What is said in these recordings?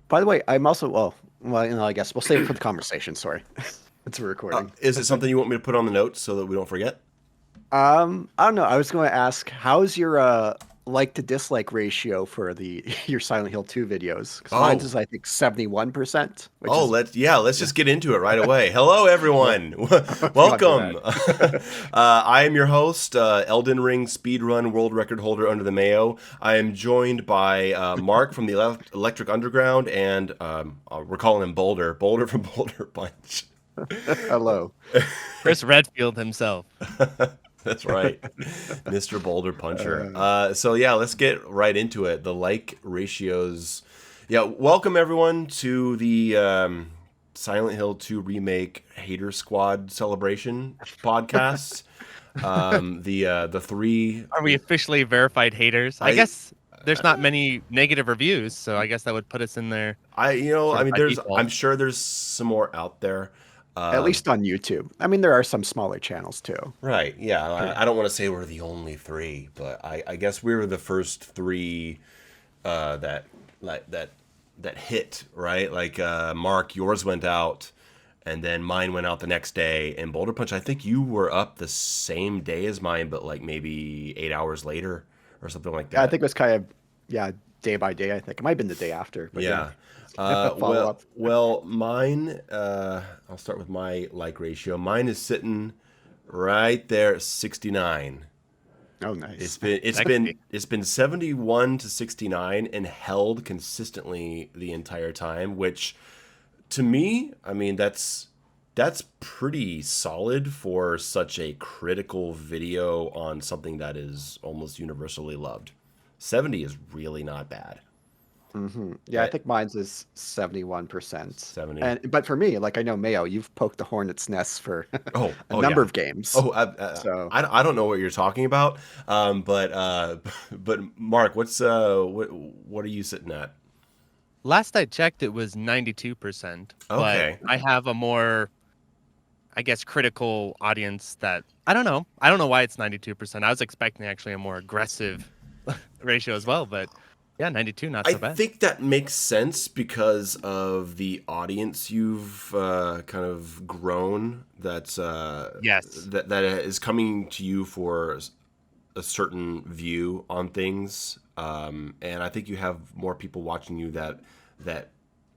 By the way, I'm also I guess we'll save it for the conversation. Sorry, it's a recording. Is it something you want me to put on the notes so that we don't forget? I don't know. I was going to ask, how's your like to dislike ratio for the your Silent Hill 2 videos? Because mine's Oh, is I think 71%, which oh, is let's yeah, just get into it right away. Hello, yeah. everyone. I forgot about Welcome. that. I am your host, Elden Ring speedrun world record holder under the Mayo. I am joined by Mark from the Electric Underground, and we're calling him Boulder. Boulder from Boulder Punch. Hello. Chris Redfield himself. That's right, Mr. Boulder Puncher. Uh, So yeah, let's get right into it. The like ratios. Yeah, welcome everyone to the Silent Hill 2 remake Hater Squad celebration podcast. The three. Are we officially verified haters? I I guess there's not many negative reviews, so I guess that would put us in there I sort of mean, by I'm default. sure there's some more out there. at least on YouTube. I mean, there are some smaller channels too. Right. Yeah. Yeah. I don't want to say we're the only three, but I guess we were the first three that like that hit, right? Like Mark, yours went out, and then mine went out the next day. And Boulder Punch, I think you were up the same day as mine, but like maybe 8 hours later or something like Yeah, I that. think it was kind of yeah, day by day. I think it might have been the day after, but yeah, Yeah. follow up. Mine. I'll start with my like ratio. Mine is sitting right there at 69. Oh, nice. It's been 71 to 69 and held consistently the entire time, which to me, I mean that's pretty solid for such a critical video on something that is almost universally loved. 70 is really not bad. Yeah, I Uh, think mine's is 71%. 70. And but for me, like I know Mayo, you've poked the hornet's nest for a Oh number yeah. of games. Oh, So I don't know what you're talking about. But but Mark, what are you sitting at? Last I checked, it was 92%, but Okay. I have a more, I guess, critical audience that I don't know. I don't know why it's 92%. I was expecting actually a more aggressive ratio as well, but yeah, 92, not I so bad. think that makes sense because of the audience you've kind of grown. That's Yes. that is coming to you for a certain view on things, and I think you have more people watching you that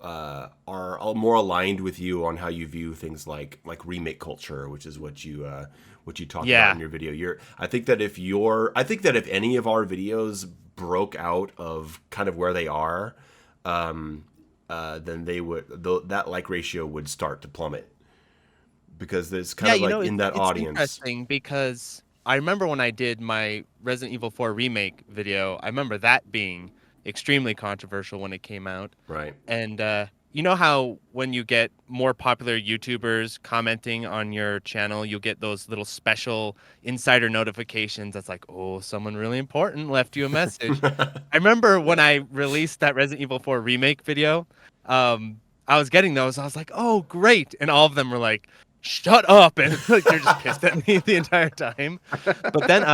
are more aligned with you on how you view things like remake culture, which is what you talk about Yeah. in your video. I think that if any of our videos broke out of kind of where they are, then that like ratio would start to plummet because it's kind Yeah, of like in that it's audience, interesting because I remember when I did my Resident Evil 4 remake video, I remember that being extremely controversial when it came out. right? And you know how when you get more popular YouTubers commenting on your channel, you'll get those little special insider notifications that's like, "Oh, someone really important left you a message." I remember when I released that Resident Evil 4 remake video, I was getting those. I was like, "Oh, great!" And all of them were like, "Shut up!" And like they're just pissed at me the entire time. But then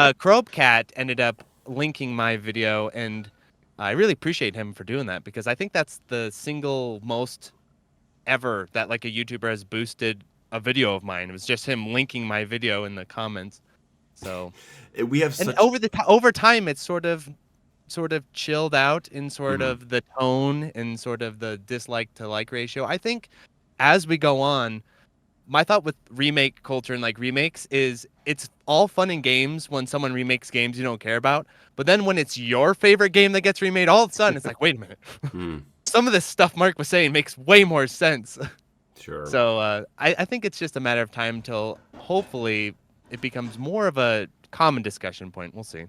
Cat ended up linking my video, and I really appreciate him for doing that because I think that's the single most ever that like a YouTuber has boosted a video of mine. It was just him linking my video in the comments. So, We have and such. over time, it's sort of chilled out in sort Mhm. of the tone and sort of the dislike to like ratio. I think as we go on, my thought with remake culture and like remakes is it's all fun and games when someone remakes games you don't care about. But then when it's your favorite game that gets remade, all of a sudden it's like, wait a minute. Mm, Some of this stuff Mark was saying makes way more sense. sure. So I think it's just a matter of time till hopefully it becomes more of a common discussion point. We'll see.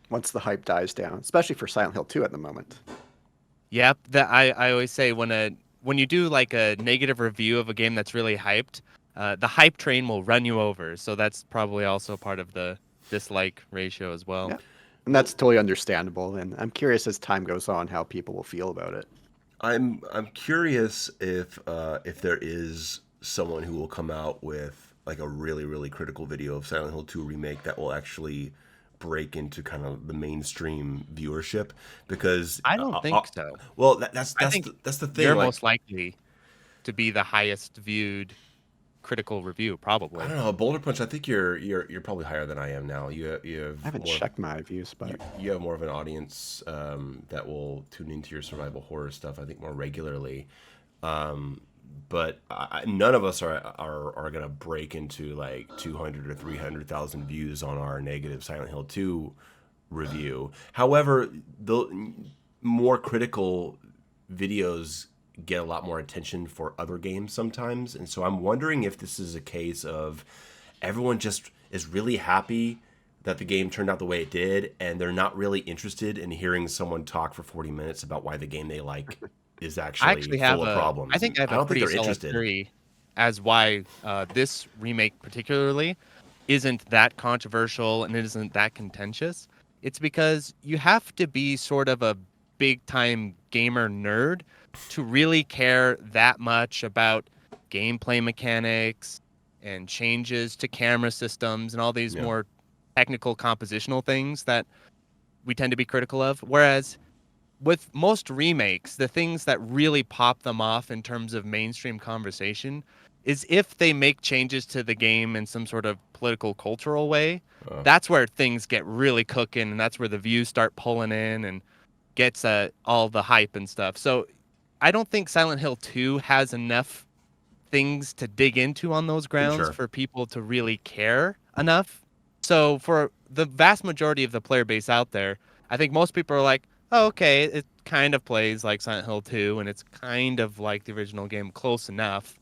once the hype dies down, especially for Silent Hill 2 at the moment. Yep, that I always say when you do like a negative review of a game that's really hyped, the hype train will run you over. So that's probably also part of the dislike ratio as well. Yeah. And that's totally understandable. And I'm curious as time goes on how people will feel about it. I'm curious if there is someone who will come out with like a really critical video of Silent Hill 2 remake that will actually break into kind of the mainstream viewership because I don't think so. well I think that's the thing. you're Like most likely to be the highest viewed critical review, I probably. don't know, Boulder Punch. I think you're probably higher than I am now. You I have haven't more. checked my views, but You have more of an audience that will tune into your survival horror stuff. I think more regularly. But none of us are gonna break into like 200 or 300,000 views on our negative Silent Hill 2 review. However, the more critical videos get a lot more attention for other games sometimes, and so I'm wondering if this is a case of everyone just is really happy that the game turned out the way it did, and they're not really interested in hearing someone talk for 40 minutes about why the game they like is I actually actually full have of I problems. think And I have I a don't think pretty they're solid interested. theory as why this remake particularly isn't that controversial and it isn't that contentious. It's because you have to be sort of a big time gamer nerd to really care that much about gameplay mechanics and changes to camera systems and all these Yeah, more technical compositional things that we tend to be critical of. Whereas with most remakes, the things that really pop them off in terms of mainstream conversation is if they make changes to the game in some sort of political cultural way. That's where things get really cooking, and that's where the views start pulling in and gets all the hype and stuff. So I don't think Silent Hill 2 has enough things to dig into on those grounds sure. for people to really care enough. So for the vast majority of the player base out there, I think most people are like, "Oh, okay, it kind of plays like Silent Hill 2 and it's kind of like the original game close enough."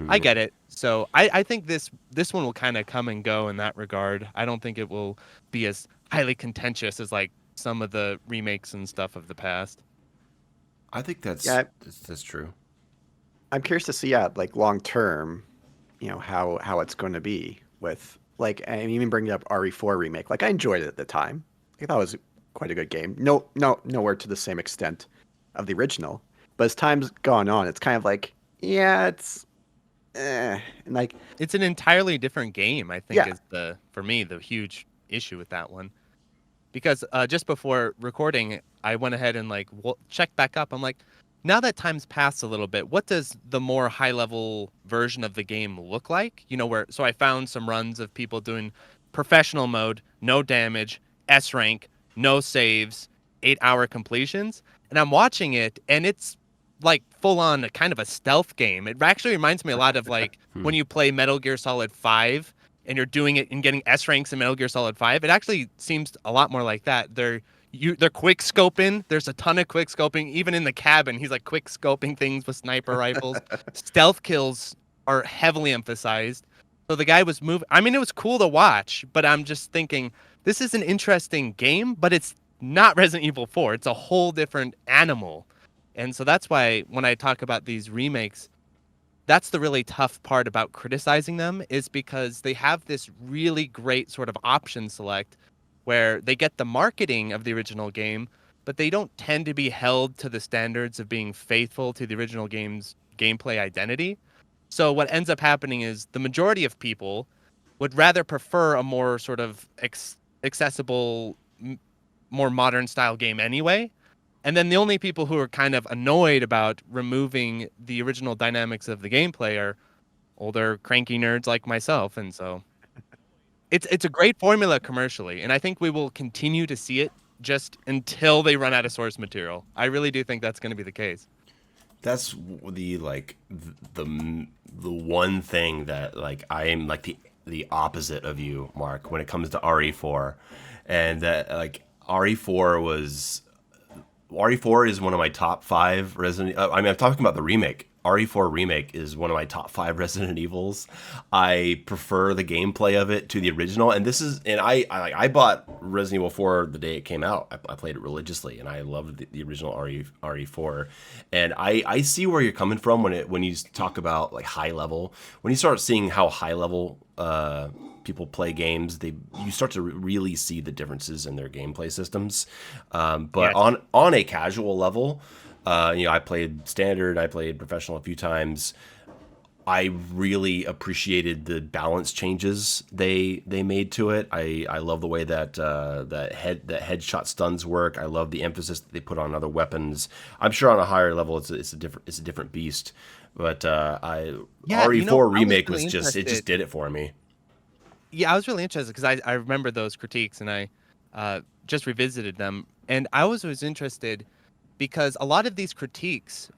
I get it. So I think this one will kind of come and go in that regard. I don't think it will be as highly contentious as like some of the remakes and stuff of the past. I think yeah, that's true. I'm curious to see, yeah, like long term, how it's going to be with like, I even bringing up RE4 remake. Like I enjoyed it at the time. I thought it was quite a good game. Nowhere to the same extent of the original. But as time's gone on, it's kind of like, yeah, it's and like, It's an entirely different game, I think, yeah, is for me the huge issue with that one. Because just before recording, I went ahead and like checked back up. I'm like, now that time's passed a little bit, what does the more high level version of the game look like? Where so I found some runs of people doing professional mode, no damage, S rank, no saves, 8 hour completions, and I'm watching it, and it's like full on a kind of a stealth game. It actually reminds me a lot of like when you play Metal Gear Solid 5 and you're doing it and getting S ranks in Metal Gear Solid 5, it actually seems a lot more like that. They're quick scoping. There's a ton of quick scoping. Even in the cabin, he's like quick scoping things with sniper rifles. Stealth kills are heavily emphasized. So the guy was moving. I mean, it was cool to watch, but I'm just thinking this is an interesting game, but it's not Resident Evil 4. It's a whole different animal. And so that's why when I talk about these remakes, that's the really tough part about criticizing them is because they have this really great sort of option select where they get the marketing of the original game, but they don't tend to be held to the standards of being faithful to the original game's gameplay identity. So what ends up happening is the majority of people would rather prefer a more sort of accessible, more modern style game anyway. And then the only people who are kind of annoyed about removing the original dynamics of the gameplay are older, cranky nerds like myself. And so it's a great formula commercially, and I think we will continue to see it just until they run out of source material. I really do think that's going to be the case. That's the like the one thing that like I am like the opposite of you, Mark, when it comes to RE4, and that like RE4 is one of my top five Resident. I mean, I'm talking about the remake. RE4 remake is one of my top five Resident Evils. I prefer the gameplay of it to the original, and I bought Resident Evil 4 the day it came out. I played it religiously, and I loved the original RE4. And I see where you're coming from when you talk about like high level. When you start seeing how high level people play games, you start to really see the differences in their gameplay systems. But Yes. on a casual level, I played standard, I played professional a few times. I really appreciated the balance changes they made to it. I love the way that that headshot stuns work. I love the emphasis that they put on other weapons. I'm sure on a higher level it's a different beast. But I Yeah, RE4 I was remake really was interested. just did it for me. Yeah, I was really interested because I remember those critiques and I just revisited them. And I was interested because a lot of these critiques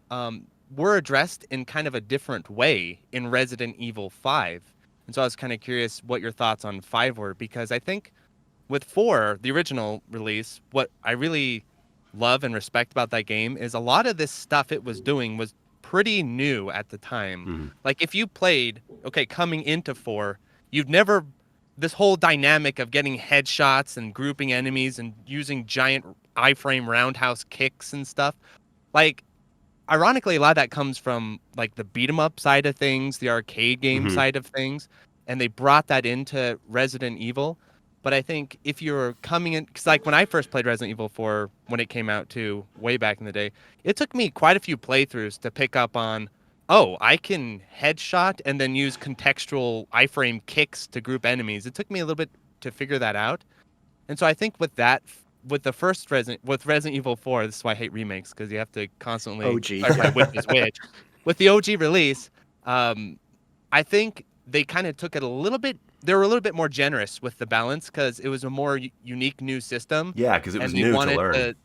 were addressed in kind of a different way in Resident Evil 5. And so I was kind of curious what your thoughts on 5 were, because I think with 4, the original release, what I really love and respect about that game is a lot of this stuff it was doing was pretty new at the time. Mm-hmm. Like if you played, okay, coming into 4, you've never this whole dynamic of getting headshots and grouping enemies and using giant iframe roundhouse kicks and stuff. Like ironically, a lot of that comes from like the beat 'em up side of things, the arcade game Mm-hmm. side of things, and they brought that into Resident Evil. But I think if you're coming in, because like when I first played Resident Evil 4 when it came out too, way back in the day, it took me quite a few playthroughs to pick up on, oh, I can headshot and then use contextual iframe kicks to group enemies. It took me a little bit to figure that out. And so I think with that, with the first Resident Evil 4, this is why I hate remakes because you have to constantly OG, clarify which yeah. is which. With the OG release, um, I think they kind of took it a little bit. They were a little bit more generous with the balance because it was a more unique new system, Yeah, because it was and they new to wanted learn. to.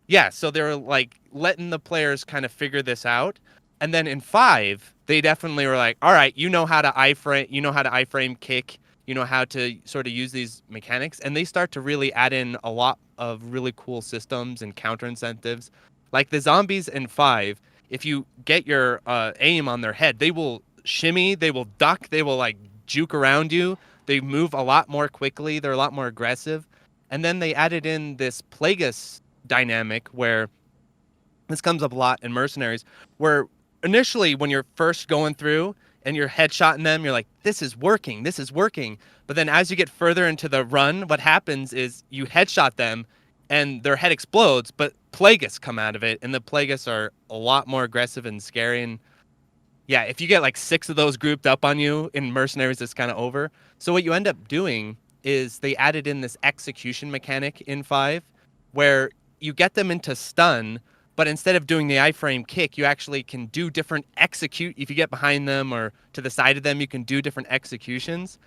Yeah, so they were like letting the players kind of figure this out. And then in 5, they definitely were like, all right, you know how to iframe, kick, you know how to sort of use these mechanics. And they start to really add in a lot of really cool systems and counter incentives. Like the zombies in 5, if you get your aim on their head, they will shimmy, they will duck, they will like juke around you. They move a lot more quickly, they're a lot more aggressive. And then they added in this Plagueis dynamic where this comes up a lot in Mercenaries, where initially when you're first going through and you're headshotting them, you're like, this is working, this is working. But then as you get further into the run, what happens is you headshot them and their head explodes, but Plagueis come out of it, and the Plagueis are a lot more aggressive and scary. And yeah, if you get like 6 of those grouped up on you in Mercenaries, it's kind of over. So what you end up doing is they added in this execution mechanic in 5 where you get them into stun, but instead of doing the iframe kick, you actually can do different execute. If you get behind them or to the side of them, you can do different executions.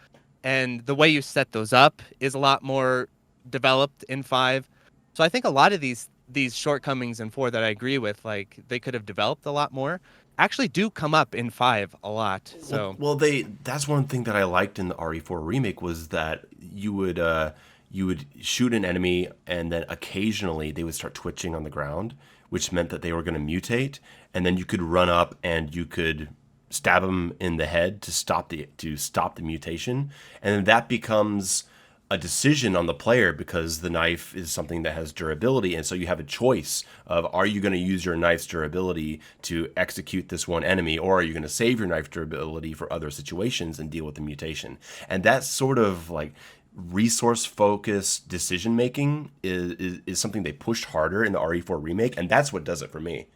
And the way you set those up is a lot more developed in 5. So I think a lot of these shortcomings in 4 that I agree with, like they could have developed a lot more, actually do come up in 5 a lot. So Well, that's one thing that I liked in the RE4 remake was that you would shoot an enemy and then occasionally they would start twitching on the ground, which meant that they were going to mutate, and then you could run up and you could stab them in the head to stop the mutation, and then that becomes a decision on the player because the knife is something that has durability, and so you have a choice of, are you going to use your knife's durability to execute this one enemy, or are you going to save your knife durability for other situations and deal with the mutation. And that sort of like resource focused decision making is something they pushed harder in the RE4 remake, and that's what does it for me.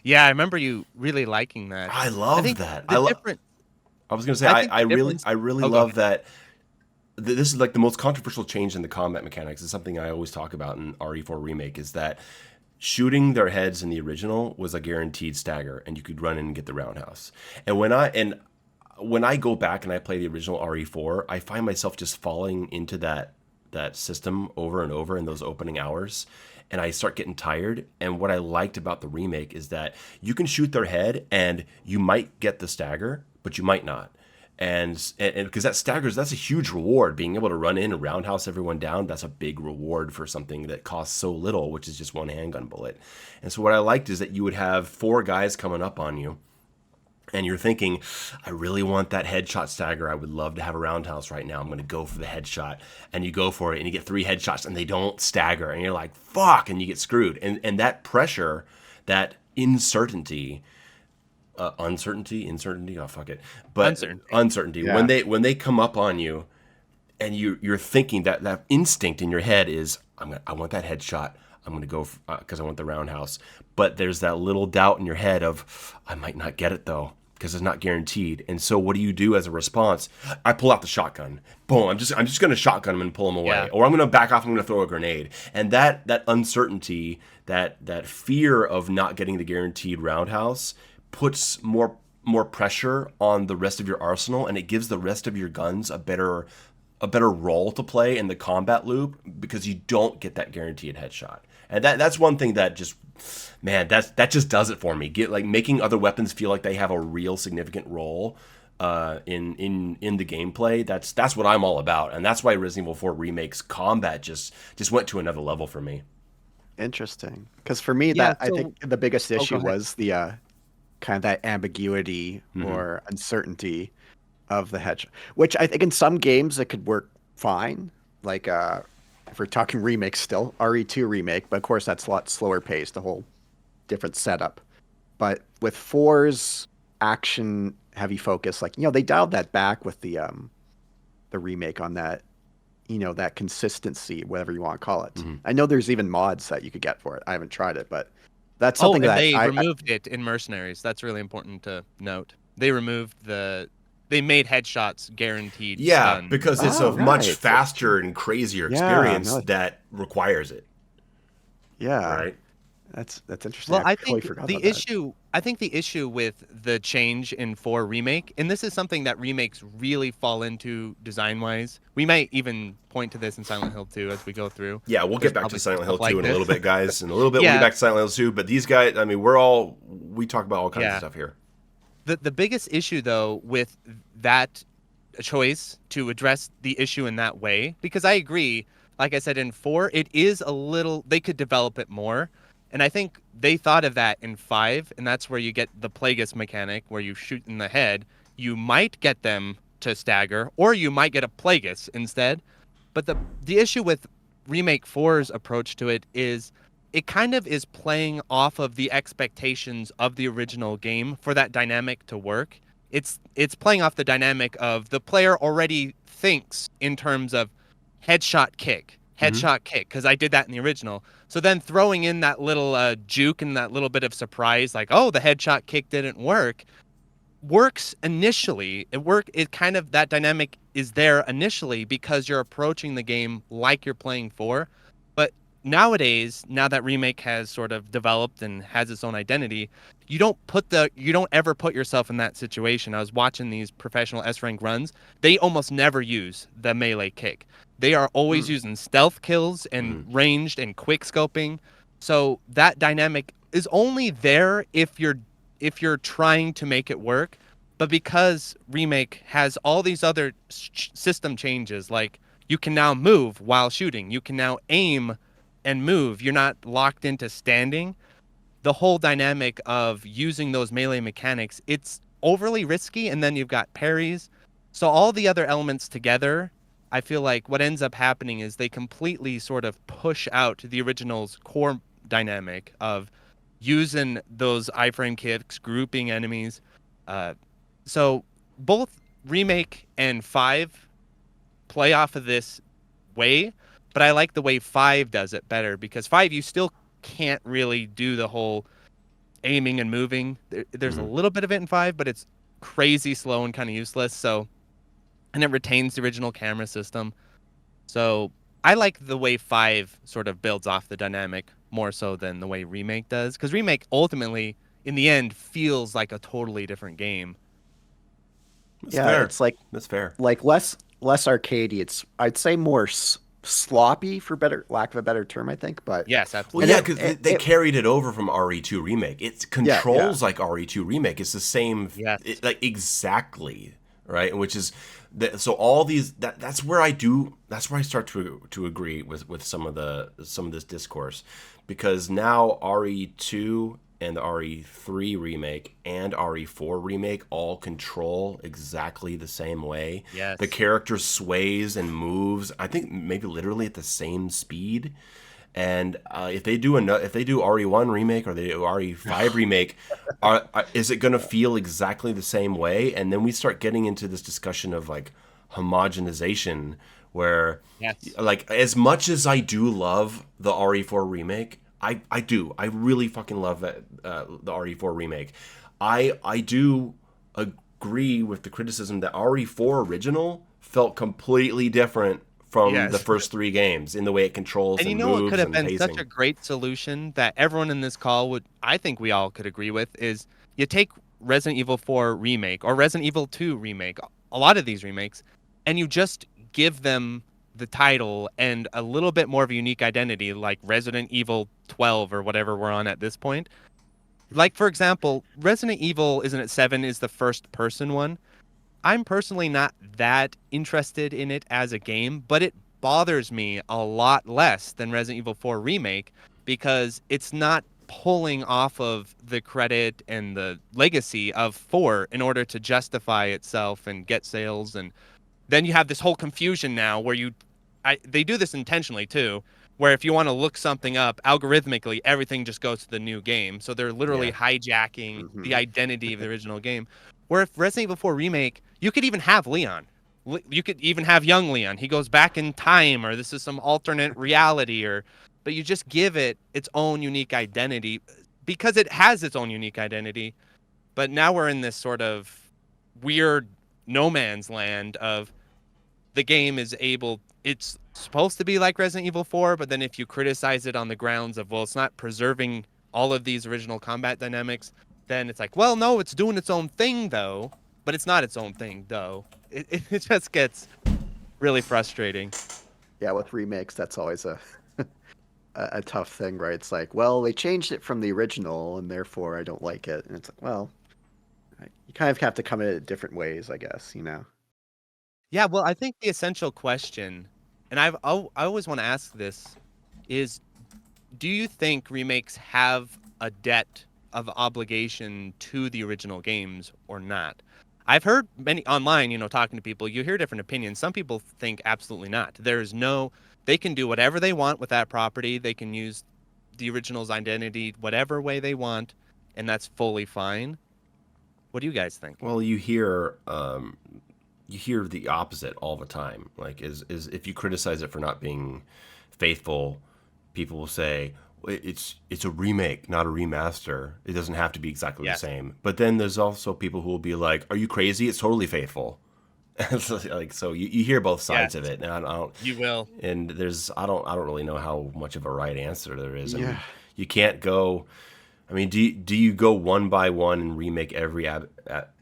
yeah, I remember you really liking that. I I love think that. the different I was going to say I think the difference. I really Oh, go love ahead. that this is like the most controversial change in the combat mechanics. Is something I always talk about in RE4 remake, is that shooting their heads in the original was a guaranteed stagger, and you could run in and get the roundhouse. And when I go back and I play the original RE4, I find myself just falling into that system over and over in those opening hours, and I start getting tired. And what I liked about the remake is that you can shoot their head and you might get the stagger, but you might not. And because that staggers, that's a huge reward. Being able to run in and roundhouse everyone down, that's a big reward for something that costs so little, which is just one handgun bullet. And so what I liked is that you would have 4 guys coming up on you, and you're thinking, I really want that headshot stagger. I would love to have a roundhouse right now. I'm going to go for the headshot. And you go for it, and you get 3 headshots, and they don't stagger. And you're like, fuck, and you get screwed. And that pressure, that uncertainty, oh fuck it, but Uncertainty. uncertainty Yeah. when they come up on you, and you're thinking that instinct in your head is, I want that headshot. I'm gonna go because I want the roundhouse. But there's that little doubt in your head of, I might not get it though. because it's not guaranteed. And so what do you do as a response? I pull out the shotgun. Boom, I'm just going to shotgun him and pull him away. Yeah. Or I'm going to back off, I'm going to throw a grenade. And that uncertainty, that fear of not getting the guaranteed roundhouse puts more pressure on the rest of your arsenal, and it gives the rest of your guns a better role to play in the combat loop, because you don't get that guaranteed headshot. And that's one thing that just, man, that just does it for me. Making other weapons feel like they have a real significant role in the gameplay. That's what I'm all about, and that's why Resident Evil 4 Remake's combat just went to another level for me. Interesting. Because for me, Yeah, I think the biggest go issue ahead. was the kind of that ambiguity or uncertainty of the hedge, which I think in some games it could work fine. Like if we're talking remakes still, RE2 remake, but of course that's a lot slower paced, a whole different setup. But with 4's action heavy focus, like they dialed that back with the remake on that, that consistency, whatever you want to call it. I know there's even mods that you could get for it. I haven't tried it, but that's Oh, something and that they I removed it in Mercenaries. That's really important to note. They removed they made headshots guaranteed Yeah, stun. because it's oh a much right. faster and crazier Yeah, experience no, that requires it, yeah. right? That's interesting. Well, I totally forgot about that. I think the issue with the change in 4 remake, and this is something that remakes really fall into design-wise. We might even point to this in Silent Hill 2 as we go through. Yeah, we'll There's get back to probably some Silent Hill stuff like 2 in a this. little bit, guys. In a little bit, we'll get Yeah, back to Silent Hill 2. But these guys, I mean, we talk about all kinds of yeah. stuff here. The biggest issue though with that choice to address the issue in that way, because I agree, like I said in 4, it is a little, they could develop it more. And I think they thought of that in 5, and that's where you get the Plagueis mechanic where you shoot in the head. You might get them to stagger, or you might get a Plagueis instead. But the issue with Remake 4's approach to it is it kind of is playing off of the expectations of the original game for that dynamic to work. It's playing off the dynamic of the player already thinks in terms of headshot kick, because I did that in the original. So then throwing in that little juke and that little bit of surprise, like, oh, the headshot kick didn't works initially. It kind of, that dynamic is there initially because you're approaching the game like you're playing 4. But nowadays, now that Remake has sort of developed and has its own identity, you don't ever put yourself in that situation. I was watching these professional S rank runs. They almost never use the melee kick. They are always using stealth kills and ranged and quick scoping. So that dynamic is only there if you're trying to make it work. But because Remake has all these other system changes, like you can now move while shooting, you can now aim and move, you're not locked into standing. The whole dynamic of using those melee mechanics, it's overly risky, and then you've got parries. So all the other elements together, I feel like what ends up happening is they completely sort of push out the original's core dynamic of using those iframe kicks, grouping enemies. So both Remake and 5 play off of this way, but I like the way 5 does it better, because 5 you still can't really do the whole aiming and moving. There's a little bit of it in 5, but it's crazy slow and kind of useless. So, and it retains the original camera system. So I like the way 5 sort of builds off the dynamic more so than the way Remake does, because Remake ultimately, in the end, feels like a totally different game. That's Yeah, fair. it's like That's fair. less arcadey. It's I'd say more sloppy, for better lack of a better term, I think. But Yes, Well, absolutely. yeah, because they carried it over from RE2 Remake. It yeah, controls like RE2 Remake. It's the same, Yes. like exactly, right? Which is so all these. That's where I do. That's where I start to agree with some of this discourse, because now RE2 and the RE3 remake and RE4 remake all control exactly the same way. Yes. The character sways and moves, I think maybe literally at the same speed. And if they do RE1 remake or they do RE5 remake, is it going to feel exactly the same way? And then we start getting into this discussion of like homogenization, where Yes. like as much as I do love the RE4 remake, I really fucking love the RE4 remake. I do agree with the criticism that RE4 original felt completely different from the Yes. first three games in the way it controls And you and know what could moves have and been such a pacing. great solution that everyone in this call would, I think we all could agree with, is you take Resident Evil 4 Remake or Resident Evil 2 Remake, a lot of these remakes, and you just give them the title and a little bit more of a unique identity, like Resident Evil 12 or whatever we're on at this point. Like, for example, Resident Evil, isn't it 7 is the first person one? I'm personally not that interested in it as a game, but it bothers me a lot less than Resident Evil 4 Remake because it's not pulling off of the credit and the legacy of 4 in order to justify itself and get sales. And then you have this whole confusion now where they do this intentionally too, where if you want to look something up algorithmically, everything just goes to the new game. So they're literally Yeah. hijacking the Hmm. identity of the original game. Where if Resident Evil 4 Remake, you could even have Leon. You could even have young Leon. He goes back in time, or this is some alternate reality, but you just give it its own unique identity because it has its own unique identity. But now we're in this sort of weird no man's land of the game is able, it's supposed to be like Resident Evil 4, but then if you criticize it on the grounds of, well, it's not preserving all of these original combat dynamics, then it's like, well, no, it's doing its own thing though, but it's not its own thing though. It just gets really frustrating. Yeah, with remakes, that's always a tough thing, right? It's like, well, they changed it from the original, and therefore I don't like it. And it's like, well, you kind of have to come at it different ways, I guess, you know? Yeah, well, I think the essential question, and I always want to ask this, is do you think remakes have a debt of obligation to the original games or not? I've heard many online, talking to people, you hear different opinions. Some people think absolutely not. There's no, they can do whatever they want with that property. They can use the original's identity whatever way they want, and that's fully fine. What do you guys think? Well, you hear the opposite all the time. Like, is if you criticize it for not being faithful, people will say it's a remake, not a remaster. It doesn't have to be exactly the Yes. same. But then there's also people who will be like, "Are you crazy? It's totally faithful." So you hear both sides of Yes, it, and I don't. you will. And I don't really know how much of a right answer there is. I Yeah. mean, you can't go. I mean, do you go one by one and remake every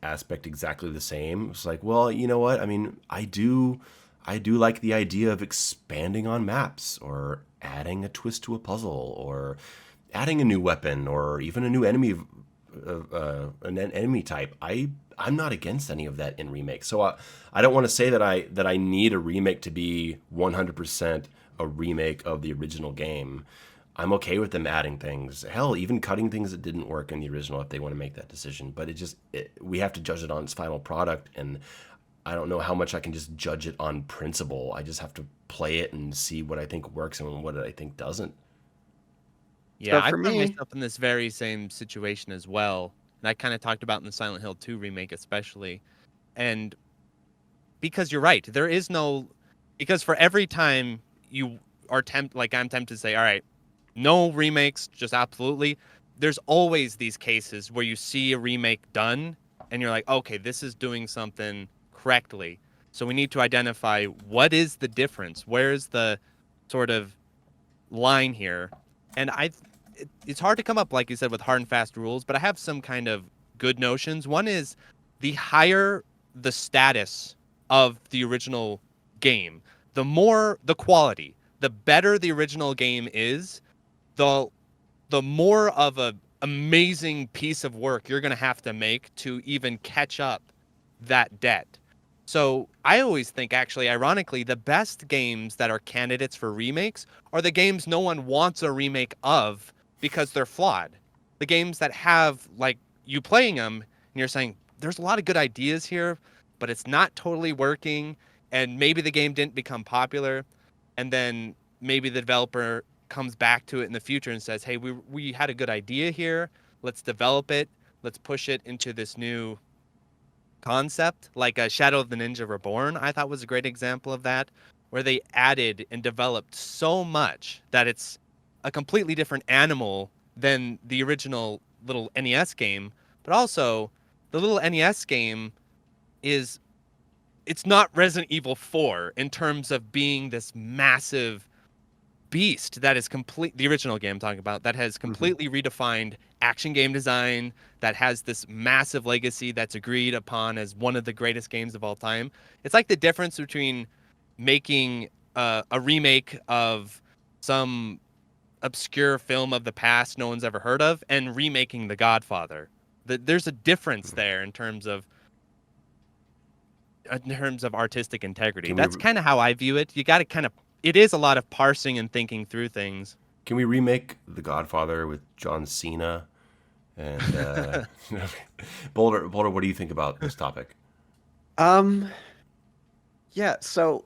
aspect exactly the same? It's like, well, you know what? I mean, I do like the idea of expanding on maps or adding a twist to a puzzle or adding a new weapon or even a new enemy, an enemy type. I'm not against any of that in remakes. So I don't want to say that I need a remake to be 100% a remake of the original game. I'm okay with them adding things. Hell, even cutting things that didn't work in the original if they want to make that decision. But we have to judge it on its final product, and I don't know how much I can just judge it on principle. I just have to play it and see what I think works and what I think doesn't. Yeah, So I for found me, myself in this very same situation as well. And I kind of talked about in the Silent Hill 2 remake, especially. And because you're right, there is no, because for every time you are like I'm tempted to say, all right, no remakes, just absolutely, there's always these cases where you see a remake done and you're like, okay, this is doing something correctly. So we need to identify what is the difference? Where's the sort of line here? And it's hard to come up, like you said, with hard and fast rules, but I have some kind of good notions. One is the higher the status of the original game, the more the quality, the better the original game is, the more of a amazing piece of work you're going to have to make to even catch up that debt. So I always think, actually, ironically, the best games that are candidates for remakes are the games no one wants a remake of because they're flawed. The games that have, like, you playing them and you're saying, there's a lot of good ideas here, but it's not totally working. And maybe the game didn't become popular. And then maybe the developer comes back to it in the future and says, hey, we had a good idea here. Let's develop it. Let's push it into this new concept, like a Shadow of the Ninja Reborn, I thought was a great example of that, where they added and developed so much that it's a completely different animal than the original little NES game, but also the little NES game is it's not Resident Evil 4 in terms of being this massive beast that is complete the original game I'm talking about that has completely redefined action game design, that has this massive legacy that's agreed upon as one of the greatest games of all time. It's like the difference between making a remake of some obscure film of the past no one's ever heard of and remaking The Godfather. There's a difference there in terms of artistic integrity. Can we That's kind of how I view it. You got to kind of it is a lot of parsing and thinking through things. can we remake The Godfather with John Cena? And Boulder, what do you think about this topic? Um, yeah. So,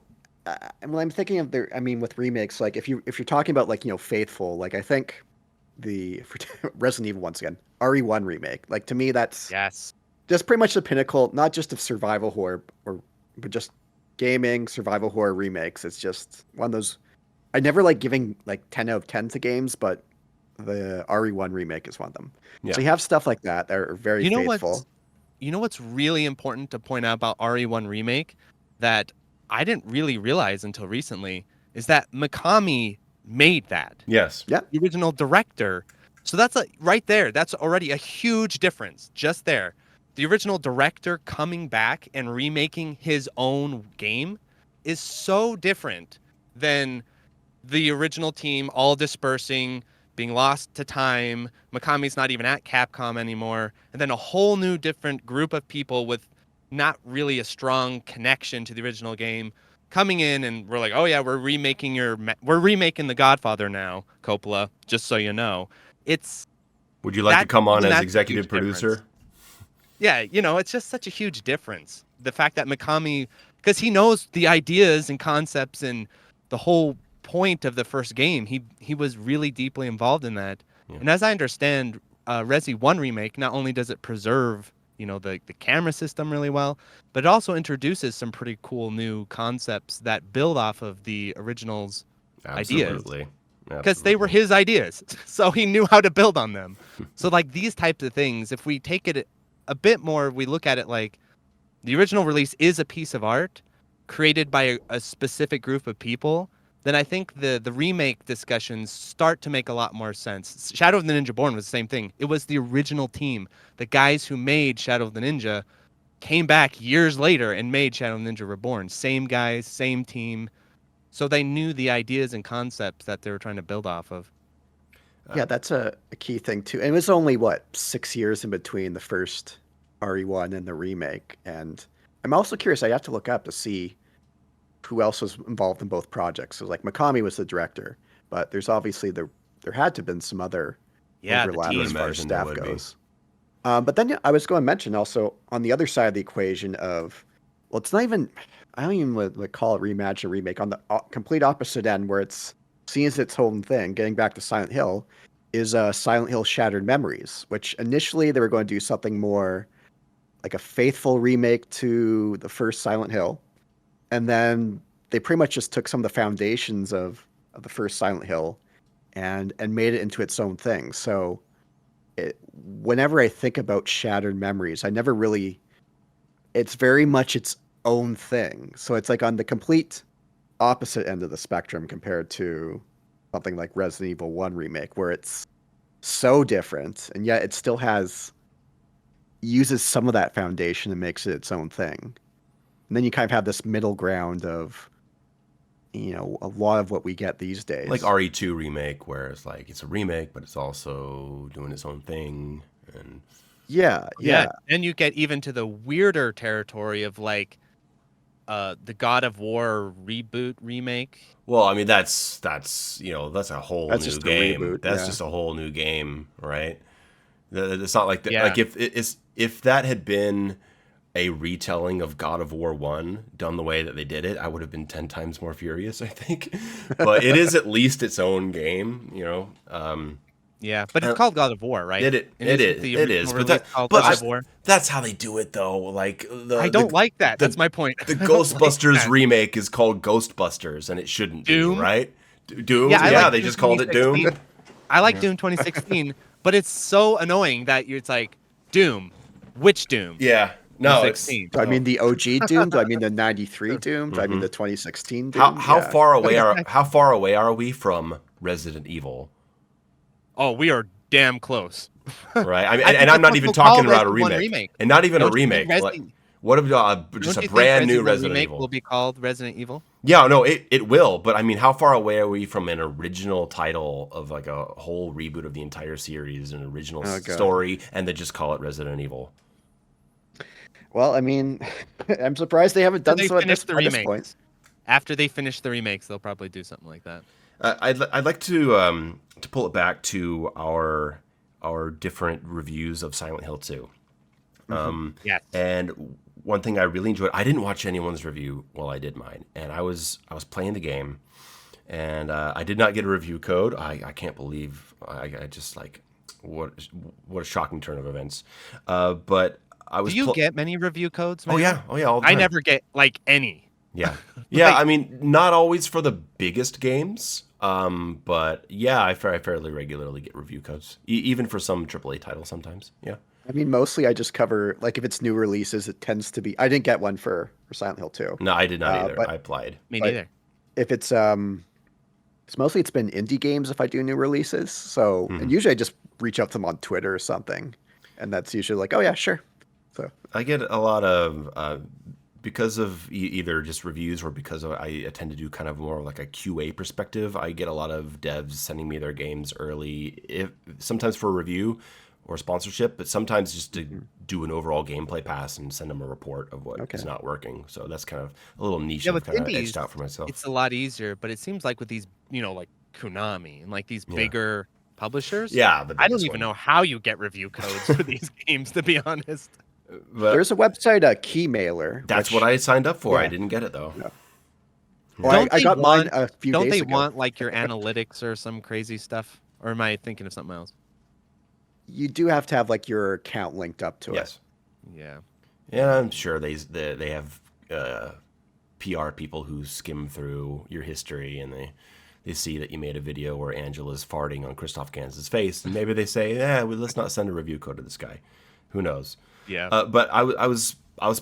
when I'm thinking of with remakes, like if you're talking about like faithful, like I think for Resident Evil once again, RE1 remake, like to me that's Yes. just pretty much the pinnacle, not just of survival horror but just gaming survival horror remakes. It's just one of those. I never like giving like 10 out of 10 to games, but the RE1 remake is one of them. Yeah. So you have stuff like that are very You know faithful. what's really important to point out about RE1 remake that I didn't really realize until recently is that Mikami made that. Yes. Yeah. The original director. So that's right there. That's already a huge difference just there. The original director coming back and remaking his own game is so different than the original team all dispersing, being lost to time. Mikami's not even at Capcom anymore. And then a whole new different group of people with not really a strong connection to the original game coming in, and we're like, oh yeah, we're remaking The Godfather now, Coppola, just so you know. It's Would you like to come on as that's a executive huge difference. producer? Yeah, it's just such a huge difference. The fact that Mikami, because he knows the ideas and concepts and the whole point of the first game, he was really deeply involved in that. Yeah. And as I understand, Resi 1 remake, not only does it preserve, the camera system really well, but it also introduces some pretty cool new concepts that build off of the original's ideas. Absolutely. Because they were his ideas, so he knew how to build on them. So like these types of things, if we take it a bit more, we look at it like the original release is a piece of art created by a specific group of people, then I think the remake discussions start to make a lot more sense. Shadow of the Ninja Born was the same thing. It was the original team. The guys who made Shadow of the Ninja came back years later and made Shadow of the Ninja Reborn. Same guys, same team. So they knew the ideas and concepts that they were trying to build off of. Yeah, that's a key thing too. And it was only 6 years in between the first RE1 and the remake. And I'm also curious, I have to look up to see who else was involved in both projects. So like Mikami was the director, but there's obviously there had to have been some other overlap team. as far as Imagine there staff would be. goes. But then I was going to mention also on the other side of the equation of, well, it's not even, I don't even would call it rematch or remake. On the complete opposite end, where it's seen as its own thing, getting back to Silent Hill, is Silent Hill Shattered Memories, which initially they were going to do something more like a faithful remake to the first Silent Hill. And then they pretty much just took some of the foundations of the first Silent Hill and made it into its own thing. So whenever I think about Shattered Memories, I never really, it's very much its own thing. So it's like on the complete opposite end of the spectrum compared to something like Resident Evil 1 Remake, where it's so different, and yet it still uses some of that foundation and makes it its own thing. And then you kind of have this middle ground of, a lot of what we get these days. Like RE2 remake, where it's like it's a remake, but it's also doing its own thing. And yeah. And you get even to the weirder territory of like the God of War reboot remake. Well, I mean that's a whole That's new just a game. reboot, That's yeah. just a whole new game, right? It's not like Yeah. like if that had been a retelling of God of War 1 done the way that they did it, I would have been 10 times more furious, I think. But it is at least its own game, Yeah, but it's called God of War, right? It is. But that's how they do it, though. Like I don't like that. That's my point. The I don't Ghostbusters like that. remake is called Ghostbusters, and it shouldn't Doom? be, right? Doom? Yeah, I Yeah, like they Doom just called it Doom. 2016. I like Doom 2016, but it's so annoying that it's like Doom, Which Doom? Yeah. The No, it's 16. Do I mean no. the OG Doom? Do I mean the 93 Doom? Do I mean Mhm. the 2016 How Doom? how Yeah. far away Because are how far away are we from Resident Evil? Oh, we are damn close. Right. I mean, I and think I'm that's not what even they'll call talking about a Resident 1 remake, remake. and not even a Don't you think remake. Like, what if just Don't a you think brand new Resident 1 Resident remake will Evil? be called Resident Evil? Yeah, no, it will. But I mean, how far away are we from an original title of like a whole reboot of the entire series, an original Oh god. story, and then just call it Resident Evil? Well, I mean, I'm surprised they haven't After done they so at finish this the by this point. remakes. After they finish the remakes, they'll probably do something like that. I'd like to pull it back to our different reviews of Silent Hill 2. Hmm. Yes. And one thing I really enjoyed, I didn't watch anyone's review while I did mine, and I was playing the game, and I did not get a review code. I can't believe I just like what a shocking turn of events. But I Do was you get many review codes, Mayo? oh yeah, all the I time. never get like any. Yeah. Yeah, Like, I mean, not always for the biggest games, but yeah, I fairly regularly get review codes, even for some AAA titles sometimes. Yeah. I mean, mostly I just cover like if it's new releases, it tends to be. I didn't get one for Silent Hill 2, No, I did not either. but I applied. me but neither. if it's mostly it's been indie games if I do new releases. So and Mhm. usually I just reach out to them on Twitter or something, and that's usually like, oh yeah, sure. So I get a lot of because of either just reviews or because I tend to do kind of more like a QA perspective. I get a lot of devs sending me their games early, if sometimes for review or sponsorship, but sometimes just to mhm. do an overall gameplay pass and send them a report of what is Okay. not working. So that's kind of a little niche Yeah, I've with kind of indies, etched out for myself. it's a lot easier, but it seems like with these, like Konami and like these Yeah, bigger publishers, yeah, the I don't biggest even one. know how you get review codes for these games, to be honest. But There's a website, a Keymailer, that's what which I signed up for. I yeah, didn't get it though. yeah. Well, Yeah. I, Don't I they got mine want a few don't days they ago. want like your analytics or some crazy stuff? Or am I thinking of something else? You do have to have like your account linked up to it. Yes. Yeah. And I'm sure they have PR people who skim through your history and they see that you made a video where Angela's farting on Christoph Gans's face, and maybe they say, "Yeah, well, let's not send a review code to this guy." Who knows? Yeah. But I was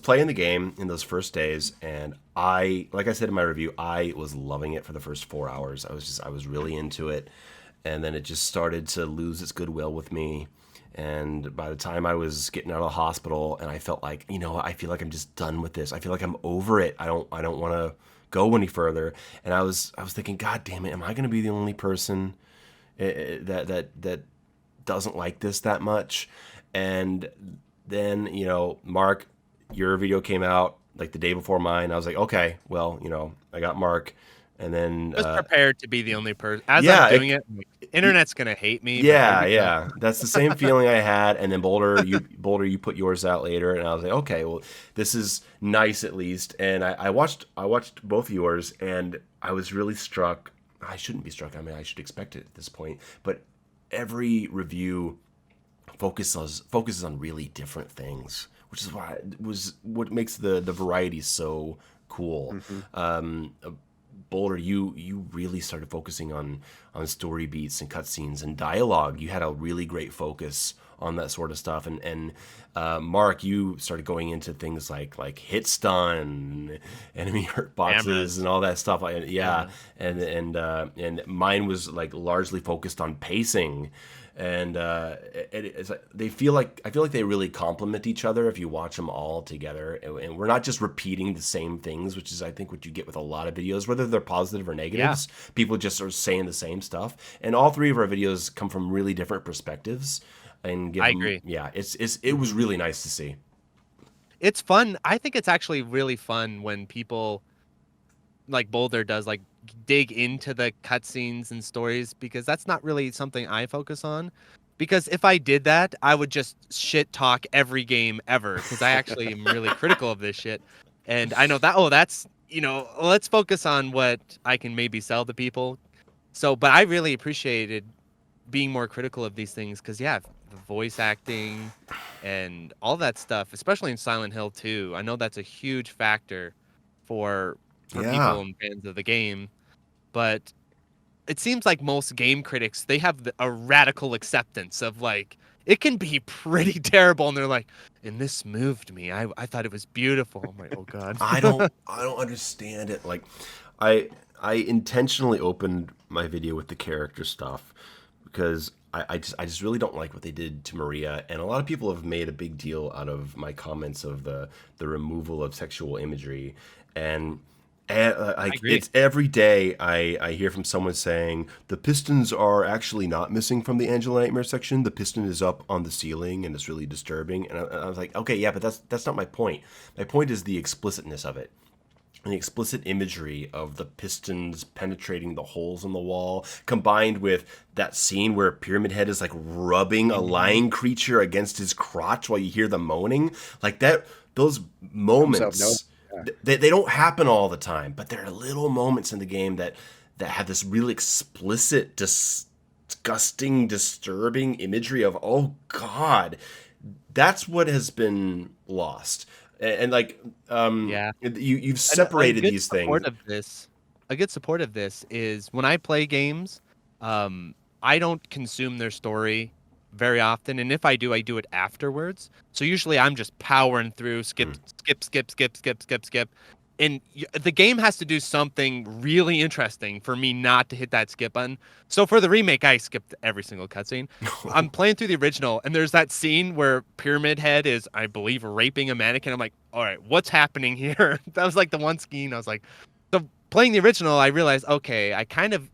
playing the game in those first days, and like I said in my review, I was loving it for the first 4 hours. I was really into it, and then it just started to lose its goodwill with me. And by the time I was getting out of the hospital, and I felt like, I feel like I'm just done with this. I feel like I'm over it. I don't want to go any further. And I was thinking, God damn it, am I going to be the only person that doesn't like this that much? And then, Mark, your video came out like the day before mine. I was like, okay, well, I got Mark, and then I was prepared to be the only person. As I'm yeah, doing it, I'm like, internet's gonna hate me, but here yeah, we go. yeah. That's the same feeling I had. And then Boulder, you put yours out later, and I was like, okay, well, this is nice at least. And I watched both yours, and I was really struck. I shouldn't be struck. I mean, I should expect it at this point. But every review focuses on really different things, which is what makes the variety so cool. Hmm. Boulder, you really started focusing on story beats and cutscenes and dialogue. You had a really great focus on that sort of stuff, and Mark, you started going into things like hit stun, enemy hurt boxes, Cameras. and all that stuff. Yeah, Yeah. and mine was like largely focused on pacing. And it's like I feel like they really complement each other if you watch them all together, and we're not just repeating the same things, which is I think what you get with a lot of videos, whether they're positive or Yeah. negatives. People just are saying the same stuff, and all three of our videos come from really different perspectives, and give I them, agree. yeah, it was really nice to see. It's fun. I think it's actually really fun when people like Boulder does like dig into the cutscenes and stories because that's not really something I focus on. Because if I did that, I would just shit talk every game ever because I actually am really critical of this shit. And I know that, oh, that's, let's focus on what I can maybe sell to people. So, but I really appreciated being more critical of these things because, yeah, the voice acting and all that stuff, especially in Silent Hill 2, I know that's a huge factor for Yeah, people and fans of the game, but it seems like most game critics they have a radical acceptance of like it can be pretty terrible. And they're like, and this moved me. I thought it was beautiful. I'm like, oh God. I don't understand it. Like, I I intentionally opened my video with the character stuff because I just really don't like what they did to Maria, and a lot of people have made a big deal out of my comments of the removal of sexual imagery, and. And I like agree. it's every day I hear from someone saying the pistons are actually not missing from the Angela Nightmare section. The piston is up on the ceiling and it's really disturbing. And I was like, okay, yeah, but that's not my point. My point is the explicitness of it. And the explicit imagery of the pistons penetrating the holes in the wall, combined with that scene where Pyramid Head is like rubbing a Mhm. lion creature against his crotch while you hear the moaning, like that. Those Comes out of nowhere. moments, Yeah. they don't happen all the time, but there are little moments in the game that have this really explicit, disgusting, disturbing imagery of, oh God, that's what has been lost. And like Yeah. you've And a separated good these things. support of this a good support of this is when I play games, I don't consume their story very often, and if I do it afterwards. So usually I'm just powering through, skip, Mm. skip, skip, skip, skip, skip, skip, and the game has to do something really interesting for me not to hit that skip button. So for the remake, I skipped every single cutscene. I'm playing through the original, and there's that scene where Pyramid Head is, I believe, raping a mannequin. I'm like, all right, what's happening here? That was like the one scene I was like, so playing the original, I realized, okay, I kind of,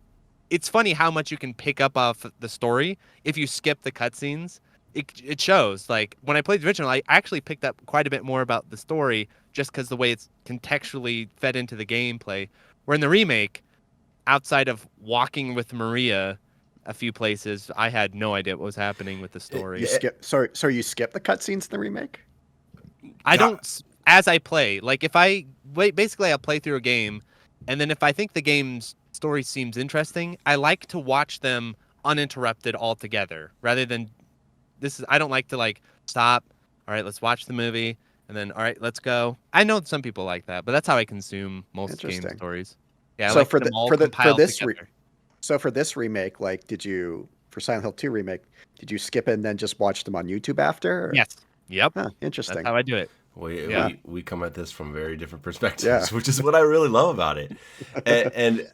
it's funny how much you can pick up off the story if you skip the cutscenes. It shows. Like when I played the original, I actually picked up quite a bit more about the story just because the way it's contextually fed into the gameplay. Where in the remake, outside of walking with Maria a few places, I had no idea what was happening with the You story. skip. Sorry, you skip the cutscenes in the remake. I God, don't as I play. Like if I wait, basically I'll play through a game, and then if I think the game's story seems interesting, I like to watch them uninterrupted altogether, rather than this is. I don't like to like stop. All right, let's watch the movie, and then all right, let's go. I know some people like that, but that's how I consume most game Interesting. stories. Yeah, I So like for them the all for the for compiled this together. so for this remake, like, did you for Silent Hill 2 remake? Did you skip it and then just watch them on YouTube after? Or? Yes. Yep. Huh, That's interesting. how I do it. we, Yeah. Huh, we we come at this from very different yeah. perspectives, which is what I really love about it. And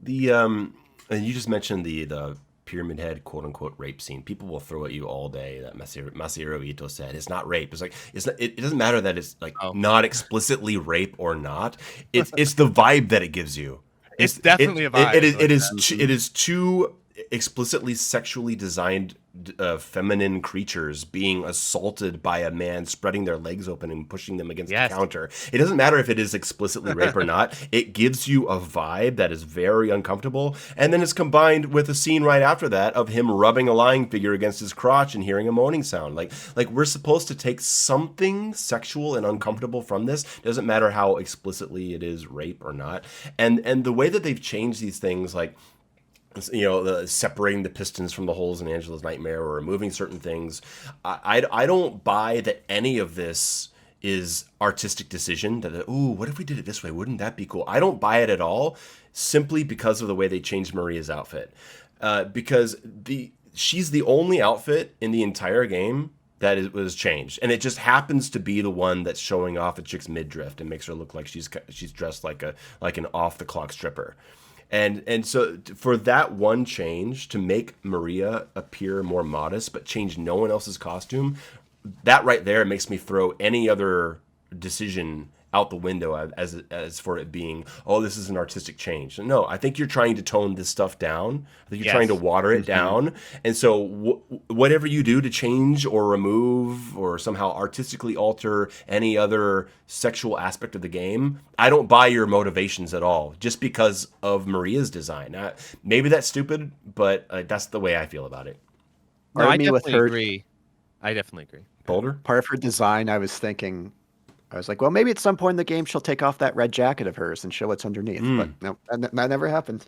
the and you just mentioned the Pyramid Head quote unquote rape scene. People will throw at you all day that Masahiro Ito said it's not rape. It's like it's not, it doesn't matter that it's like Oh, not explicitly rape or not. It's the vibe that it gives you. it's definitely a vibe like that. Hmm. It is two explicitly sexually designed feminine creatures being assaulted by a man spreading their legs open and pushing them against the Yes. counter. It doesn't matter if it is explicitly rape or not. It gives you a vibe that is very uncomfortable, and then it's combined with a scene right after that of him rubbing a lying figure against his crotch and hearing a moaning sound. Like we're supposed to take something sexual and uncomfortable from this. It doesn't matter how explicitly it is rape or not. And the way that they've changed these things, like separating the pistons from the holes in Angela's nightmare or removing certain things. I don't buy that any of this is artistic decision. That ooh, what if we did it this way? Wouldn't that be cool? I don't buy it at all, simply because of the way they changed Maria's outfit. Because she's the only outfit in the entire game that was changed, and it just happens to be the one that's showing off a chick's midriff and makes her look like she's dressed like an off the clock stripper. And so for that one change to make Maria appear more modest, but change no one else's costume, that right there makes me throw any other decision out the window as for it being, oh, this is an artistic change. No, I think you're trying to tone this stuff down. I think you're trying to Yes. water it Hmm. down. And so whatever you do to change or remove or somehow artistically alter any other sexual aspect of the game, I don't buy your motivations at all just because of Maria's design. Maybe that's stupid, but that's the way I feel about it. No, Part of I me with definitely her, agree. I definitely agree. Boulder? part of her design, I was thinking, I was like, well, maybe at some point in the game she'll take off that red jacket of hers and show what's underneath. But Mm. no, that never happened.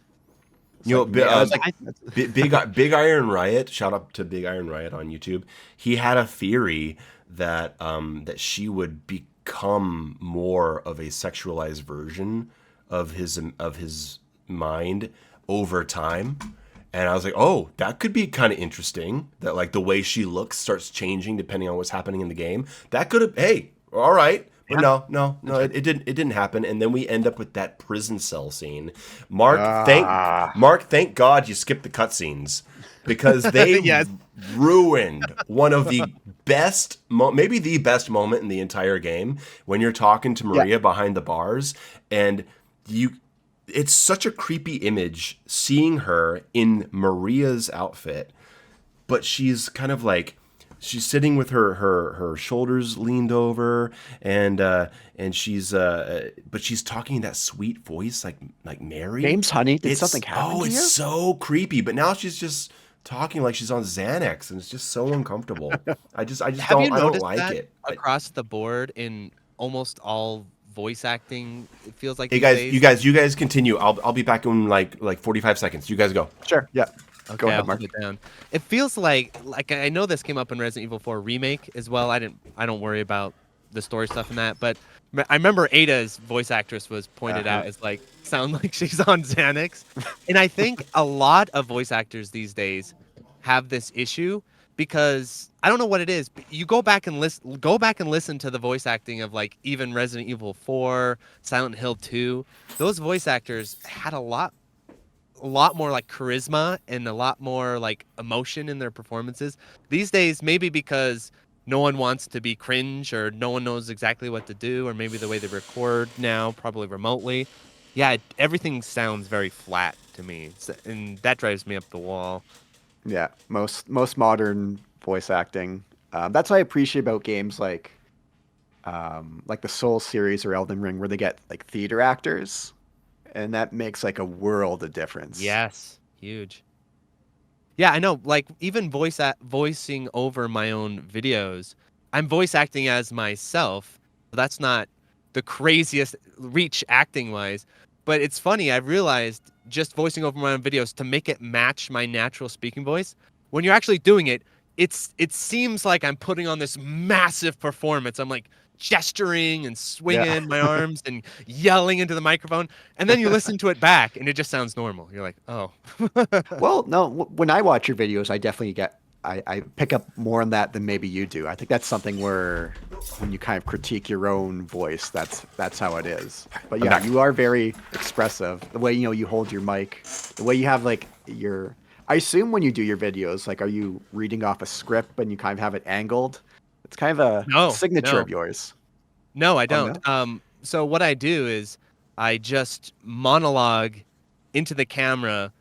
It's You know, like I was like, I Big Iron Riot. Shout out to Big Iron Riot on YouTube. He had a theory that that she would become more of a sexualized version of his mind over time, And I was like, oh, that could be kind of interesting. That like the way she looks starts changing depending on what's happening in the game. That could have, hey, all right. But Yeah. no, it didn't happen. And then we end up with that prison cell scene. Mark, Ah. thank God you skipped the cutscenes because they Yes. ruined one of the best, maybe the best moment in the entire game when you're talking to Yeah. Maria behind the bars and you. It's such a creepy image seeing her in Maria's outfit, but she's kind of like she's sitting with her shoulders leaned over and she's but she's talking in that sweet voice like Mary. James, honey, did It's something happen to it's you? so creepy, but now she's just talking like she's on Xanax and it's just so uncomfortable. I just Have you don't noticed like that it. across the board in almost all voice acting? It feels like Hey these guys, days. you guys continue. I'll be back in like 45 seconds. You guys go. Sure. Yeah. Go Okay, I'll ahead, hold Mark. it down. It feels like I know this came up in Resident Evil 4 remake as well. I don't worry about the story stuff in that, but I remember Ada's voice actress was pointed Uh-huh. out as like sound like she's on Xanax, and I think a lot of voice actors these days have this issue because I don't know what it is. But you go back and listen to the voice acting of like even Resident Evil 4, Silent Hill 2. Those voice actors had a lot more like charisma and a lot more like emotion in their performances. These days, maybe because no one wants to be cringe or no one knows exactly what to do, or maybe the way they record now, probably remotely. Yeah, everything sounds very flat to me, and that drives me up the wall. Yeah. Most modern voice acting. That's what I appreciate about games like the Soul series or Elden Ring, where they get like theater actors, and that makes like a world of difference. Yes, huge. Yeah, I know. Like even voicing over my own videos, I'm voice acting as myself. That's not the craziest reach acting wise, but it's funny. I've realized just voicing over my own videos to make it match my natural speaking voice. When you're actually doing it, it seems like I'm putting on this massive performance. I'm like gesturing and Yeah. swinging my arms and yelling into the microphone, and then you listen to it back, and it just sounds normal. You're like, oh. Well, no, when I watch your videos, I definitely I pick up more on that than maybe you do. I think that's something where when you kind of critique your own voice, that's how it is. But I'm yeah, back. you are very expressive. The way, you hold your mic, the way you have like your I assume when you do your videos, like are you reading off a script and you kind of have it angled? It's kind of a No, signature no. of yours. No, I Oh don't. no? So what I do is I just monologue into the camera,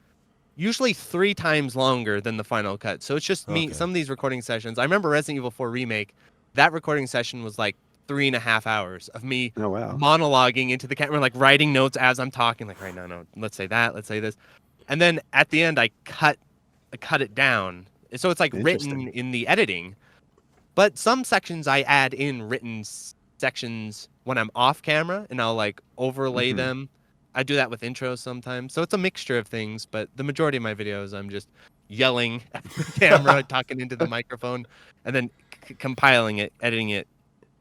usually 3 times longer than the final cut. So it's just me. Okay. Some of these recording sessions. I remember Resident Evil 4 remake. That recording session was like 3.5 hours of me Oh wow. monologuing into the camera, like writing notes as I'm talking. Like, right, no, let's say that, let's say this, and then at the end I cut it down. So it's like written Interesting. in the editing. But some sections I add in written sections when I'm off camera and I'll like overlay Hmm. them. I do that with intros sometimes. So it's a mixture of things, but the majority of my videos I'm just yelling at the camera, talking into the microphone, and then compiling it, editing it,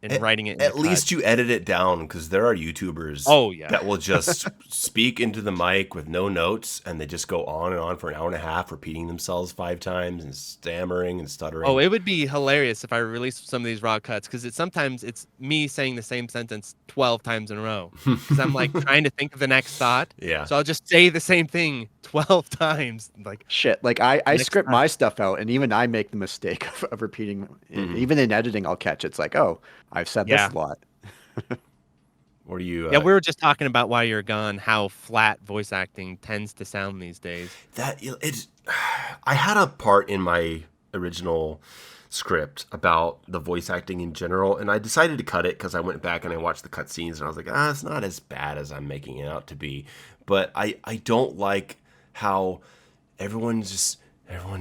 and At, writing it in the at cut. least you edit it down because there are YouTubers Oh yeah. that will just speak into the mic with no notes and they just go on and on for an hour and a half, repeating themselves 5 times and stammering and Oh, stuttering. it would be hilarious if I released some of these raw cuts because sometimes it's me saying the same sentence 12 times in a row because I'm like trying to think of the next thought. Yeah. So I'll just say the same thing 12 times. Like, Shit, like I next script thought. my stuff out, and even I make the mistake of repeating. Mhm. Even in editing, I'll catch it's like, oh, I've said this Yeah. a lot. What do you Yeah, we were just talking about while you're gone how flat voice acting tends to sound these days. that it's I had a part in my original script about the voice acting in general and I decided to cut it because I went back and I watched the cutscenes and I was like, it's not as bad as I'm making it out to be. But I don't like how everyone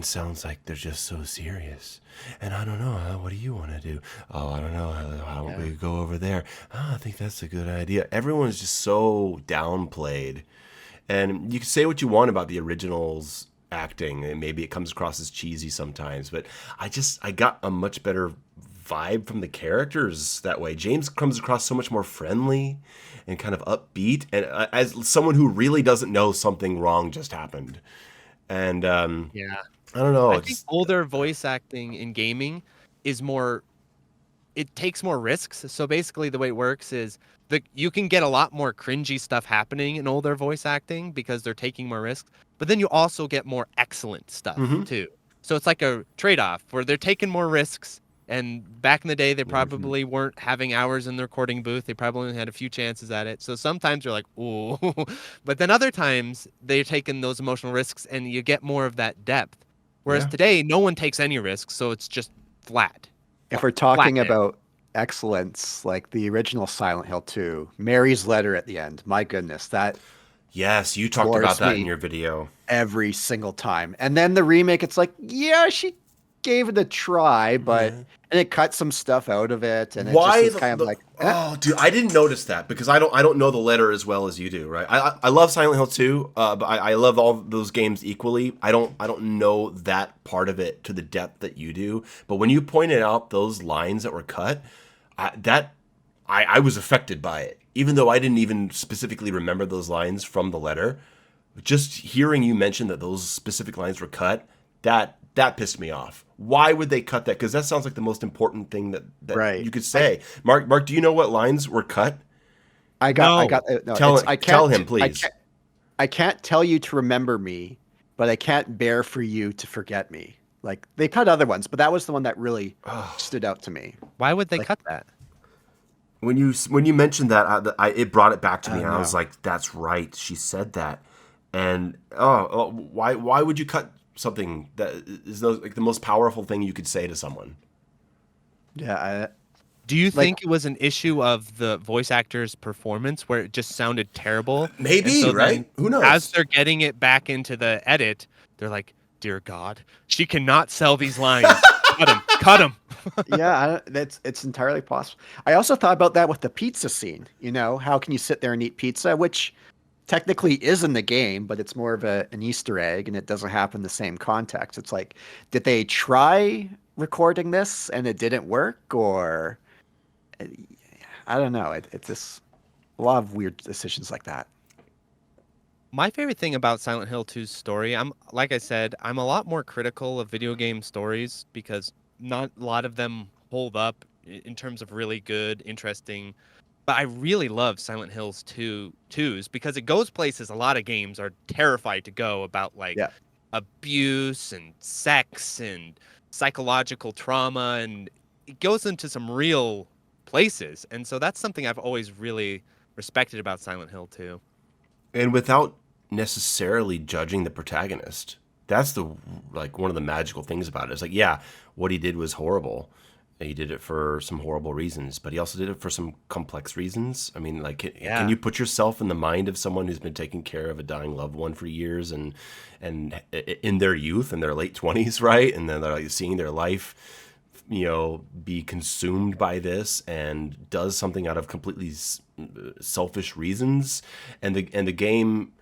sounds like they're just so serious. And I don't know, what do you want to do? Oh, I don't know. How about we go over there? I think that's a good idea. Everyone's just so downplayed. And you can say what you want about the originals acting, and maybe it comes across as cheesy sometimes, but I got a much better vibe from the characters that way. James comes across so much more friendly and kind of upbeat, and as someone who really doesn't know something wrong just happened. And Yeah. I don't know. I think older voice acting in gaming is more, it takes more risks. So basically the way it works is you can get a lot more cringy stuff happening in older voice acting because they're taking more risks, but then you also get more excellent stuff Mhm. too. So it's like a trade-off where they're taking more risks, and back in the day they probably weren't having hours in the recording booth. They probably only had a few chances at it. So sometimes you're like, "Ooh." But then other times they're taking those emotional risks and you get more of that depth. Whereas Yeah. today no one takes any risks, so it's just flat. If we're Flat talking man. about excellence, like the original Silent Hill 2, Mary's letter at the end, my goodness, that Yes, you talked about floors that in me your video. every single time. And then the remake, it's like, yeah, she gave it a try, but Yeah. and it cut some stuff out of it, and it just Why is kind of like, oh dude, I didn't notice that because I don't know the letter as well as you do, right? I love Silent Hill 2, but I love all those games equally. I don't know that part of it to the depth that you do. But when you pointed out those lines that were cut, I was affected by it, even though I didn't even specifically remember those lines from the letter. Just hearing you mention that those specific lines were cut, that pissed me off. Why would they cut that? Because that sounds like the most important thing that right. you could say. Mark, do you know what lines were cut? I No. got no, it's Tell him, please. I can't tell you to remember me, but I can't bear for you to forget me. Like they cut other ones, but that was the one that really stood out to me. Why would they Like, cut that? When you mentioned that, it brought it back to I me, don't and I was know. like, "That's right, she said that." And why would you cut something that is like the most powerful thing you could say to someone? Yeah, Do you like think it was an issue of the voice actor's performance where it just sounded terrible? And Maybe, so then right? Who as knows? they're getting it back into the edit, they're like, "Dear God, she cannot sell these lines. Cut him. Cut him." yeah, that's it's entirely possible. I also thought about that with the pizza scene. You know, how can you sit there and eat pizza, which technically is in the game, but it's more of an Easter egg, and it doesn't happen in the same context. It's like, did they try recording this and it didn't work, or I don't know. It's just a lot of weird decisions like that. My favorite thing about Silent Hill 2's story, I'm like I said, I'm a lot more critical of video game stories because not a lot of them hold up in terms of really good, interesting. But I really love Silent Hills 2's because it goes places a lot of games are terrified to go about, like Yeah. abuse and sex and psychological trauma, and it goes into some real places. And so that's something I've always really respected about Silent Hill 2. And without necessarily judging the protagonist. That's the like one of the magical things about it. It's like, yeah, what he did was horrible. He did it for some horrible reasons, but he also did it for some complex reasons. I mean, like, can Yeah. you put yourself in the mind of someone who's been taking care of a dying loved one for years and in their youth, in their late 20s, right? And then they're like seeing their life, be consumed by this, and does something out of completely selfish reasons, and the game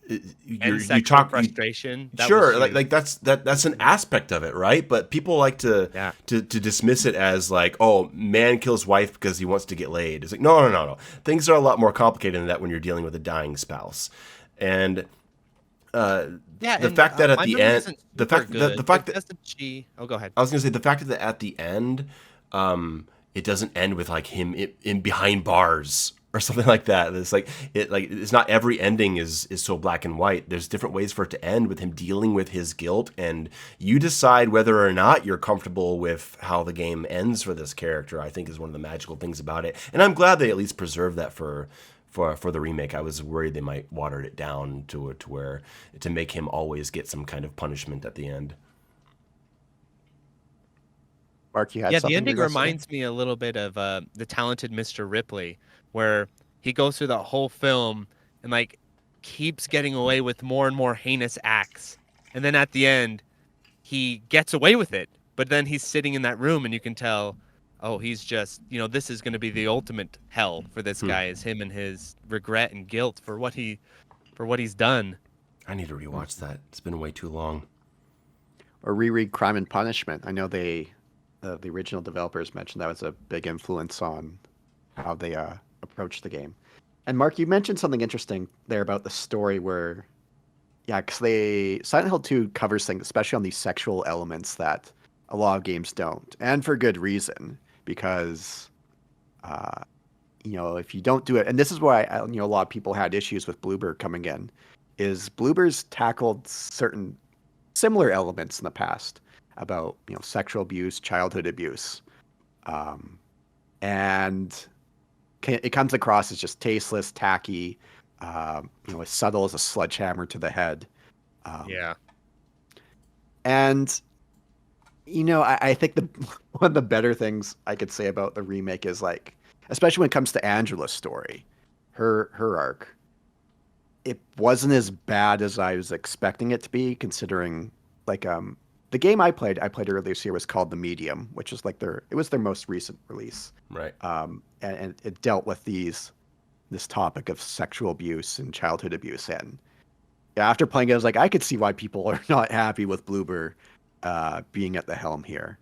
And you sexual talk you, frustration. That was sure huge. like that's an aspect of it, right? But people like to Yeah. to dismiss it as like, oh, man kills wife because he wants to get laid. It's like, no, things are a lot more complicated than that when you're dealing with a dying spouse. And Yeah, the and fact that at my the movie end, isn't the super fact that good, the but fact that doesn't she? Oh, go ahead. I was gonna say the fact that at the end, it doesn't end with like him in behind bars or something like that. It's like it's not every ending is so black and white. There's different ways for it to end with him dealing with his guilt, and you decide whether or not you're comfortable with how the game ends for this character. I think is one of the magical things about it, and I'm glad they at least preserved that for the remake. I was worried they might water it down to where to make him always get some kind of punishment at the end. Mark, you had Yeah, the something you ending were gonna say? reminds me a little bit of The Talented Mr. Ripley, where he goes through the whole film and like keeps getting away with more and more heinous acts, and then at the end he gets away with it. But then he's sitting in that room, and you can tell, oh, he's just, this is going to be the ultimate hell for this guy, is him and his regret and guilt for what he's done. I need to rewatch that. It's been way too long. Or reread Crime and Punishment. I know the original developers mentioned that was a big influence on how they approached the game. And Mark, you mentioned something interesting there about the story where Yeah, because Silent Hill 2 covers things, especially on these sexual elements that a lot of games don't, and for good reason. Because uh, if you don't do it, and this is why a lot of people had issues with Bloober coming in, is Bloober's tackled certain similar elements in the past about sexual abuse, childhood abuse, um, and it comes across as just tasteless, tacky, as subtle as a sledgehammer to the head. Um, Yeah. and I think the one of the better things I could say about the remake is like, especially when it comes to Angela's story, her arc, it wasn't as bad as I was expecting it to be, considering like the game I played earlier this year was called The Medium, which is like it was their most recent release. Right. And it dealt with this topic of sexual abuse and childhood abuse. And yeah, after playing it, I was like, I could see why people are not happy with Bloober being at the helm here.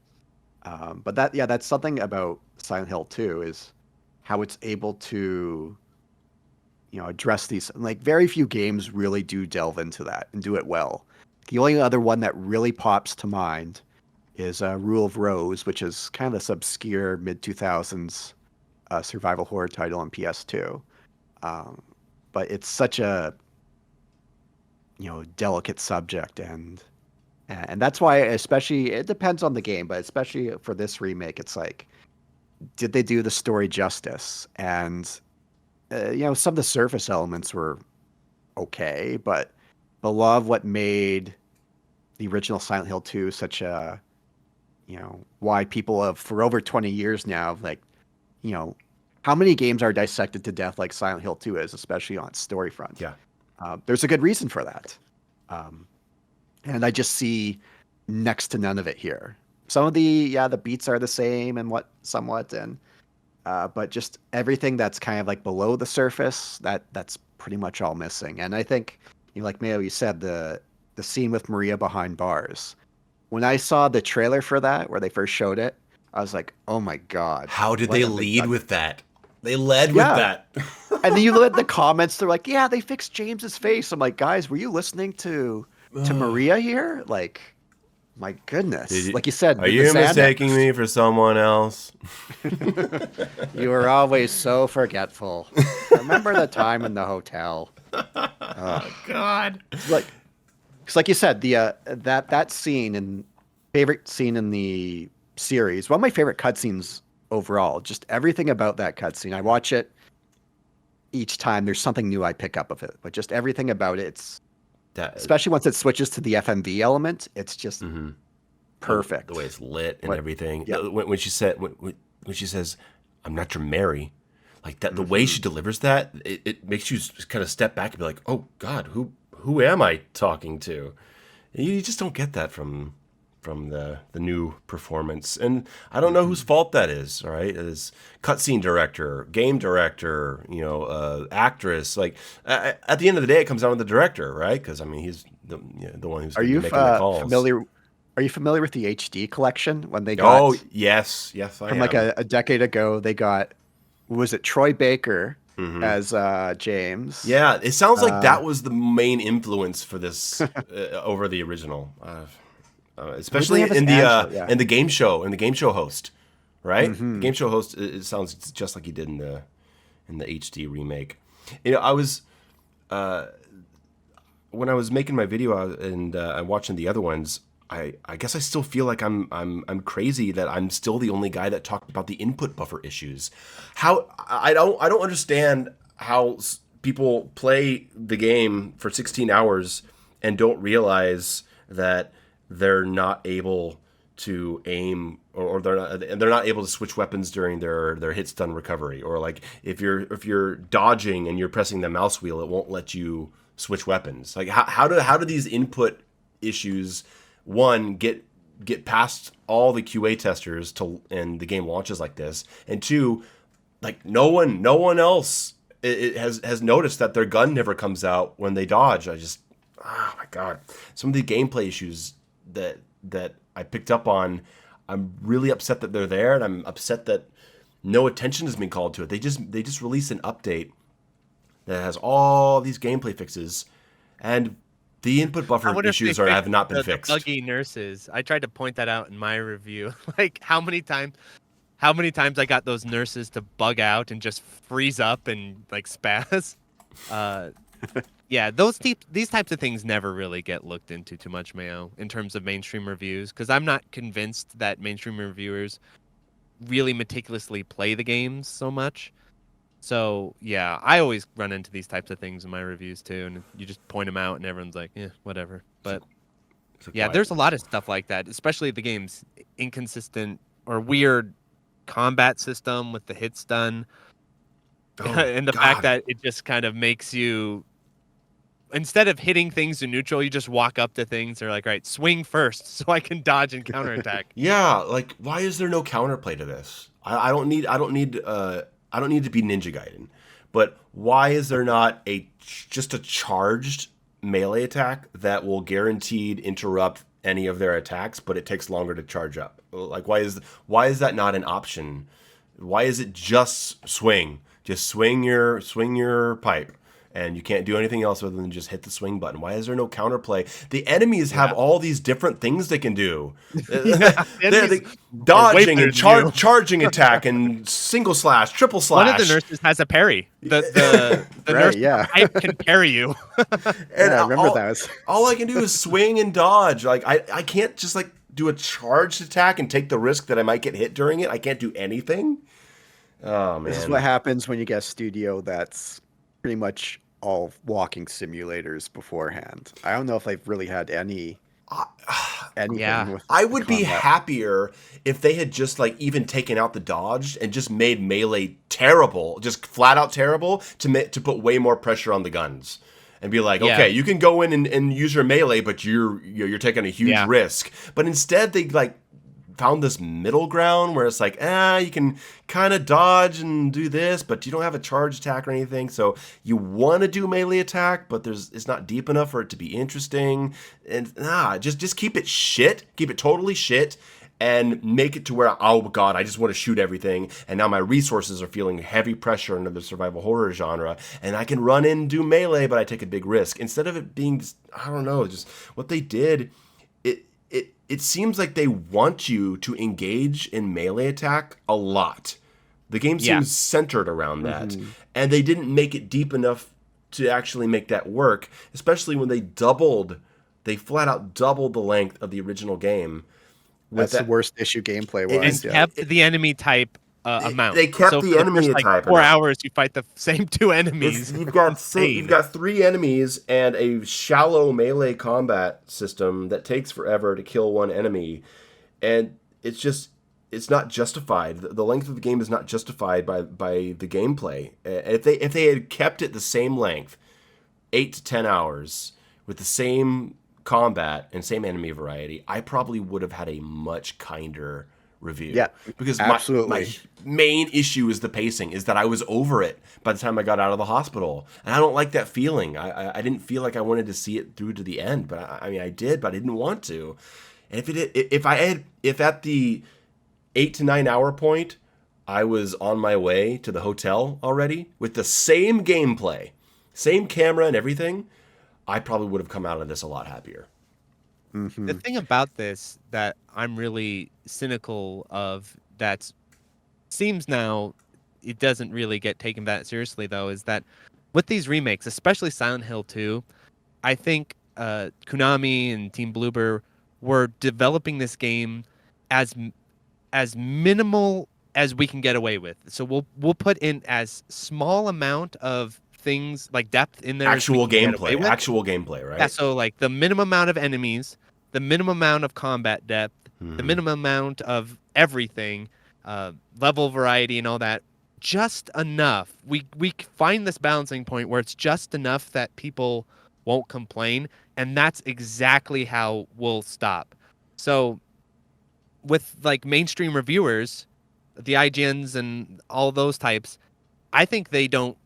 But that's something about Silent Hill 2 is how it's able to, address these. Like very few games really do delve into that and do it well. The only other one that really pops to mind is Rule of Rose, which is kind of this obscure mid 2000s survival horror title on PS2. Um, but it's such a delicate subject, and that's why, especially, it depends on the game, but especially for this remake, it's like, did they do the story justice? And some of the surface elements were okay, but a lot of what made the original Silent Hill 2 such a, why people have for over 20 years now, like, you know, how many games are dissected to death like Silent Hill 2 is, especially on its story front. Yeah. There's a good reason for that. Um, and I just see next to none of it here. Some of the beats are the same and somewhat, and but just everything that's kind of like below the surface, that's pretty much all missing. And I think, like Mayo, you said, the scene with Maria behind bars. When I saw the trailer for that, where they first showed it, I was like, oh my God, How did what they have they lead done? with that? They led with Yeah. that. And then you look at the comments, they're like, yeah, they fixed James's face. I'm like, guys, were you listening to Maria here? Like, my Did goodness. you, Like you said, are the you mistaking Xanax. me for someone else? You were always so forgetful. Remember the time in the hotel. Ugh. God. Like, because like you said, the that scene and favorite scene in the series, one of my favorite cutscenes overall. Just everything about that cutscene. I watch it each time. There's something new I pick up of it, but just everything about it. It's That especially once it switches to the FMV element. It's just mhm. The perfect. way it's lit and What? everything. Yeah. When she said when she says, "I'm not your Mary," like that. The way Hmm. she delivers that, it makes you kind of step back and be like, "Oh God, who am I talking to?" You just don't get that from the new performance, and I don't know whose fault that is. All right, as cutscene director, game director, actress. Like at the end of the day, it comes down to the director, right? Because I mean, he's the one who's Are going to be you making the calls. familiar? Are you familiar with the HD collection when they Oh got yes, yes, I from like am. a decade ago? They got, was it Troy Baker as James? Yeah, it sounds like Uh, that was the main influence for this over the original, who do they especially have as Angela? Yeah. in the game show host, right? The Hmm. game show host, it sounds just like he did in the HD remake. I was when I was making my video and I'm watching the other ones. I guess I still feel like I'm crazy that I'm still the only guy that talked about the input buffer issues. How I don't understand how people play the game for 16 hours and don't realize that they're not able to aim, or they're not able to switch weapons during their hit stun recovery, or like if you're dodging and you're pressing the mouse wheel, it won't let you switch weapons. Like how do these input issues, one, get past all the QA testers to and the game launches like this, and two, like no one else it has noticed that their gun never comes out when they dodge. Oh my God, some of the gameplay issues that I picked up on, I'm really upset that they're there, and I'm upset that no attention has been called to it. They just released an update that has all these gameplay fixes, and The input I buffer wonder if they issues fixed have not been the fixed. buggy nurses. I tried to point that out in my review. Like how many times I got those nurses to bug out and just freeze up and like spaz. Uh, yeah, these types of things never really get looked into too much, Mayo, in terms of mainstream reviews, because I'm not convinced that mainstream reviewers really meticulously play the games so much. So yeah, I always run into these types of things in my reviews too, and you just point them out, and everyone's like, "Yeah, whatever." But It's like, yeah, why? there's a lot of stuff like that, especially the game's inconsistent or weird combat system with the hit stun, Oh and the fact God. that it just kind of makes you, instead of hitting things in neutral, you just walk up to things. They're like, "All right, swing first, so I can dodge and counterattack." Yeah, like why is there no counterplay to this? I don't need I don't need to be Ninja Gaiden, but why is there not just a charged melee attack that will guaranteed interrupt any of their attacks, but it takes longer to charge up? Like why is that not an option? Why is it just swing? Just swing your pipe, and you can't do anything else other than just hit the swing button. Why is there no counterplay? The enemies have Yeah, all these different things they can do. yeah, the enemies They are way dodging better and than you. charging attack and single slash, triple One of the slash, nurses has a parry. The nurse Right, with the yeah. pipe can parry you. and Yeah, I remember those. all I can do is swing and dodge. Like I can't just like do a charged attack and take the risk that I might get hit during it. I can't do anything. Oh This is what man. happens when you get a studio that's pretty much all walking simulators beforehand. I don't know if they've really had anything Yeah. with I the would be combat. happier if they had just like even taken out the dodge and just made melee terrible, just flat out terrible to put way more pressure on the guns and be like, Yeah. okay, you can go in and use your melee, but you're taking a huge Yeah. risk. But instead, they like found this middle ground where it's like, you can kind of dodge and do this, but you don't have a charge attack or anything. So you want to do melee attack, but it's not deep enough for it to be interesting. And just keep it shit, keep it totally shit, and make it to where, oh god, I just want to shoot everything, and now my resources are feeling heavy pressure under the survival horror genre, and I can run in and do melee, but I take a big risk instead of it being, I don't know, just what they did. It seems like they want you to engage in melee attack a lot. The game Yeah. seems centered around that, Hmm. and they didn't make it deep enough to actually make that work, especially when they flat out doubled the length of the original game with That's the that. worst issue gameplay It wise. And is Yeah. kept the enemy type amount. they kept So the for the enemy first like type 4 amount. hours, you fight the same two enemies. You've It's insane. got three enemies and a shallow melee combat system that takes forever to kill one enemy, and it's not justified. The length of the game is not justified by the gameplay. If they had kept it the same length, 8 to 10 hours, with the same combat and same enemy variety, I probably would have had a much kinder review. Yeah, Because my absolutely. main issue is the pacing, is that I was over it by the time I got out of the hospital. And I don't like that feeling. I didn't feel like I wanted to see it through to the end, but I mean I did, but I didn't want to. And if at the 8 to 9 hour point I was on my way to the hotel already with the same gameplay, same camera and everything, I probably would have come out of this a lot happier. The thing about this that I'm really cynical of, that seems now it doesn't really get taken that seriously though, is that with these remakes, especially Silent Hill 2, I think Konami and Team Bloober were developing this game as as minimal as we can get away with. So we'll put in as small amount of things like depth in there as we can get away with. Actual gameplay, Yeah, right? so like the minimum amount of enemies, the minimum amount of combat depth, the Mhm. minimum amount of everything, level variety and all that, just enough. We find this balancing point where it's just enough that people won't complain, and that's exactly how we'll stop. So with like mainstream reviewers, the IGNs and all those types, I think they don't,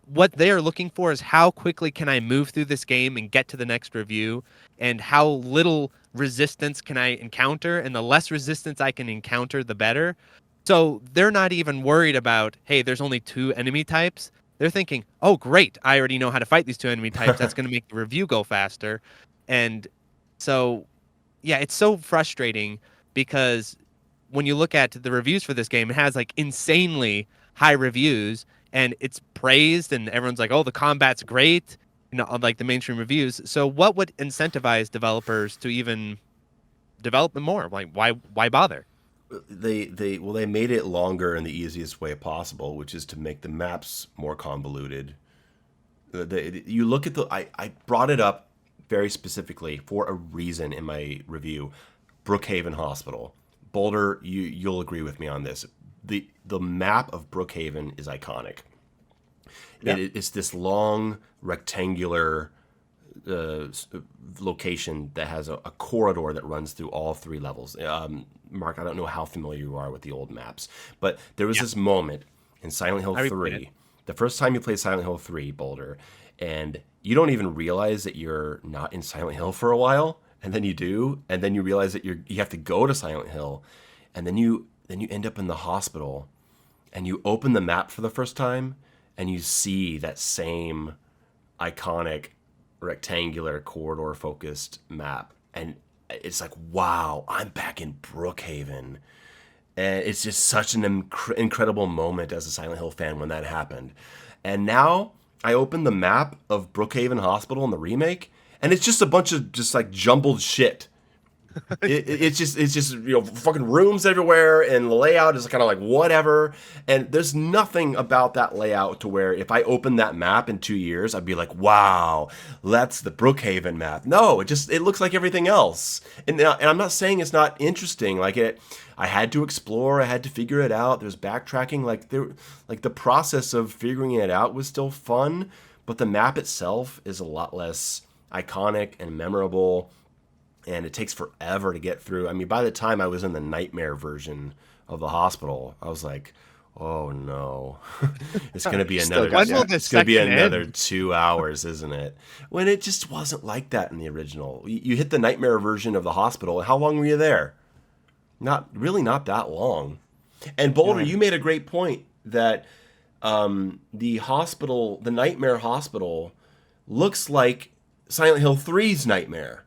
what they are looking for is how quickly can I move through this game and get to the next review, and how little resistance can I encounter, and the less resistance I can encounter, the better. So they're not even worried about, hey, there's only two enemy types. they're thinking, "Oh, great! I already know how to fight these two enemy types. That's going to make the review go faster." And so, yeah, it's so frustrating because when you look at the reviews for this game, it has like insanely high reviews and it's praised, and everyone's like, "Oh, the combat's great," on like the mainstream reviews. So, what would incentivize developers to even develop them more? Like, why bother? They made it longer in the easiest way possible, which is to make the maps more convoluted. You look at I brought it up very specifically for a reason in my review. Brookhaven Hospital, Boulder. You'll agree with me on this. The map of Brookhaven is iconic. Yeah. It's this long rectangular location that has a corridor that runs through all three levels. Mark, I don't know how familiar you are with the old maps, but there was this moment in Silent Hill I replayed 3, it. the first time you play Silent Hill 3, Boulder, and you don't even realize that you're not in Silent Hill for a while, and then you do, and then you realize that you have to go to Silent Hill, and then you end up in the hospital, and you open the map for the first time, and you see that same iconic rectangular corridor focused map, and it's like, wow, I'm back in Brookhaven. And it's just such an incredible moment as a Silent Hill fan when that happened. And now I open the map of Brookhaven Hospital in the remake, and it's just a bunch of just like jumbled shit. It's just fucking rooms everywhere, and the layout is kind of like whatever. And there's nothing about that layout to where if I open that map in 2 years, I'd be like, wow, that's the Brookhaven map. No, it looks like everything else. And I'm not saying it's not interesting. I had to explore, I had to figure it out. There's backtracking, like the process of figuring it out was still fun, but the map itself is a lot less iconic and memorable, and it takes forever to get through. I mean, by the time I was in the nightmare version of the hospital, I was like, "Oh no, it's gonna be Still another. got When will ya. this It's gonna be section another end? 2 hours, isn't it?" When it just wasn't like that in the original. You hit the nightmare version of the hospital, and how long were you there? Not that long. And Boulder, Yeah. you made a great point that the hospital, the nightmare hospital, looks like Silent Hill 3's nightmare.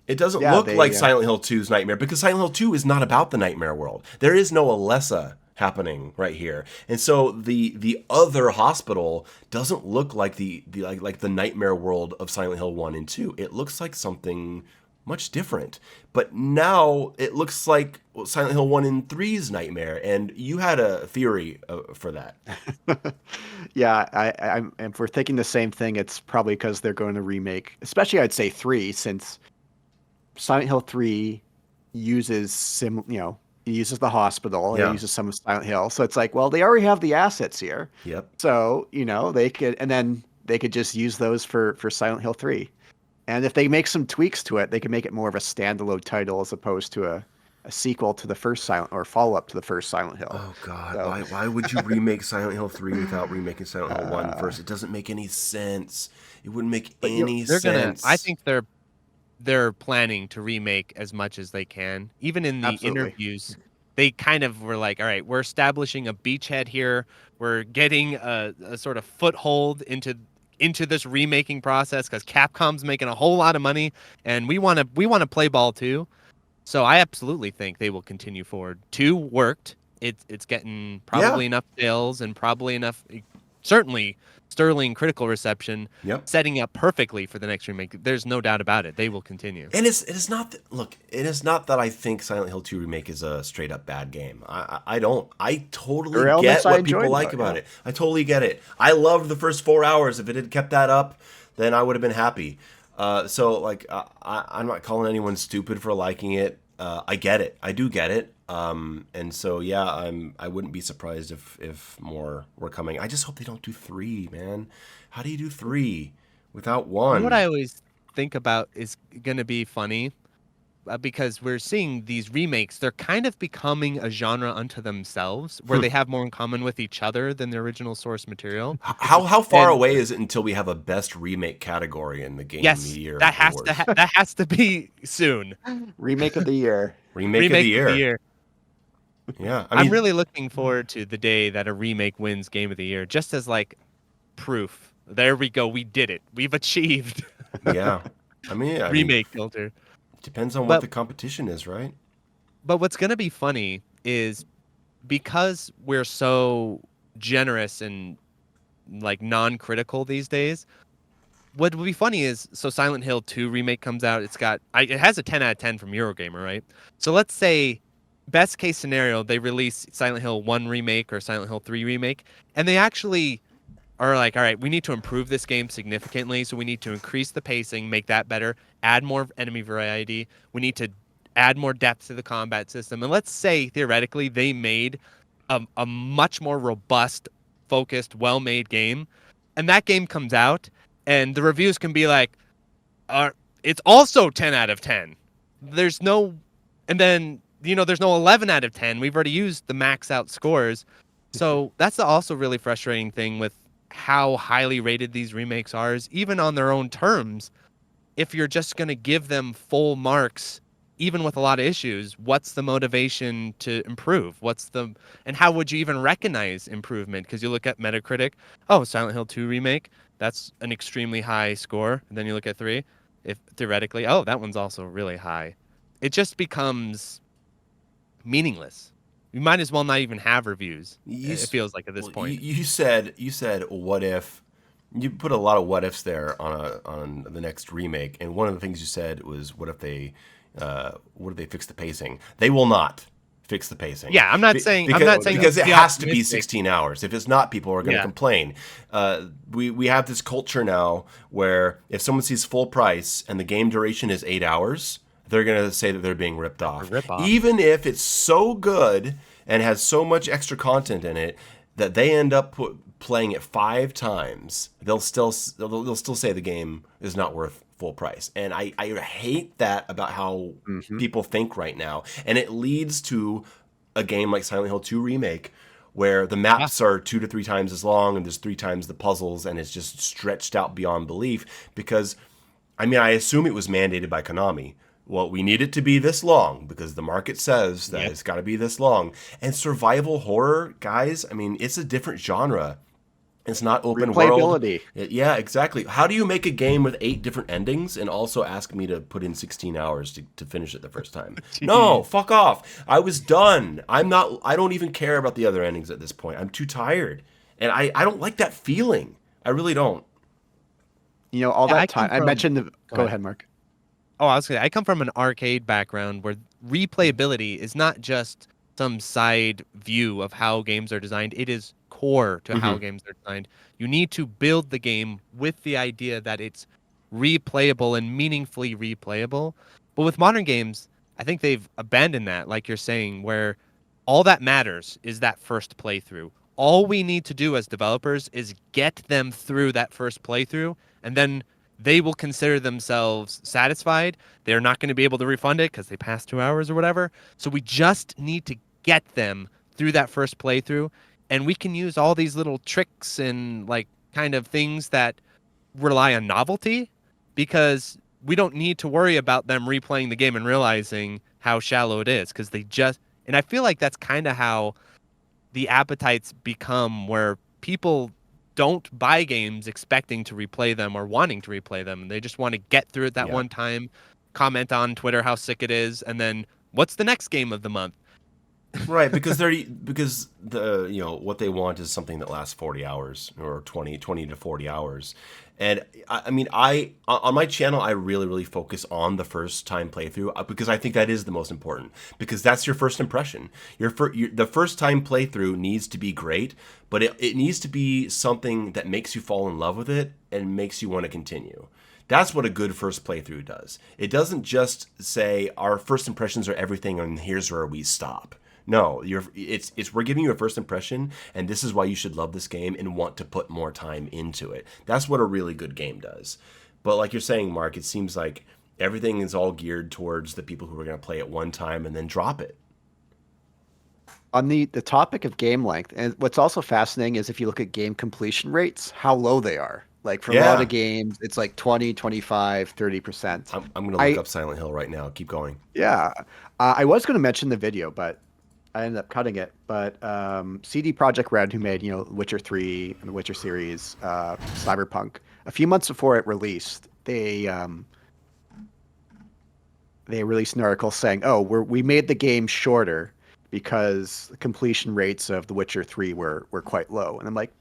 It doesn't Yeah, look like they Silent Hill 2's Nightmare, because Silent Hill 2 is not about the nightmare world. There is no Alessa happening right here. And so the other hospital doesn't look like like the nightmare world of Silent Hill 1 and 2. It looks like something much different. But now it looks like Silent Hill 1 and 3's nightmare, and you had a theory for that. Yeah, I'm if we're thinking the same thing, it's probably because they're going to remake, especially I'd say 3, since Silent Hill 3 uses it uses the hospital, it Yeah. uses some of Silent Hill. So it's like, well, they already have the assets here. Yep. So, they could, and then they could just use those for Silent Hill 3. And if they make some tweaks to it, they can make it more of a standalone title as opposed to a sequel to the first Silent, or follow up to the first Silent Hill. Oh God, So, why would you remake Silent Hill 3 without remaking Silent Hill 1 uh, first? It doesn't make any sense. It wouldn't make but you any They're gonna. I sense. think they're planning to remake as much as they can. Even in the absolutely. interviews, they kind of were like, "All right, we're establishing a beachhead here. We're getting a sort of foothold into this remaking process because Capcom's making a whole lot of money, and we want to play ball too." So I absolutely think they will continue forward. Two worked. It's getting Yeah. probably enough sales and probably enough, certainly sterling critical reception, Yep. setting up perfectly for the next remake. There's no doubt about it. They will continue. And it is not look. It is not that I think Silent Hill 2 remake is a straight up bad game. I don't. I There totally are elements get I what people enjoyed like about it. about it. I totally get it. I loved the first 4 hours. If it had kept that up, then I would have been happy. So like, I'm not calling anyone stupid for liking it. I get it. I do get it. And so yeah, I wouldn't be surprised if more were coming. I just hope they don't do 3, man. How do you do 3 without You know what I 1? always think about is going to be funny, because we're seeing these remakes. They're kind of becoming a genre unto themselves, where they have more in common with each other than the original source material. How far And away is it until we have a best remake category in the Game of the yes, Year awards? that has to be soon. Remake of the year. Remake of the Remake of the year. year. Yeah, I I'm mean, really looking forward to the day that a remake wins Game of the Year, just as like proof. There we go. We did it. We've achieved Yeah. I mean, remake culture. depends on what But the competition is, right? what's gonna be funny is because we're so generous and like non-critical these days. What would be funny is so Silent Hill 2 remake comes out. It has a 10 out of 10 from Eurogamer, right? So let's say best case scenario they release Silent Hill 1 remake or Silent Hill 3 remake and they actually are like, all right, we need to improve this game significantly. So we need to increase the pacing, make that better, add more enemy variety. We need to add more depth to the combat system. And let's say theoretically they made a much more robust, focused, well made game. And that game comes out, and the reviews can be like, it's also 10 out of 10. There's no, and then, there's no 11 out of 10. We've already used the max out scores. So that's the also really frustrating thing with how highly rated these remakes are, is even on their own terms, if you're just going to give them full marks, even with a lot of issues, what's the motivation to improve? And how would you even recognize improvement? Because you look at Metacritic, oh, Silent Hill 2 remake, that's an extremely high score. And then you look at 3, if theoretically, oh, that one's also really high. It just becomes meaningless. You might as well not even have reviews. It feels like at this Well, point. you said what if. You put a lot of what ifs there on the next remake, and one of the things you said was what if they fix the pacing? They will not fix the pacing. Yeah, I'm not saying Because it be has to be optimistic. 16 hours. If it's not, people are going to Yeah. complain. We have this culture now where if someone sees full price and the game duration is 8 hours, they're going to say that they're being ripped off. rip-off. Even if it's so good and has so much extra content in it that they end up playing it 5 times, they'll still say the game is not worth full price. And I hate that about how people think right now. And it leads to a game like Silent Hill 2 Remake where the maps are 2 to 3 times as long and there's 3 times the puzzles and it's just stretched out beyond belief because I assume it was mandated by Konami. Well, we need it to be this long because the market says that it's got to be this long. And survival horror, guys, it's a different genre. It's not open world. Replayability. Yeah, exactly. How do you make a game with 8 different endings and also ask me to put in 16 hours to finish it the first time? No, fuck off. I was done. I don't even care about the other endings at this point. I'm too tired. And I don't like that feeling. I really don't. All Yeah, that time. I mentioned the. Go ahead, Mark. Oh, I was gonna say, I come from an arcade background where replayability is not just some side view of how games are designed. It is core to how games are designed. You need to build the game with the idea that it's replayable and meaningfully replayable. But with modern games, I think they've abandoned that, like you're saying, where all that matters is that first playthrough. All we need to do as developers is get them through that first playthrough, and then they will consider themselves satisfied. They're not going to be able to refund it because they passed 2 hours or whatever. So we just need to get them through that first playthrough, and we can use all these little tricks and like kind of things that rely on novelty because we don't need to worry about them replaying the game and realizing how shallow it is because and I feel like that's kind of how the appetites become where people don't buy games expecting to replay them or wanting to replay them. They just want to get through it that one time, comment on Twitter how sick it is, and then what's the next game of the month? Right, because what they want is something that lasts 40 hours or 20 to 40 hours. And I on my channel I really focus on the first time playthrough because I think that is the most important because that's your first impression. The first time playthrough needs to be great, but it needs to be something that makes you fall in love with it and makes you want to continue. That's what a good first playthrough does. It doesn't just say our first impressions are everything and here's where we stop. No, we're giving you a first impression, and this is why you should love this game and want to put more time into it. That's what a really good game does. But like you're saying, Mark, it seems like everything is all geared towards the people who are going to play it one time and then drop it. On the topic of game length, and what's also fascinating is if you look at game completion rates, how low they are. Like for a lot of games, it's like 20, 25, 30%. I'm going to look up Silent Hill right now. Keep going. Yeah. I was going to mention the video, but I ended up cutting it, but CD Projekt Red, who made Witcher 3 and the Witcher series, Cyberpunk, a few months before it released, they released an article saying, "Oh, we made the game shorter because the completion rates of The Witcher 3 were quite low." And I'm like,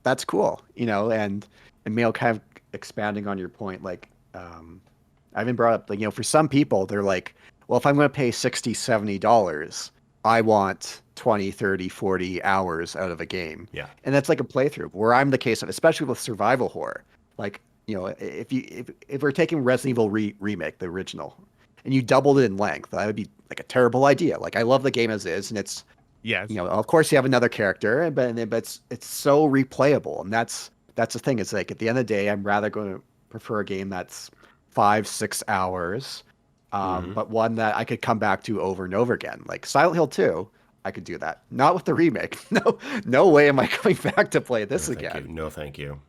"That's cool," and Mail kind of expanding on your point, like I even brought up, like, for some people, they're like, "Well, if I'm going to pay $60, $70, I want 20, 30, 40 hours out of a game." Yeah. And that's like a playthrough. Where I'm the case of, especially with survival horror, like, if we're taking Resident Evil remake, the original, and you doubled it in length, that would be like a terrible idea. Like, I love the game as is, and it's, Yes. of course you have another character, but it's so replayable, and that's the thing. It's like, at the end of the day, I'm rather going to prefer a game that's 5, 6 hours, but one that I could come back to over and over again. Like Silent Hill 2, I could do that. Not with the remake. No way am I going back to play this No, thank again. you. No, thank you.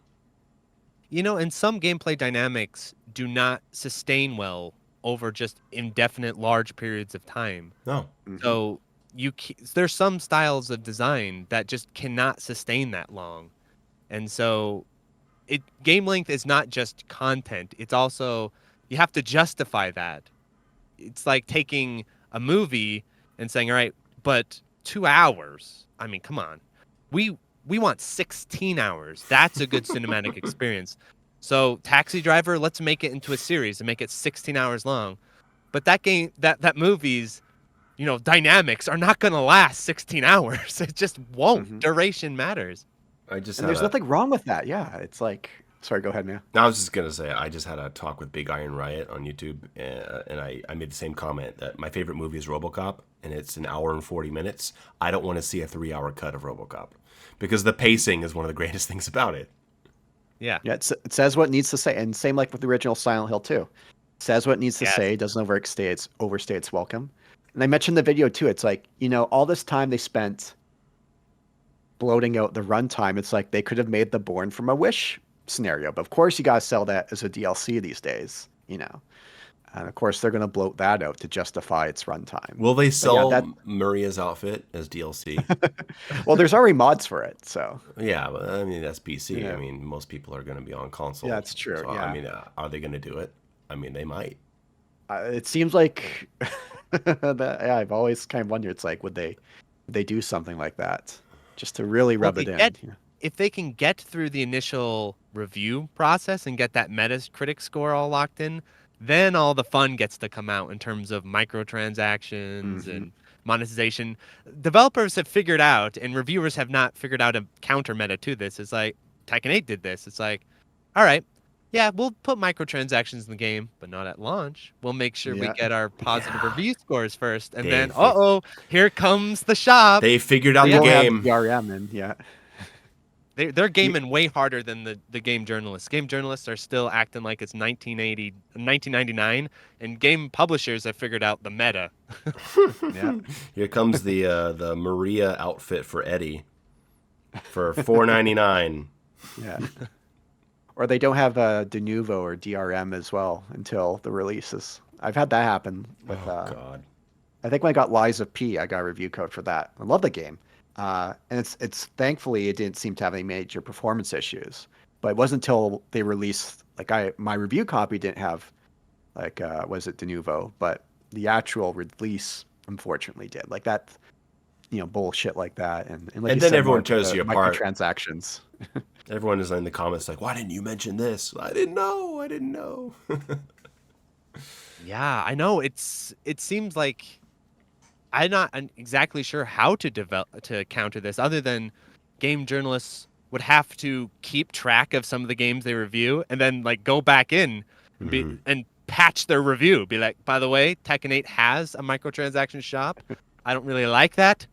And some gameplay dynamics do not sustain well over just indefinite large periods of time. No. So there's some styles of design that just cannot sustain that long. And so game length is not just content. It's also, you have to justify that. It's like taking a movie and saying, all right, but 2 hours. I mean, come on. We want 16 hours. That's a good cinematic experience. So Taxi Driver, let's make it into a series and make it 16 hours long. But that movie's, dynamics are not going to last 16 hours. It just won't. Mhm. Duration matters. I just And had there's nothing wrong with that. Yeah, it's like, sorry, go ahead, man. I was just gonna say, I just had a talk with Big Iron Riot on YouTube, and I made the same comment that my favorite movie is RoboCop, and it's an hour and 40 minutes. I don't want to see a 3-hour cut of RoboCop because the pacing is one of the greatest things about it. Yeah. Yeah, it says what it needs to say, and same like with the original Silent Hill 2. It says what it needs to Yes. say, doesn't overstay its welcome. And I mentioned the video too. It's like, all this time they spent bloating out the runtime. It's like they could have made the Born from a Wish scenario, but of course you gotta sell that as a DLC these days, and of course they're gonna bloat that out to justify its runtime. Will they But sell Maria's outfit as DLC? well, there's already mods for it, so Yeah, but I mean that's PC. Yeah. I mean most people are going to be on console. Yeah, that's true, So, yeah. I mean, are they going to do it? I mean, they might. it seems like I've always kind of wondered. It's like, would they do something like that just to really Well, rub it in? if they can get through the initial review process and get that Metacritic score all locked in, then all the fun gets to come out in terms of microtransactions and monetization. Developers have figured out, and reviewers have not figured out a counter meta to this. It's like Tekken 8 did this. It's like, all right, yeah, we'll put microtransactions in the game, but not at launch. We'll make sure we Yeah. get our positive review scores first, and They then, fi- here comes the shop. They figured out They the won't have game. DRM in, yeah. They're gaming way harder than the game journalists. Game journalists are still acting like it's 1999, and game publishers have figured out the meta. Yeah. Here comes the Maria outfit for Eddie for $4.99. Yeah. Or they don't have de novo or DRM as well until the releases. I've had that happen with Oh God. I think when I got Lies of P, I got a review code for that. I love the game. And it's thankfully it didn't seem to have any major performance issues. But it wasn't until they released, like, my review copy didn't have, like, was it de novo, but the actual release unfortunately did. Like that, bullshit like that. And like And you then said, everyone Mark, tears the you apart. microtransactions. Everyone is in the comments like, "Why didn't you mention this? I didn't know. I didn't know." Yeah, I know. It seems like I'm not exactly sure how to counter this, other than game journalists would have to keep track of some of the games they review, and then like go back in and patch their review. Be like, by the way, Tekken 8 has a microtransaction shop. I don't really like that.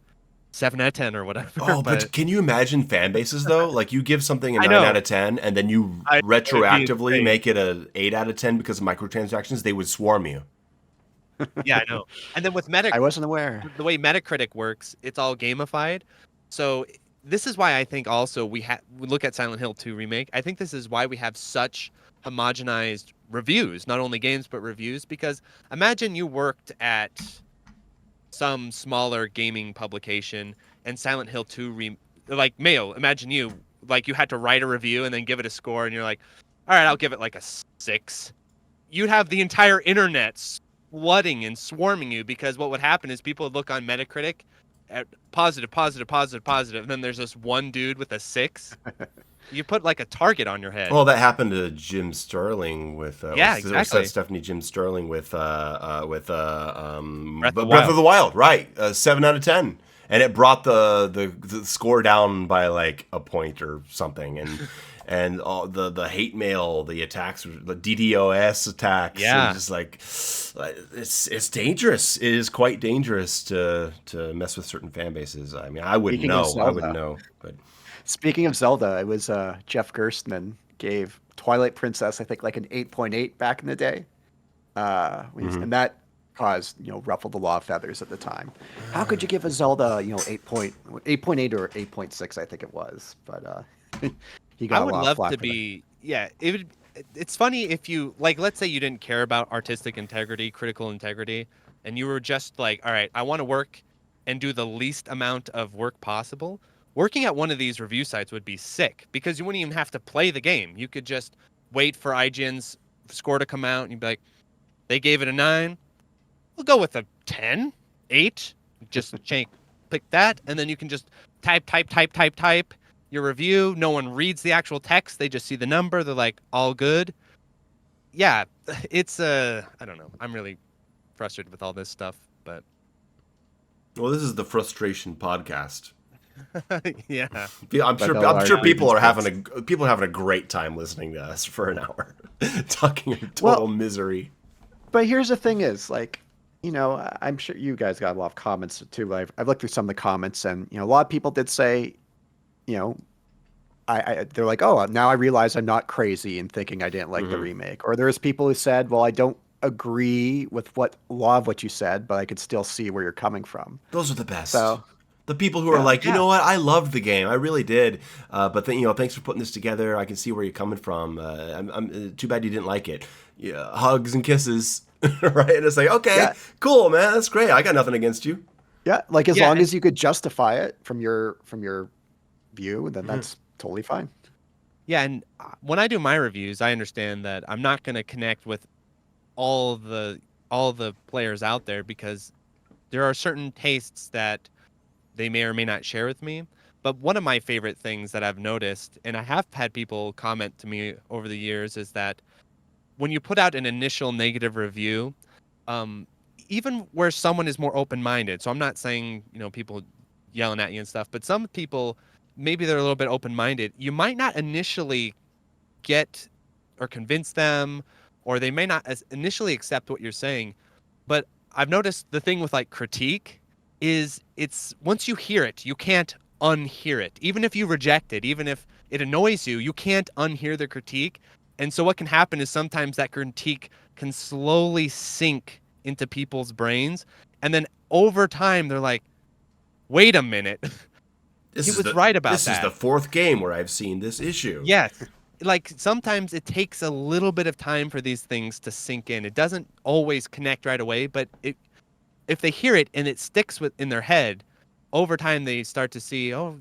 7 out of 10 or whatever. Oh, but can you imagine fan bases though? Like you give something a I 9 know. out of 10, and then you It'd be retroactively insane. make it a 8 out of 10 because of microtransactions. They would swarm you. Yeah, I know. And then with I wasn't aware. the way Metacritic works, it's all gamified. So this is why I think also we look at Silent Hill 2 remake. I think this is why we have such homogenized reviews, not only games but reviews. Because imagine you worked at some smaller gaming publication, and Silent Hill 2 like Mayo, imagine you, like you had to write a review and then give it a score, and you're like, all right, I'll give it like a 6. You'd have the entire internet flooding and swarming you, because what would happen is people would look on Metacritic at positive, positive, positive, positive, and then there's this one dude with a 6. You put like a target on your head. Well, that happened to Jim Sterling with Yeah, exactly. Stephanie Jim Sterling with Breath Breath of the Wild, right? 7 out of 10, and it brought the score down by like a point or something, and all the hate mail, the attacks, the DDoS attacks, Yeah. and just like it's dangerous. It is quite dangerous to mess with certain fan bases. I mean, I wouldn't Speaking of know. I wouldn't Zelda. know, but. Speaking of Zelda, it was Jeff Gerstmann gave Twilight Princess, I think, like an 8.8 back in the day, and that caused ruffled the law of feathers at the time. How could you give a Zelda 8.8 or 8.6? I think it was, but he got I a would lot of love flack to for that. be, yeah, it's funny if you, like, let's say you didn't care about artistic integrity, critical integrity, and you were just like, all right, I want to work and do the least amount of work possible. Working at one of these review sites would be sick, because you wouldn't even have to play the game. You could just wait for IGN's score to come out, and you'd be like, they gave it a 9. We'll go with a 10, 8. Just pick that, and then you can just type your review. No one reads the actual text. They just see the number. They're like, all good. Yeah, it's I don't know. I'm really frustrated with all this stuff, but Well, this is the frustration podcast. yeah. I'm Like sure. all I'm our sure people are grievances. having a great time listening to us for an hour, talking in total Well, misery. but here's the thing: is like, I'm sure you guys got a lot of comments too. I've looked through some of the comments, and a lot of people did say, you know, they're like, oh, now I realize I'm not crazy in thinking I didn't like the remake. Or there's people who said, well, I don't agree with a lot of what you said, but I could still see where you're coming from. Those are the best. So The people who are yeah, like, you Yeah. know what, I loved the game, I really did, but thanks for putting this together. I can see where you're coming from. I'm too bad you didn't like it. Yeah, hugs and kisses, right? And it's like, okay, yeah, cool, man, that's great. I got nothing against you. yeah. Like as Yeah, long and as you could justify it from your view, then that's totally fine. yeah, and when I do my reviews, I understand that I'm not going to connect with all the players out there, because there are certain tastes that they may or may not share with me. But one of my favorite things that I've noticed, and I have had people comment to me over the years, is that when you put out an initial negative review, um, even where someone is more open-minded, so I'm not saying, people yelling at you and stuff, but some people, maybe they're a little bit open-minded. You might not initially get or convince them, or they may not initially accept what you're saying. But I've noticed the thing with like critique is, it's once you hear it, you can't unhear it. Even if you reject it, even if it annoys you, you can't unhear the critique. And so what can happen is sometimes that critique can slowly sink into people's brains, and then over time they're like, wait a minute. He was right about This is the that. fourth game where I've seen this issue. Yes. Like sometimes it takes a little bit of time for these things to sink in. It doesn't always connect right away, but if they hear it and it sticks in their head, over time they start to see, oh,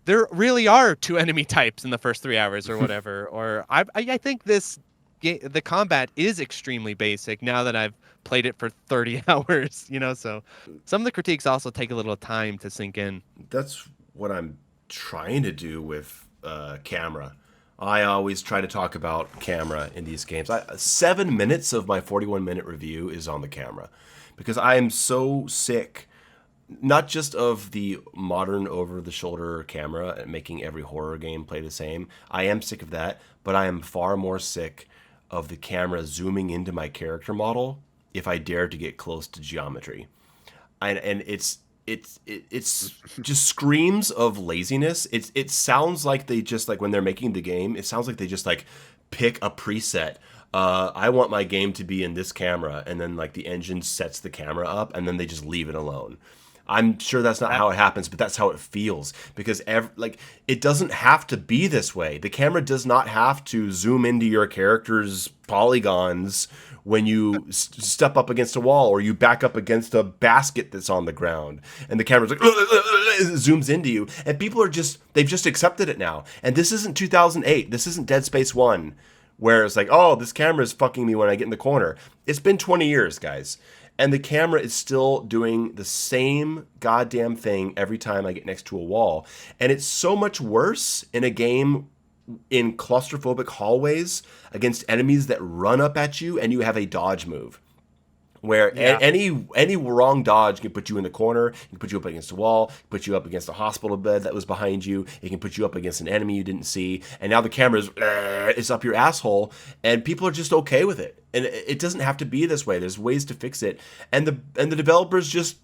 there really are 2 enemy types in the first 3 hours or whatever. Or I think the combat is extremely basic now that I've played it for 30 hours, so some of the critiques also take a little time to sink in. That's what I'm trying to do with camera. I always try to talk about camera in these games. 7 minutes of my 41-minute review is on the camera, because I am so sick, not just of the modern over-the-shoulder camera and making every horror game play the same. I am sick of that, but I am far more sick of the camera zooming into my character model if I dare to get close to geometry. And it's just screams of laziness. It sounds like they just, like, when they're making the game, it sounds like they just like pick a preset. I want my game to be in this camera, and then like the engine sets the camera up, and then they just leave it alone. I'm sure that's not how it happens, but that's how it feels, because it doesn't have to be this way. The camera does not have to zoom into your character's polygons when you step up against a wall or you back up against a basket that's on the ground, and the camera's like it zooms into you, and people are they've just accepted it now. And this isn't 2008. This isn't Dead Space 1, where it's like, oh, this camera is fucking me when I get in the corner. It's been 20 years, guys. And the camera is still doing the same goddamn thing every time I get next to a wall. And it's so much worse in a game in claustrophobic hallways against enemies that run up at you and you have a dodge move. Where Yeah. any wrong dodge can put you in the corner, it can put you up against a wall, put you up against a hospital bed that was behind you, it can put you up against an enemy you didn't see, and now the camera is up your asshole, and people are just okay with it. And it doesn't have to be this way. There's ways to fix it, and the developers just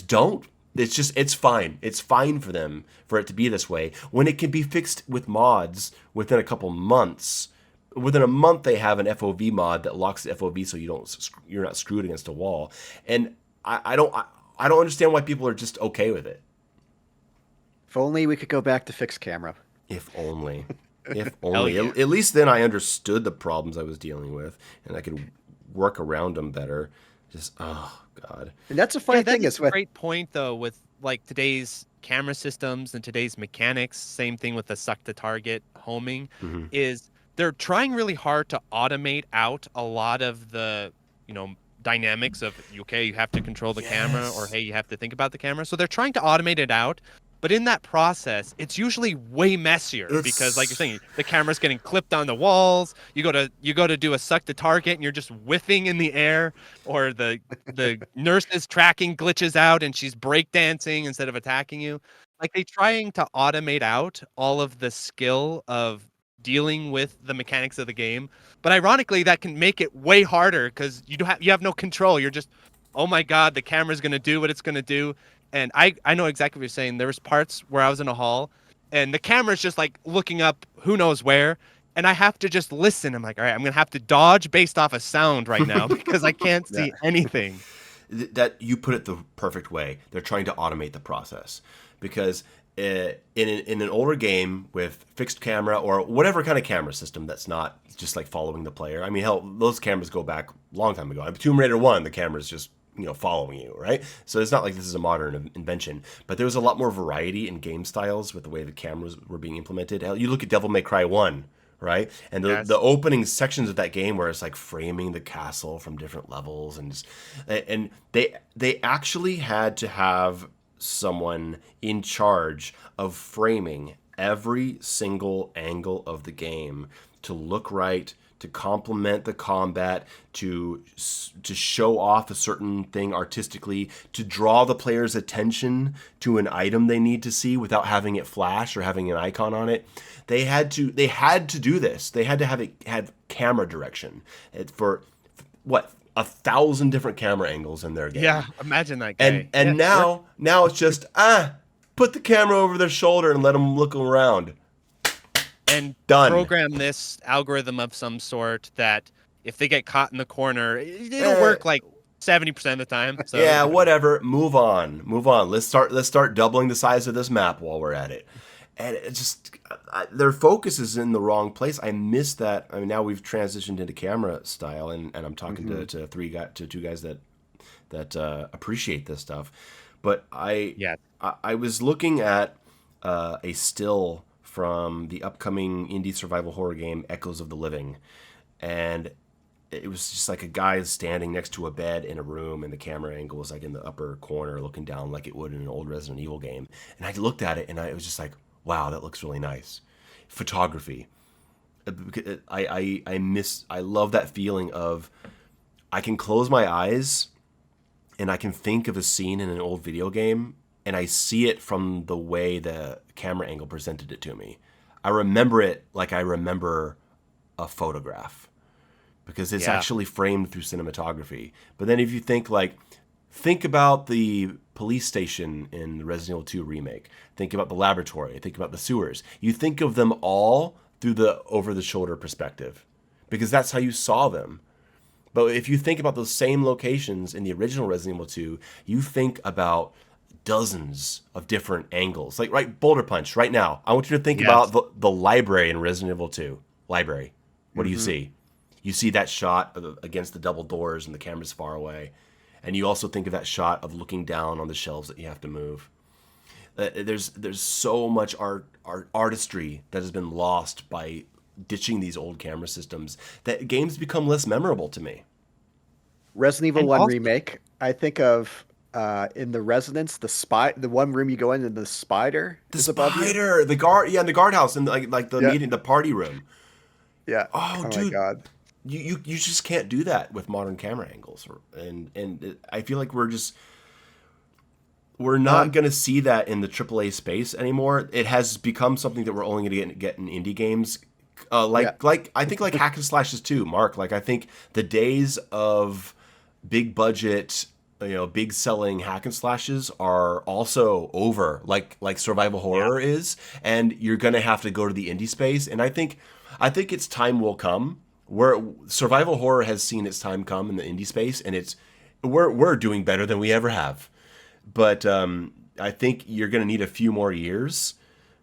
don't. It's fine. It's fine for them for it to be this way when it can be fixed with mods within a couple months. Within a month, they have an FOV mod that locks the FOV so you're not screwed against a wall. And I don't understand why people are just okay with it. If only we could go back to fixed camera. If only. If only. yeah. At least then I understood the problems I was dealing with, and I could work around them better. Just, oh, God. And that's a funny thing That's is a with great point though with like today's camera systems and today's mechanics. Same thing with the suck to target homing is they're trying really hard to automate out a lot of the dynamics of okay, you have to control the camera, or hey, you have to think about the camera. So they're trying to automate it out. But in that process, it's usually way messier because, like you're saying, the camera's getting clipped on the walls. You go to do a suck to target, and you're just whiffing in the air, or the nurse's tracking glitches out, and she's breakdancing instead of attacking you. Like they're trying to automate out all of the skill of dealing with the mechanics of the game. But ironically, that can make it way harder because you have no control. You're just, oh my god, the camera's gonna do what it's gonna do. And I know exactly what you're saying. There was parts where I was in a hall and the camera's just like looking up who knows where. And I have to just listen. I'm like, all right, I'm going to have to dodge based off of sound right now because I can't see anything. That you put it the perfect way. They're trying to automate the process because in an older game with fixed camera or whatever kind of camera system that's not just like following the player. I mean, hell, those cameras go back a long time ago. Tomb Raider 1, the camera's just following you, right? So it's not like this is a modern invention, but there was a lot more variety in game styles with the way the cameras were being implemented. You look at Devil May Cry 1, right? And the opening sections of that game where it's like framing the castle from different levels, and they actually had to have someone in charge of framing every single angle of the game to look right, to complement the combat, to show off a certain thing artistically, to draw the player's attention to an item they need to see without having it flash or having an icon on it. They had to do this. They had to have camera direction for what, 1,000 different camera angles in their game. Yeah, imagine that guy. And now it's just put the camera over their shoulder and let them look around. And done. Program this algorithm of some sort that if they get caught in the corner, it'll work like 70% of the time. So. Yeah, whatever. Move on. Let's start doubling the size of this map while we're at it. And it just their focus is in the wrong place. I miss that. I mean, now we've transitioned into camera style, and I'm talking to two guys that appreciate this stuff. But I was looking at a still from the upcoming indie survival horror game Echoes of the Living, and it was just like a guy standing next to a bed in a room, and the camera angle was like in the upper corner looking down like it would in an old Resident Evil game. And I looked at it and I was just like, wow, that looks really nice. Photography. I love that feeling of I can close my eyes and I can think of a scene in an old video game and I see it from the way the camera angle presented it to me. I remember it like I remember a photograph because it's actually framed through cinematography. But then if you think about the police station in the Resident Evil 2 remake, think about the laboratory, think about the sewers. You think of them all through the over-the-shoulder perspective because that's how you saw them. But if you think about those same locations in the original Resident Evil 2, you think about dozens of different angles. Like, right, Boulder Punch, right now. I want you to think about the library in Resident Evil 2. Library. What do you see? You see that shot against the double doors and the camera's far away, and you also think of that shot of looking down on the shelves that you have to move. There's so much artistry that has been lost by ditching these old camera systems that games become less memorable to me. Resident Evil And 1 also, remake. I think of in the residence, the one room you go in and the spider The is above you. spider, the guard, yeah, in the guardhouse, and like the Yeah. meeting, the party room. Yeah. Oh, Oh my dude, god. you just can't do that with modern camera angles, I feel like we're not Um, going to see that in the AAA space anymore. It has become something that we're only going to get in indie games. yeah. Like I think like hack and slashes too, Mark. Like I think the days of big budget, big selling hack and slashes are also over. Like survival yeah, horror is, and you're going to have to go to the indie space. And I think its time will come where survival horror has seen its time come in the indie space, and we're doing better than we ever have. But I think you're going to need a few more years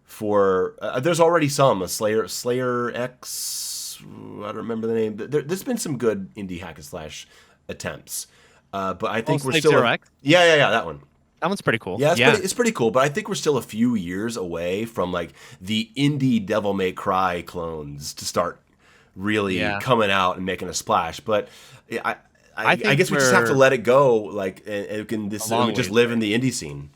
for. There's already some a Slayer X. I don't remember the name. There's been some good indie hack and slash attempts, but I oh, think we're Slave still. Zero X. Yeah, that one. That one's pretty cool. Yeah, Yeah, it's pretty cool, but I think we're still a few years away from like the indie Devil May Cry clones to start really yeah. coming out and making a splash. But I, I I think guess we just have to we're let it go, like, a and we long just ways live away. in the indie scene.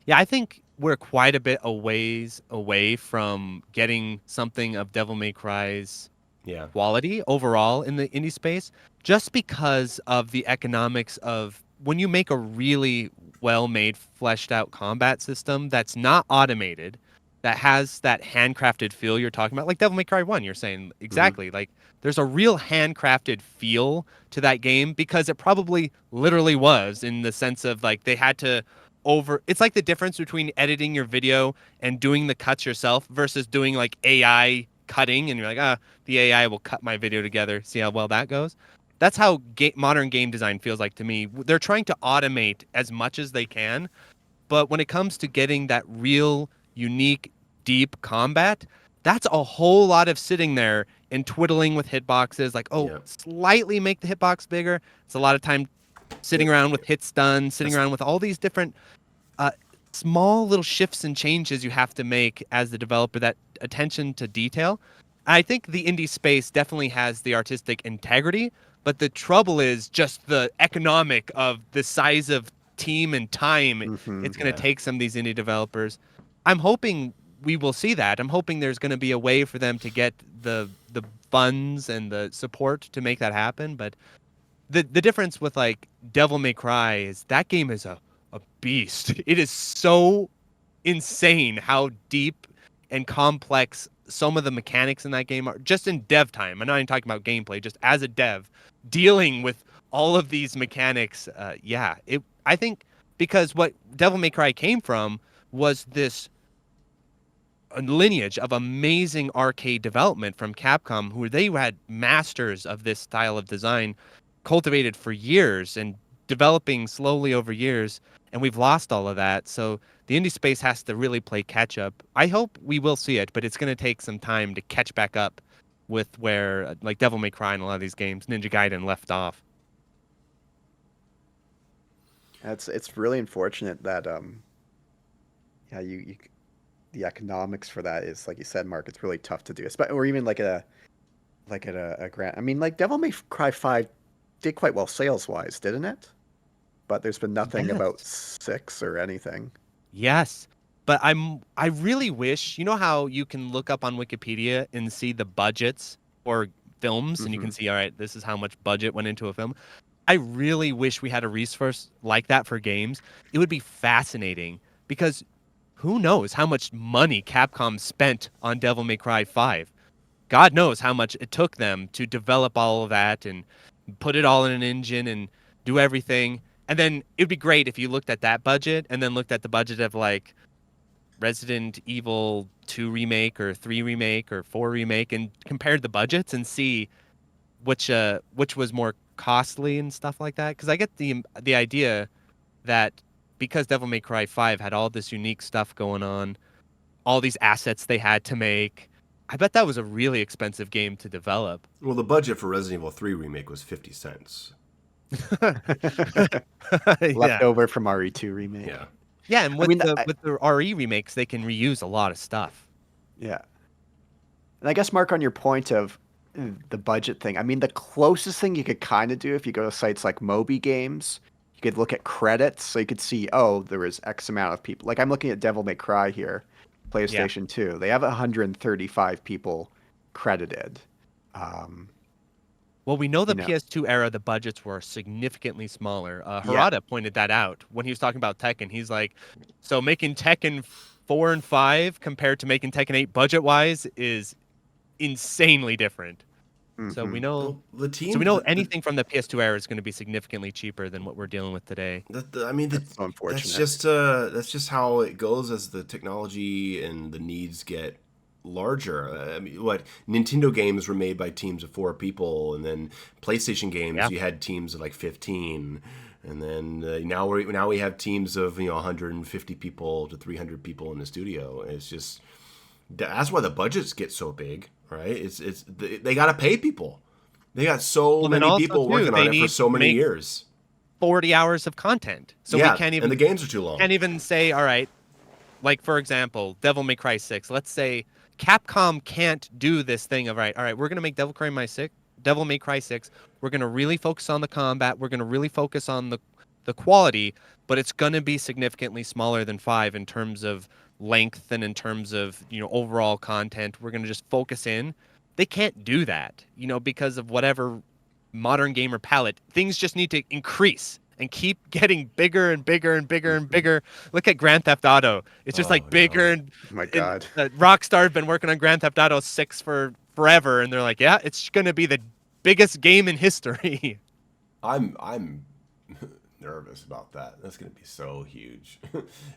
Yeah, I think we're quite a bit a ways away from getting something of Devil May Cry's Yeah. quality overall in the indie space, just because of the economics of when you make a really well-made, fleshed out combat system that's not automated, that has that handcrafted feel you're talking about, like Devil May Cry 1, you're saying Hmm. exactly. Like there's a real handcrafted feel to that game because it probably literally was, in the sense of like they had to over it's like the difference between editing your video and doing the cuts yourself versus doing like AI cutting, and you're like, the AI will cut my video together. See how well that goes. That's how modern game design feels like to me. They're trying to automate as much as they can, but when it comes to getting that real, unique, deep combat, that's a whole lot of sitting there and twiddling with hitboxes. Like, oh, Yeah. slightly make the hitbox bigger. It's a lot of time sitting It, around with hits done, sitting that's, around with all these different uh, small little shifts and changes you have to make as the developer, that attention to detail. I think the indie space definitely has the artistic integrity, but the trouble is just the economic of the size of team and time Hmm. it's going to yeah. take some of these indie developers. I'm hoping we will see that. I'm hoping there's going to be a way for them to get the funds and the support to make that happen, but the difference with like Devil May Cry is that game is a beast. It is so insane how deep and complex some of the mechanics in that game are, just in dev time. I'm not even talking about gameplay, just as a dev, dealing with all of these mechanics. Yeah, it. I think because what Devil May Cry came from was this lineage of amazing arcade development from Capcom, who they had masters of this style of design, cultivated for years and developing slowly over years, and we've lost all of that. So the indie space has to really play catch up. I hope we will see it, but it's going to take some time to catch back up with where like Devil May Cry and a lot of these games, Ninja Gaiden left off. It's really unfortunate that yeah, the economics for that is, like you said, Mark. It's really tough to do, or even like at a grant. I mean, like Devil May Cry 5 did quite well sales wise, didn't it? But there's been nothing about Yes. 6 or anything. Yes. But I really wish, you know how you can look up on Wikipedia and see the budgets for films, and you Hmm. can see, all right, this is how much budget went into a film. I really wish we had a resource like that for games. It would be fascinating because who knows how much money Capcom spent on Devil May Cry 5. God knows how much it took them to develop all of that and put it all in an engine and do everything. And then it'd be great if you looked at that budget and then looked at the budget of like Resident Evil 2 remake or 3 remake or 4 remake and compared the budgets and see which was more costly and stuff like that. Because I get the idea that because Devil May Cry 5 had all this unique stuff going on, all these assets they had to make, I bet that was a really expensive game to develop. Well, the budget for Resident Evil 3 remake was 50 cents. Yeah. Leftover from RE2 remake. Yeah. Yeah, and I mean, with the RE remakes, they can reuse a lot of stuff. yeah. And I guess, Mark, on your point of the budget thing, I mean, the closest thing you could kind of do if you go to sites like Moby Games, you could look at credits. So you could see, oh, there was X amount of people. Like I'm looking at Devil May Cry here, Yeah. PlayStation 2. They have 135 people credited. Um, Well, we know the you know, PS2 era, the budgets were significantly smaller. yeah. Harada pointed that out when he was talking about Tekken. He's like, so making Tekken 4 and 5 compared to making Tekken 8 budget-wise is insanely different. So we Hmm. know, Well, the so we team, know anything from the PS2 era is going to be significantly cheaper than what we're dealing with today. I mean, That's so that's unfortunate. just how it goes as the technology and the needs get larger. I mean, what Nintendo games were made by teams of 4 people, and then PlayStation games Yeah. you had teams of like 15, and then now we have teams of 150 people to 300 people in the studio. It's just that's why the budgets get so big, right? They got to pay people. They got so Well, then many also people too, working they on it for need so to many make years. 40 hours of content. So we Yeah, and the games are too long. can't even say, all right, like for example, Devil May Cry 6. Let's say Capcom can't do this thing of all right, we're gonna make Devil May Cry 6. We're gonna really focus on the combat. We're gonna really focus on the quality, but it's gonna be significantly smaller than 5 in terms of length and in terms of overall content. We're gonna just focus in. They can't do that, because of whatever modern gamer palette. Things just need to increase and keep getting bigger and bigger and bigger and bigger. Look at Grand Theft Auto. It's just Oh like no. bigger Oh my and God. Rockstar have been working on Grand Theft Auto 6 for forever, and they're like, yeah, it's going to be the biggest game in history. I'm nervous about that. That's gonna be so huge.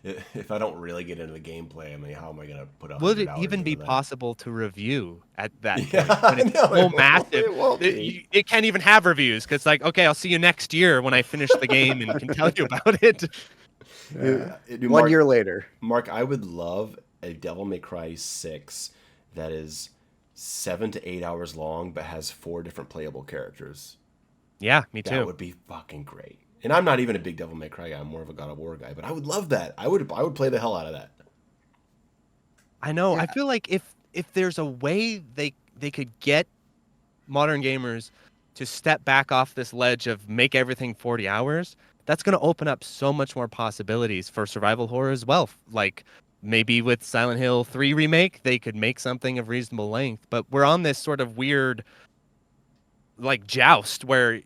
If I don't really get into the gameplay, I mean, how am I gonna put Would 100 it hours even be into that? possible to review at that Yeah, point when I it's know so massive? It won't It, be. it can't even have reviews because, like, okay, I'll see you next year when I finish the game and can tell you about it. Yeah. One Mark, year later. Mark, I would love a Devil May Cry 6 that is 7 to 8 hours long, but has 4 different playable characters. Yeah, me That too. would be fucking great. And I'm not even a big Devil May Cry guy. I'm more of a God of War guy, but I would love that. I would play the hell out of that. I know. Yeah. I feel like if there's a way they could get modern gamers to step back off this ledge of make everything 40 hours, that's going to open up so much more possibilities for survival horror as well. Like maybe with Silent Hill 3 remake, they could make something of reasonable length, but we're on this sort of weird like joust where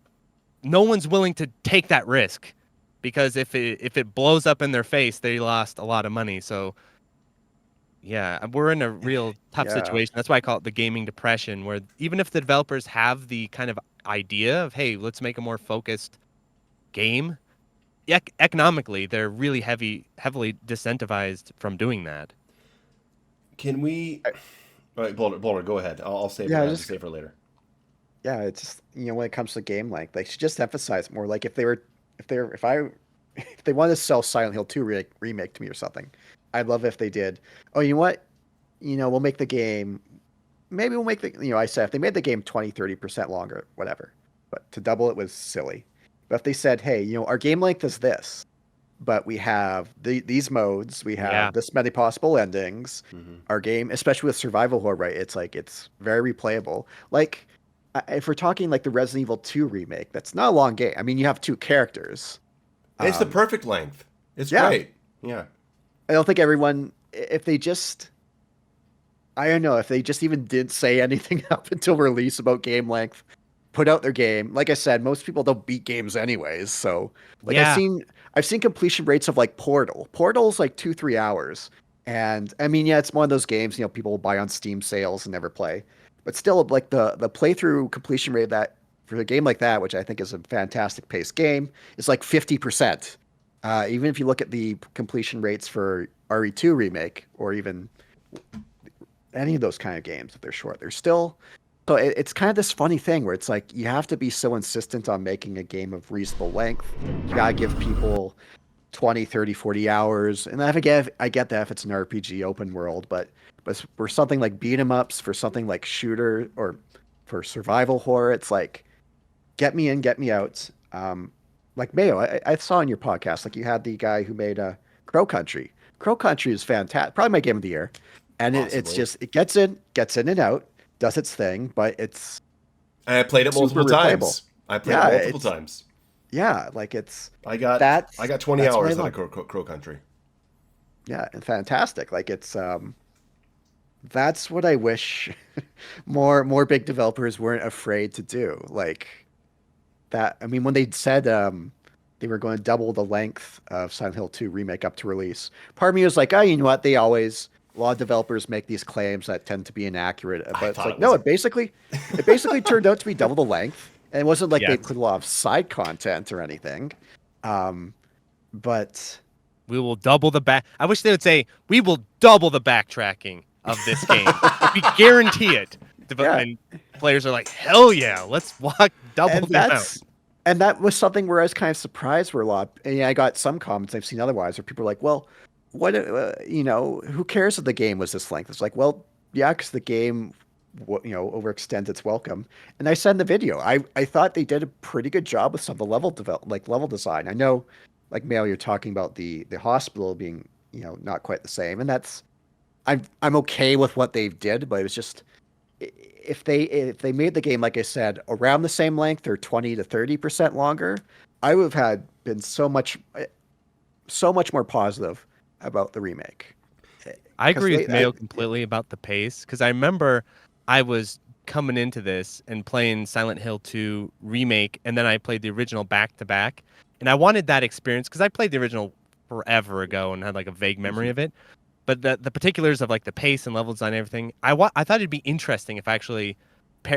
no one's willing to take that risk because if it blows up in their face, they lost a lot of money. So yeah, we're in a real tough Yeah. situation. That's why I call it the gaming depression, where even if the developers have the kind of idea of, hey, let's make a more focused game, economically, they're really heavily disincentivized from doing that. Can we? I- All right, Boulder, go ahead. I'll save what Yeah, I have to just say for later. yeah, it's just when it comes to game length, they should just emphasize more. Like if I if they wanted to sell Silent Hill 2 remake to me or something, I'd love if they did. Oh, you know what? We'll make the game. Maybe we'll make the. I said if they made the game 20-30% longer, whatever. But to double it was silly. But if they said, hey, our game length is this, but we have these modes, we Yeah, have this many possible endings. Hmm. Our game, especially with survival horror, right? It's like it's very replayable. Like if we're talking like the Resident Evil 2 remake, that's not a long game. I mean, you have 2 characters. It's the Um, perfect length. It's yeah, great. Yeah. I don't think everyone, if they just, I don't know, if they just even didn't say anything up until release about game length, put out their game. Like I said, most people don't beat games anyways. So, like yeah, I've seen completion rates of like Portal. Portal's like 2-3 hours, and I mean, yeah, it's one of those games people will buy on Steam sales and never play. But still, like the playthrough completion rate of that for a game like that, which I think is a fantastic paced game, is like 50%. Even if you look at the completion rates for RE2 remake or even any of those kind of games, if they're short, they're still. So it's kind of this funny thing where it's like you have to be so insistent on making a game of reasonable length. You gotta give people 20, 30, 40 hours. And I get that if it's an RPG open world, but for something like beat 'em ups, for something like shooter or for survival horror, it's like get me in, get me out. Like Mayo, I saw in your podcast, like you had the guy who made Crow Country. Crow Country is fantastic, probably my game of the year. And it's Possibly. just it gets in and out, does its thing, but it's And I played it super multiple replayable. times. I played it Yeah, multiple it's times. yeah, like it's I got I that's got 20 that's what I hours out of love. Crow Country. Yeah, and fantastic. Like it's that's what I wish more big developers weren't afraid to do. Like that. I mean, when they said they were going to double the length of Silent Hill 2 remake up to release, part of me was like, oh, you know what? A lot of developers make these claims that tend to be inaccurate. I But it's thought like, it was no, a it basically turned out to be double the length, and it wasn't like they Yes. put a lot of side content or anything. Um, but We will double the back. I wish they would say we will double the backtracking of this game. We guarantee it. yeah, And players are like, hell yeah, let's walk double and the amount. that was something where I was kind of surprised where a lot. And yeah, I got some comments I've seen otherwise where people are like, "Well, what who cares if the game was this length?" It's like, well, yeah, because the game, overextends its welcome. And I said in the video, I thought they did a pretty good job with some of the level design. I know, like Mail, you're talking about the hospital being not quite the same, and I'm okay with what they did, but it was just if they made the game, like I said, around the same length or 20 to 30% longer, I would have been so much more positive about the remake. I Because agree with Mayo completely about the pace because I remember I was coming into this and playing Silent Hill 2 remake, and then I played the original back to back, and I wanted that experience because I played the original forever ago and had like a vague memory of it. But the particulars of like the pace and level design and everything, I thought it'd be interesting if I actually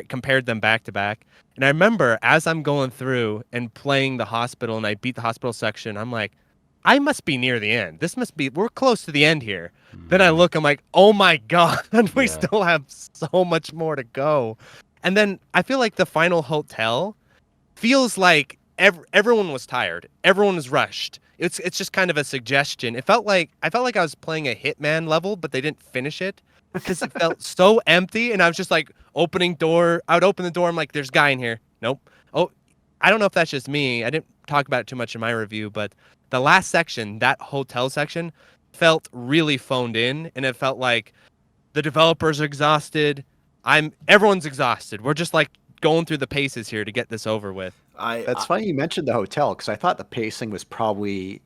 compared them back to back. And I remember as I'm going through and playing the hospital, and I beat the hospital section, I'm like, I must be near the end. We're close to the end here. Then I look, I'm like, oh my God, we Yeah. still have so much more to go. And then I feel like the final hotel feels like everyone was tired. Everyone was rushed. It's just kind of a suggestion. I felt like I was playing a Hitman level, but they didn't finish it because it felt so empty. And I was just like opening door. I would open the door. I'm like, there's a guy in here. Nope. Oh, I don't know if that's just me. I didn't talk about it too much in my review, but the last section, that hotel section, felt really phoned in, and it felt like the developers are exhausted. Everyone's exhausted. We're just like going through the paces here to get this over with. That's funny you mentioned the hotel because I thought the pacing was probably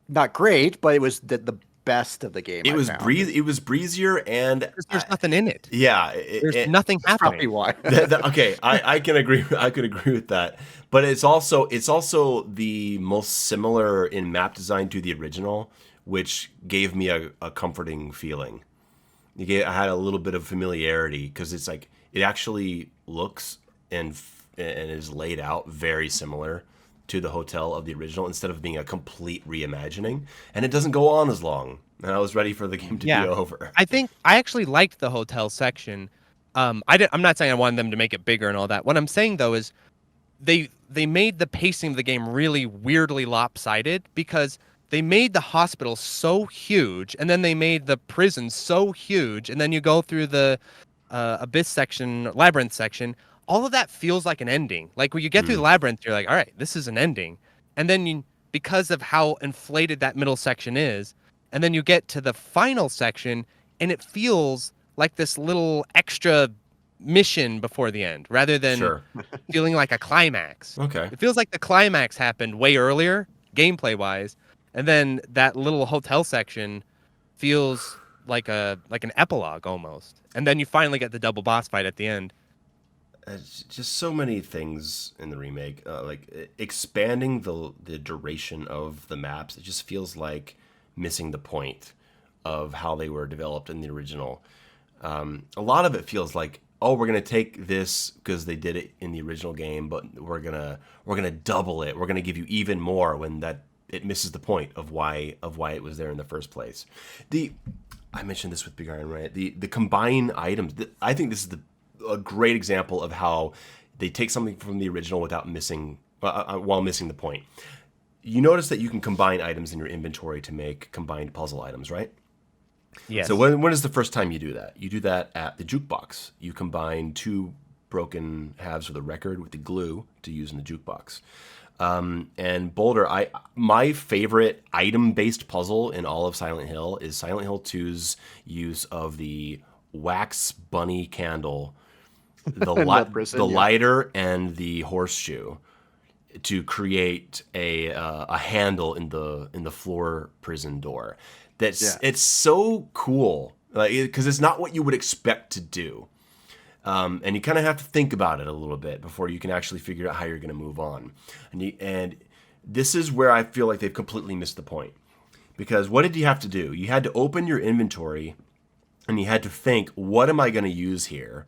not great, but it was the best of the game It I was found. It was breezier, and There's nothing in it. yeah, There's nothing That's probably happening. why. okay, I can agree. I could agree with that. But it's also the most similar in map design to the original, which gave me a comforting feeling. I had a little bit of familiarity because it's like it actually looks and is laid out very similar to the hotel of the original instead of being a complete reimagining, and it doesn't go on as long. And I was ready for the game to be Yeah. over. I think I actually liked the hotel section. I'm not saying I wanted them to make it bigger and all that. What I'm saying though is they made the pacing of the game really weirdly lopsided because they made the hospital so huge, and then they made the prison so huge, and then you go through the abyss section, labyrinth section. All of that feels like an ending. Like when you get through the labyrinth, you're like, all right, this is an ending, and then because of how inflated that middle section is, and then you get to the final section, and it feels like this little extra mission before the end rather than Sure. feeling like a climax. Okay. It feels like the climax happened way earlier, gameplay wise, and then that little hotel section feels like an epilogue almost. And then you finally get the double boss fight at the end. Just so many things in the remake, expanding the duration of the maps. It just feels like missing the point of how they were developed in the original. A lot of it feels like, oh, we're gonna take this because they did it in the original game, but we're gonna double it. We're gonna give you even more when that it misses the point of why it was there in the first place. I mentioned this with Big Iron, right? The combine items. I think this is a great example of how they take something from the original without missing while missing the point. you notice that you can combine items in your inventory to make combined puzzle items, right? Yes. So when is the first time you do that? You do that at the jukebox. You combine two broken halves of the record with the glue to use in the jukebox. And Boulder, my favorite item-based puzzle in all of Silent Hill is Silent Hill 2's use of the wax bunny candle, In the prison, the yeah. lighter, and the horseshoe to create a handle in the floor prison door. Yeah. It's so cool, like, because it's not what you would expect to do. And you kind of have to think about it a little bit before you can actually figure out how you're going to move on. And this is where I feel like they've completely missed the point. Because what did you have to do? You had to open your inventory and you had to think, what am I going to use here?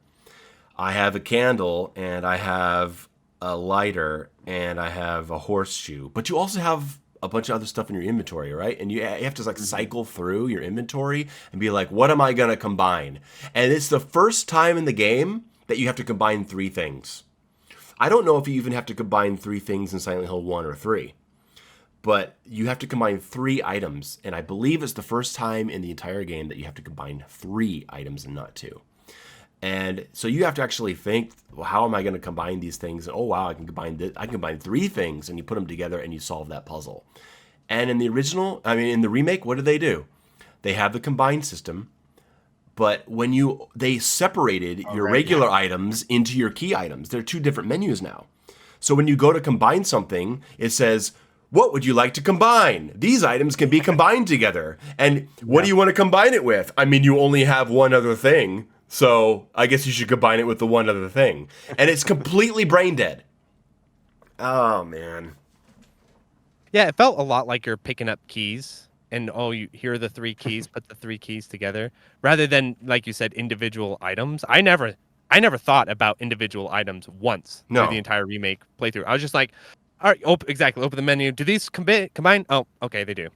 I have a candle and I have a lighter and I have a horseshoe. But you also have a bunch of other stuff in your inventory, right? And you have to like cycle through your inventory and be like, what am I going to combine? And it's the first time in the game that you have to combine three things. I don't know if you even have to combine three things in Silent Hill 1 or 3, but you have to combine three items. And I believe it's the first time in the entire game that you have to combine three items and not two. And so you have to actually think, well, how am I going to combine these things? And, oh, wow, I can combine three things, and you put them together and you solve that puzzle. And in the original, in the remake, what do? They have the combined system, but they separated your right, regular items into your key items. They're two different menus now. So when you go to combine something, it says, what would you like to combine? These items can be combined together. And what do you want to combine it with? You only have one other thing. So I guess you should combine it with the one other thing. And it's completely brain dead. Oh, man. Yeah, it felt a lot like you're picking up keys and here are the three keys, put the three keys together rather than, like you said, individual items. I never thought about individual items once through the No. entire remake playthrough. I was just like, all right, open the menu. Do these combine? Oh, okay, they do.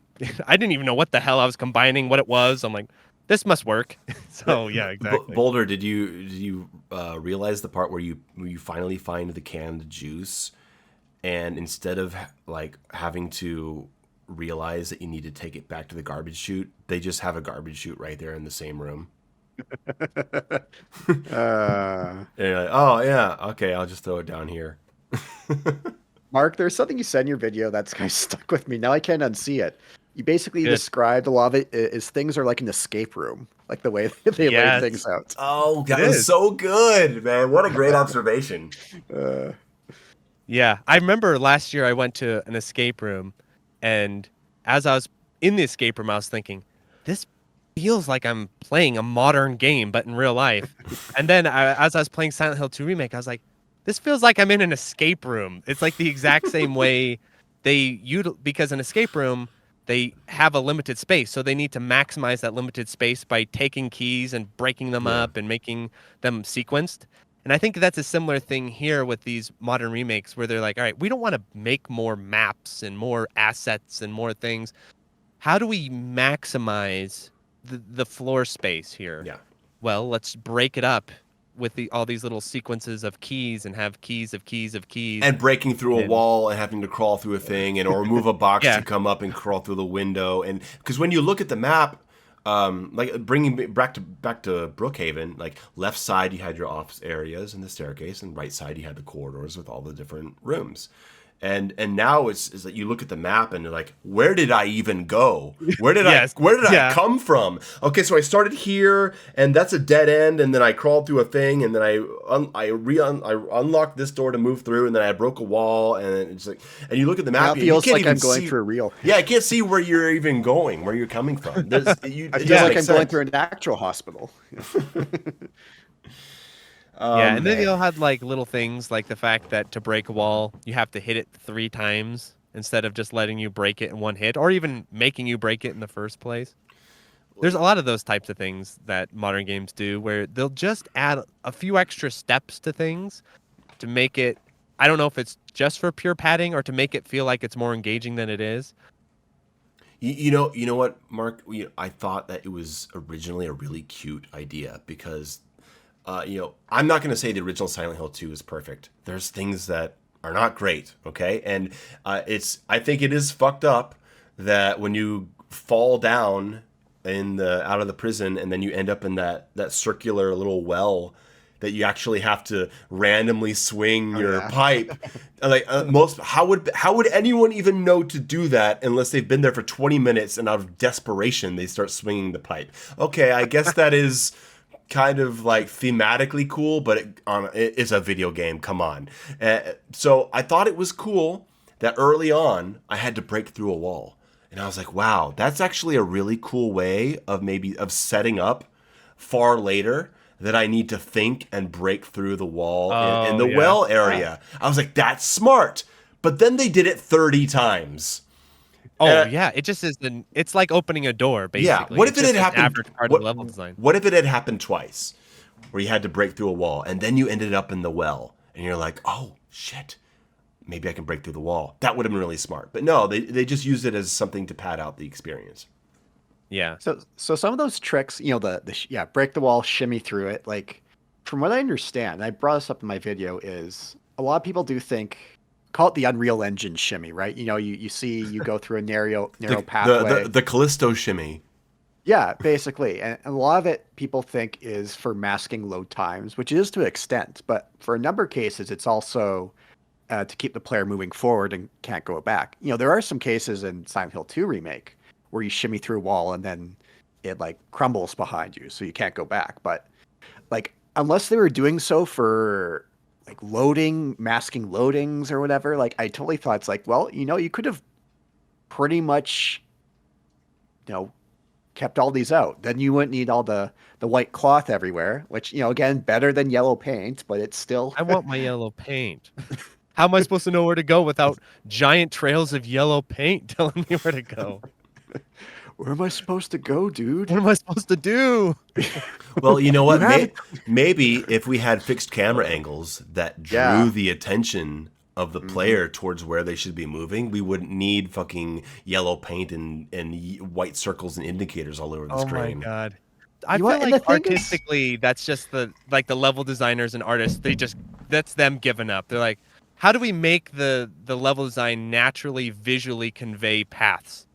I didn't even know what the hell I was combining, what it was. I'm like, this must work. So yeah, exactly. Boulder, did you realize the part where you finally find the canned juice, and instead of like having to realize that you need to take it back to the garbage chute, they just have a garbage chute right there in the same room. Uh, And you're like, oh yeah, okay, I'll just throw it down here. Mark, there's something you said in your video that's kind of stuck with me. Now I can't unsee it. You basically Good. described a lot of it as things are like an escape room, like the way they lay Yes. things out. Oh, that It was is. so good, man. What a great observation. Uh, Yeah, I remember last year I went to an escape room, and as I was in the escape room, I was thinking, this feels like I'm playing a modern game, but in real life. And then as I was playing Silent Hill 2 Remake, I was like, this feels like I'm in an escape room. It's like the exact same way because an escape room, they have a limited space, so they need to maximize that limited space by taking keys and breaking them Yeah. up and making them sequenced. And I think that's a similar thing here with these modern remakes where they're like, all right, we don't want to make more maps and more assets and more things. How do we maximize the floor space here? Yeah. Well, let's break it up with all these little sequences of keys and have keys of keys of keys. And breaking through a And- wall and having to crawl through a thing, or move a box Yeah. to come up and crawl through the window. And because when you look at the map, like bringing back to Brookhaven, like left side you had your office areas and the staircase, and right side you had the corridors with all the different rooms. And now it's that you look at the map and you're like, where did I even go? Where did Yes. I come from? Okay, so I started here, and that's a dead end, and then I crawled through a thing, and then I unlocked this door to move through, and then I broke a wall, and it's like, and you look at the map, now it and you feels can't like even I'm going see, through a reel. Yeah, I can't see where you're even going, where you're coming from. I feel like I'm going through it. an actual hospital. Yeah, and then Man. they all had like little things like the fact that to break a wall, you have to hit it 3 times instead of just letting you break it in one hit or even making you break it in the first place. There's a lot of those types of things that modern games do where they'll just add a few extra steps to things to make it, I don't know if it's just for pure padding or to make it feel like it's more engaging than it is. You know what, Mark? I thought that it was originally a really cute idea because, I'm not going to say the original Silent Hill 2 is perfect. There's things that are not great. Okay, and I think it is fucked up that when you fall down out of the prison and then you end up in that circular little well that you actually have to randomly swing Oh your yeah. pipe. Like most, how would anyone even know to do that unless they've been there for 20 minutes and out of desperation they start swinging the pipe? Okay, I guess that is kind of like thematically cool, but it is a video game. Come on. So I thought it was cool that early on I had to break through a wall, and I was like, wow, that's actually a really cool way of setting up far later that I need to think and break through the wall in Oh the yeah. well area. I was like, that's smart. But then they did it 30 times. Oh Uh, yeah. It just is it's like opening a door, yeah. basically. What if It's it had just an happened? average part of the level design. What if it had happened twice, where you had to break through a wall and then you ended up in the well and you're like, oh shit, maybe I can break through the wall. That would have been really smart. But no, they just used it as something to pad out the experience. Yeah. So some of those tricks, yeah, break the wall, shimmy through it. Like, from what I understand, and I brought this up in my video, is a lot of people do think, call it the Unreal Engine shimmy, right? You go through a narrow pathway. The Callisto shimmy. Yeah, basically. And a lot of it people think is for masking load times, which it is to an extent, but for a number of cases, it's also to keep the player moving forward and can't go back. There are some cases in Silent Hill 2 Remake where you shimmy through a wall and then it like crumbles behind you, so you can't go back. But like, unless they were doing so for like masking loadings or whatever, like I totally thought it's like, well, you could have pretty much, you know, kept all these out. Then you wouldn't need all the white cloth everywhere, which, again, better than yellow paint, but it's still I want my yellow paint. How am I supposed to know where to go without giant trails of yellow paint telling me where to go? where am I supposed to go, dude? What am I supposed to do? Well, you know You what? have it. Maybe if we had fixed camera angles that drew Yeah. the attention of the player towards where they should be moving, we wouldn't need fucking yellow paint and white circles and indicators all over the Oh my screen. god. I You feel what? And like the thing is, artistically that's just the level designers and artists, that's them giving up. They're like, how do we make the level design naturally visually convey paths?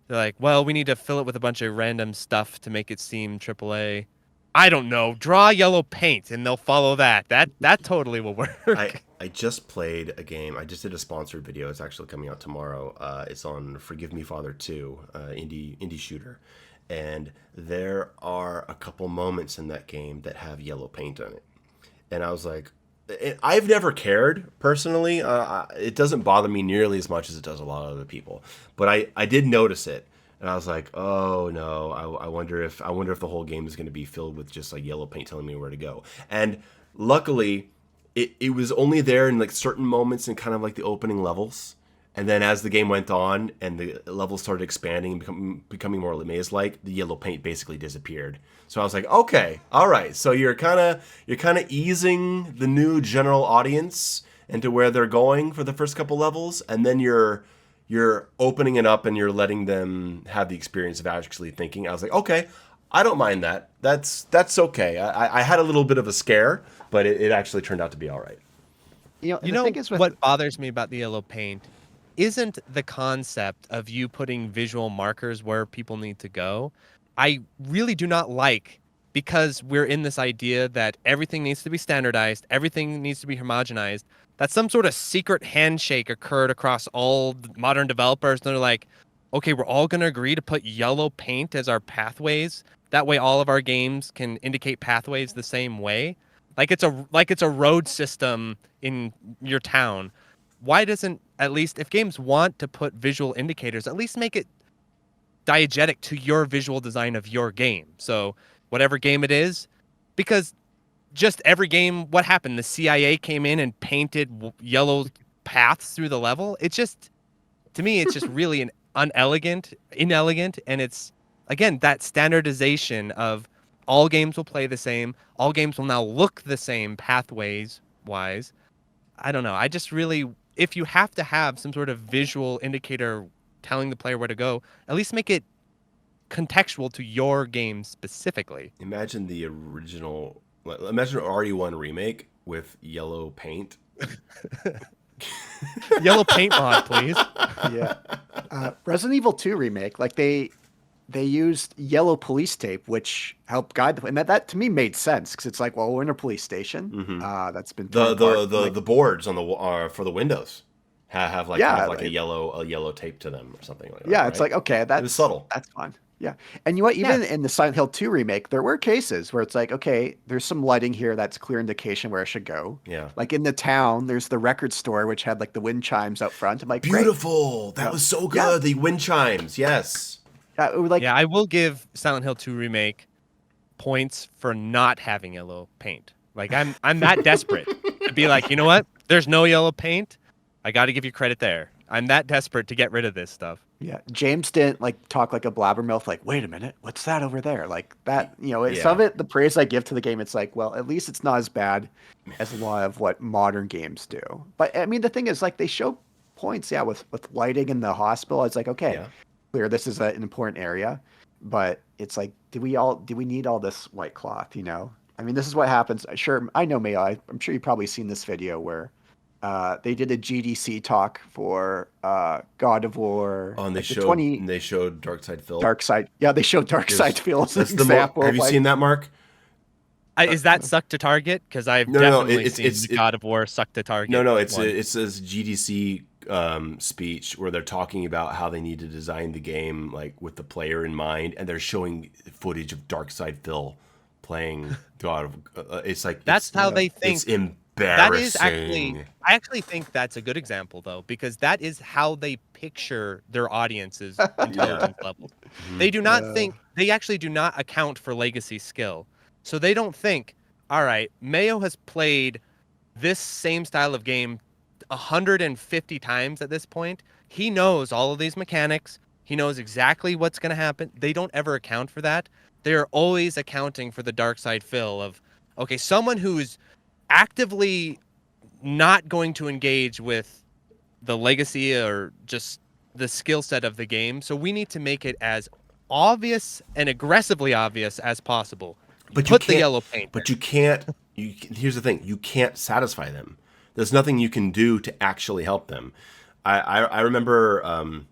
They're like, well, we need to fill it with a bunch of random stuff to make it seem AAA. I don't know. Draw yellow paint and they'll follow that. That totally will work. I just played a game. I just did a sponsored video. It's actually coming out tomorrow. It's on Forgive Me Father 2, indie shooter. And there are a couple moments in that game that have yellow paint on it. And I was like, I've never cared personally. It doesn't bother me nearly as much as it does a lot of other people. But I did notice it, and I was like, oh no, I wonder if the whole game is going to be filled with just like yellow paint telling me where to go. And luckily, it was only there in like certain moments in kind of like the opening levels. And then as the game went on and the levels started expanding and becoming more maze-like, the yellow paint basically disappeared. So I was like, okay, all right. So you're kind of easing the new general audience into where they're going for the first couple levels, and then you're opening it up and you're letting them have the experience of actually thinking. I was like, okay, I don't mind that. That's okay. I had a little bit of a scare, but it actually turned out to be all right. and You the know thing is with what bothers me about the yellow paint isn't the concept of you putting visual markers where people need to go. I really do not like, because we're in this idea that everything needs to be standardized, everything needs to be homogenized, that some sort of secret handshake occurred across all modern developers. And they're like, okay, we're all going to agree to put yellow paint as our pathways. That way all of our games can indicate pathways the same way. Like it's a road system in your town. Why doesn't, at least if games want to put visual indicators, at least make it diegetic to your visual design of your game? So whatever game it is, because just every game, what happened? The CIA came in and painted yellow paths through the level. It's just, to me, it's just really an inelegant, and it's, again, that standardization of all games will play the same, all games will now look the same pathways wise. I don't know. I just really, if you have to have some sort of visual indicator telling the player where to go, at least make it contextual to your game specifically. Imagine Imagine RE1 remake with yellow paint. Yellow paint mod, please. Yeah. Resident Evil 2 remake, like they used yellow police tape, which helped guide the, and that to me made sense because it's like, well, we're in a police station that's been torn apart. Like, The boards on the for the windows have yeah, like like, a yellow tape to them or something like that, yeah, it's right? like, okay, It was subtle. that's fun. Yeah. And you know what? Yeah, Even in the Silent Hill 2 remake, there were cases where it's like, okay, there's some lighting here that's clear indication where it should go. Yeah. Like in the town, there's the record store which had like the wind chimes out front. I'm like, great. Beautiful. You That know? was so Yeah. good. The wind chimes. Yes. It was like, yeah. I will give Silent Hill 2 remake points for not having yellow paint. Like I'm that desperate to be like, you know what? There's no yellow paint. I got to give you credit there. I'm that desperate to get rid of this stuff. yeah, James didn't like talk like a blabbermouth, like, wait a minute, what's that over there? Like that, some of Yeah. it, the praise I give to the game, it's like, well, at least it's not as bad as a lot of what modern games do. But I mean, the thing is, like, they show points, yeah, with lighting in the hospital. It's like, okay, Yeah. clear, this is an important area, but it's like, do we need all this white cloth? I mean, this is what happens. Sure, I know, Mayo. I'm sure you've probably seen this video where they did a GDC talk for God of War, Oh, and like the 20 they showed Dark Side Phil. Dark Side. Yeah, they showed Dark Side Phil as an That's example. have you seen that, Mark? Is that suck to target? Because I've No, definitely seen the God of War suck to target. No, it's one. it's this GDC speech where they're talking about how they need to design the game like with the player in mind, and they're showing footage of Dark Side Phil playing God of. It's like That's how they think. It's embarrassing. That is actually, I actually think that's a good example though, because that is how they picture their audience's intelligence level. They do not think, they actually do not account for legacy skill. So they don't think, all right, Mayo has played this same style of game 150 times at this point. He knows all of these mechanics. He knows exactly what's going to happen. They don't ever account for that. They are always accounting for the dark side fill of, okay, someone who's actively not going to engage with the legacy or just the skill set of the game. So we need to make it as obvious and aggressively obvious as possible. But Put the yellow paint. But you can't. Here's the thing: you can't satisfy them. There's nothing you can do to actually help them. I remember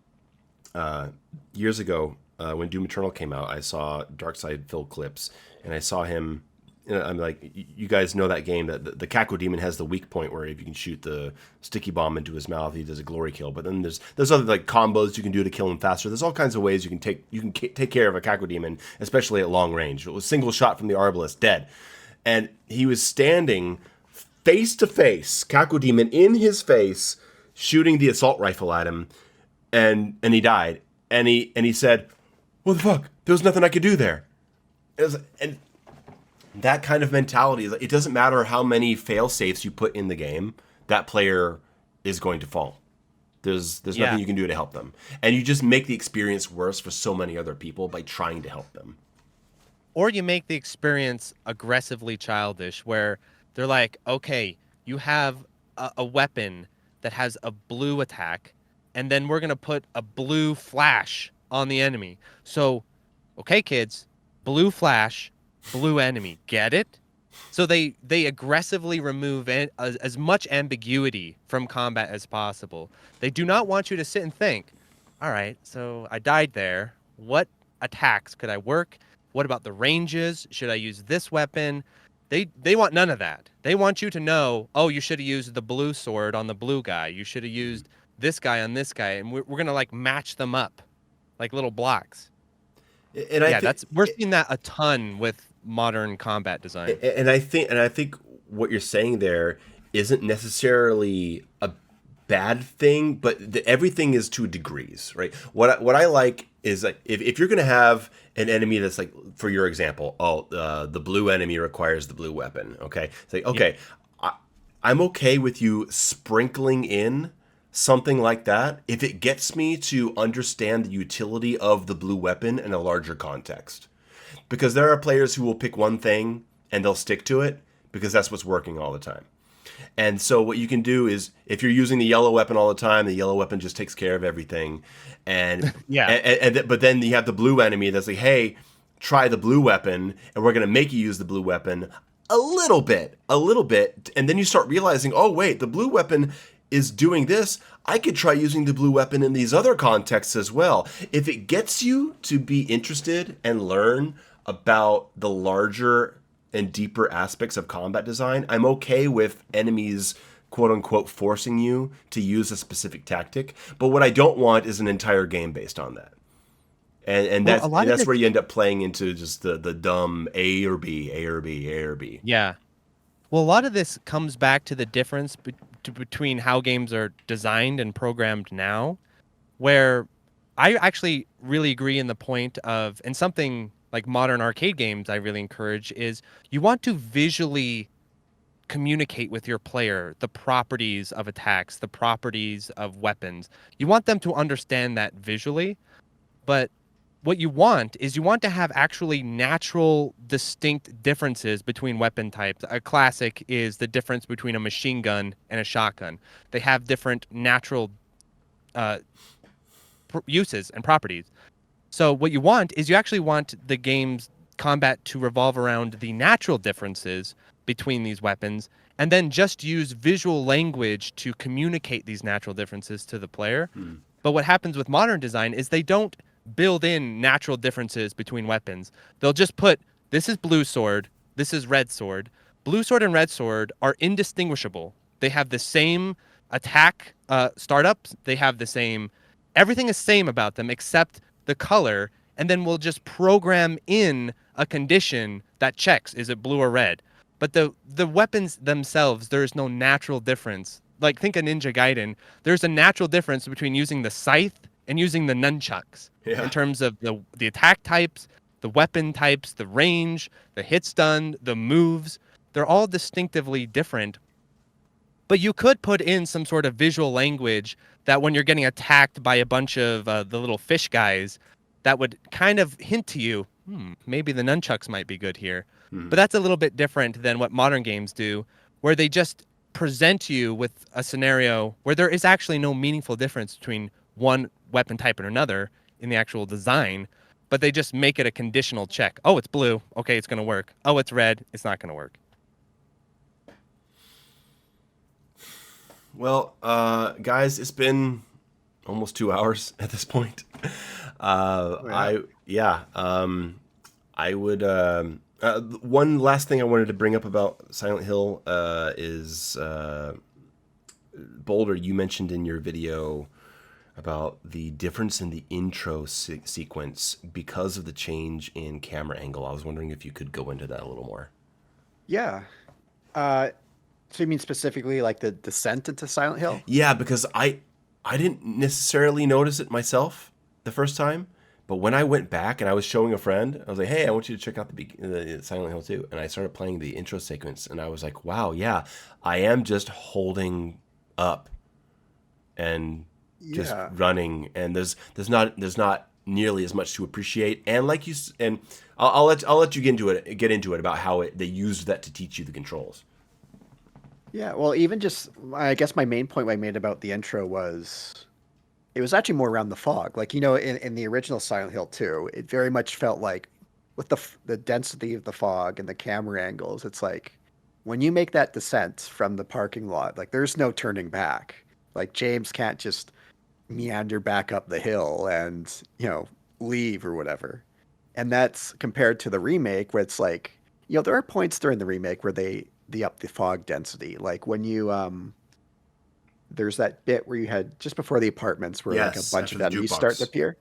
years ago when Doom Eternal came out, I saw Darkside Phil clips, and I saw him. I'm like, you guys know that game that the Caco Demon has the weak point where if you can shoot the sticky bomb into his mouth, he does a glory kill. But then there's other like combos you can do to kill him faster. There's all kinds of ways you can take care of a Caco Demon, especially at long range. It was single shot from the Arbalest, dead, and he was standing face to face, Caco Demon in his face, shooting the assault rifle at him, and he died. And he said, "What the fuck? There was nothing I could do there." And that kind of mentality, it doesn't matter how many fail safes you put in the game, that player is going to fall. There's nothing you can do to help them. And you just make the experience worse for so many other people by trying to help them. Or you make the experience aggressively childish where they're like, okay, you have a weapon that has a blue attack, and then we're going to put a blue flash on the enemy. So, okay, kids, blue flash, blue enemy, get it? So they aggressively remove as much ambiguity from combat as possible. They do not want you to sit and think, all right, so I died there. What attacks could I work? What about the ranges? Should I use this weapon? They want none of that. They want you to know, oh, you should have used the blue sword on the blue guy. You should have used this guy on this guy. And we're going to like match them up like little blocks. And We're seeing that a ton with modern combat design. And I think what you're saying there isn't necessarily a bad thing, but everything is to degrees, right? What I like is like if you're going to have an enemy that's like, for your example, the blue enemy requires the blue weapon. Okay, it's like, okay, yeah. I'm okay with you sprinkling in something like that if it gets me to understand the utility of the blue weapon in a larger context. Because there are players who will pick one thing and they'll stick to it because that's what's working all the time. And so what you can do is if you're using the yellow weapon all the time, the yellow weapon just takes care of everything. And but then you have the blue enemy that's like, hey, try the blue weapon and we're going to make you use the blue weapon a little bit. And then you start realizing, oh, wait, the blue weapon is doing this, I could try using the blue weapon in these other contexts as well. If it gets you to be interested and learn about the larger and deeper aspects of combat design, I'm okay with enemies quote unquote forcing you to use a specific tactic. But what I don't want is an entire game based on that. And Well, a lot of that's this, where you end up playing into just the dumb A or B, A or B, A or B. yeah. Well, a lot of this comes back to the difference between how games are designed and programmed now, where I actually really agree in the point of, and something like modern arcade games I really encourage is you want to visually communicate with your player the properties of attacks, the properties of weapons. You want them to understand that visually, but what you want is you want to have actually natural, distinct differences between weapon types. A classic is the difference between a machine gun and a shotgun. They have different natural uh, uses and properties. So what you want is you actually want the game's combat to revolve around the natural differences between these weapons, and then just use visual language to communicate these natural differences to the player. But what happens with modern design is they don't build in natural differences between weapons. They'll just put, this is blue sword, this is red sword. Blue sword and red sword are indistinguishable. They have the same attack startups. They have the same, everything is same about them except the color. And then we'll just program in a condition that checks, is it blue or red? But the weapons themselves, there is no natural difference. Like, think of Ninja Gaiden. There's a natural difference between using the scythe and using the nunchucks in terms of the attack types, the weapon types, the range, the hit stun, the moves. They're all distinctively different. But you could put in some sort of visual language that when you're getting attacked by a bunch of the little fish guys, that would kind of hint to you, maybe the nunchucks might be good here. But that's a little bit different than what modern games do, where they just present you with a scenario where there is actually no meaningful difference between one weapon type and another in the actual design, but they just make it a conditional check. Oh, it's blue. Okay, it's going to work. Oh, it's red. It's not going to work. Well, guys, it's been almost 2 hours at this point. I would. One last thing I wanted to bring up about Silent Hill is Boulder. You mentioned in your video about the difference in the intro sequence because of the change in camera angle. I was wondering if you could go into that a little more. Yeah. So you mean specifically like the descent into Silent Hill? Yeah, because I didn't necessarily notice it myself the first time, but when I went back and I was showing a friend, I was like, "Hey, I want you to check out the Silent Hill 2." And I started playing the intro sequence, and I was like, "Wow, yeah, I am just holding up and just running, and there's not nearly as much to appreciate." And like and I'll let you get into it about how they used that to teach you the controls. Yeah, well, even just, I guess my main point I made about the intro was it was actually more around the fog. Like, in the original Silent Hill 2, it very much felt like with the density of the fog and the camera angles, it's like when you make that descent from the parking lot, like there's no turning back. Like James can't just meander back up the hill and, leave or whatever. And that's compared to the remake where it's like, there are points during the remake where they up the fog density. Like when you there's that bit where you had just before the apartments where like a bunch of enemies start to appear.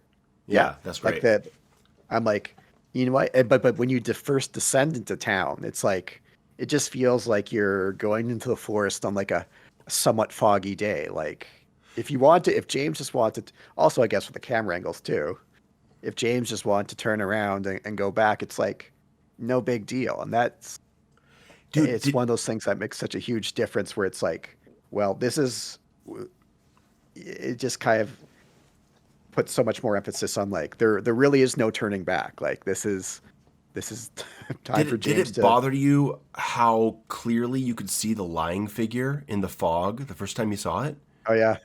Yeah, that's great. Like that. I'm like, you know what? But when you first descend into town, it's like it just feels like you're going into the forest on like a somewhat foggy day. Like if James just wanted, also I guess with the camera angles too, if James just wanted to turn around and go back, it's like no big deal. And that's, dude, it's one of those things that makes such a huge difference where it's like, well, it just kind of puts so much more emphasis on like, there really is no turning back. Like this is time for James to... Did it bother you how clearly you could see the lying figure in the fog the first time you saw it? Oh yeah.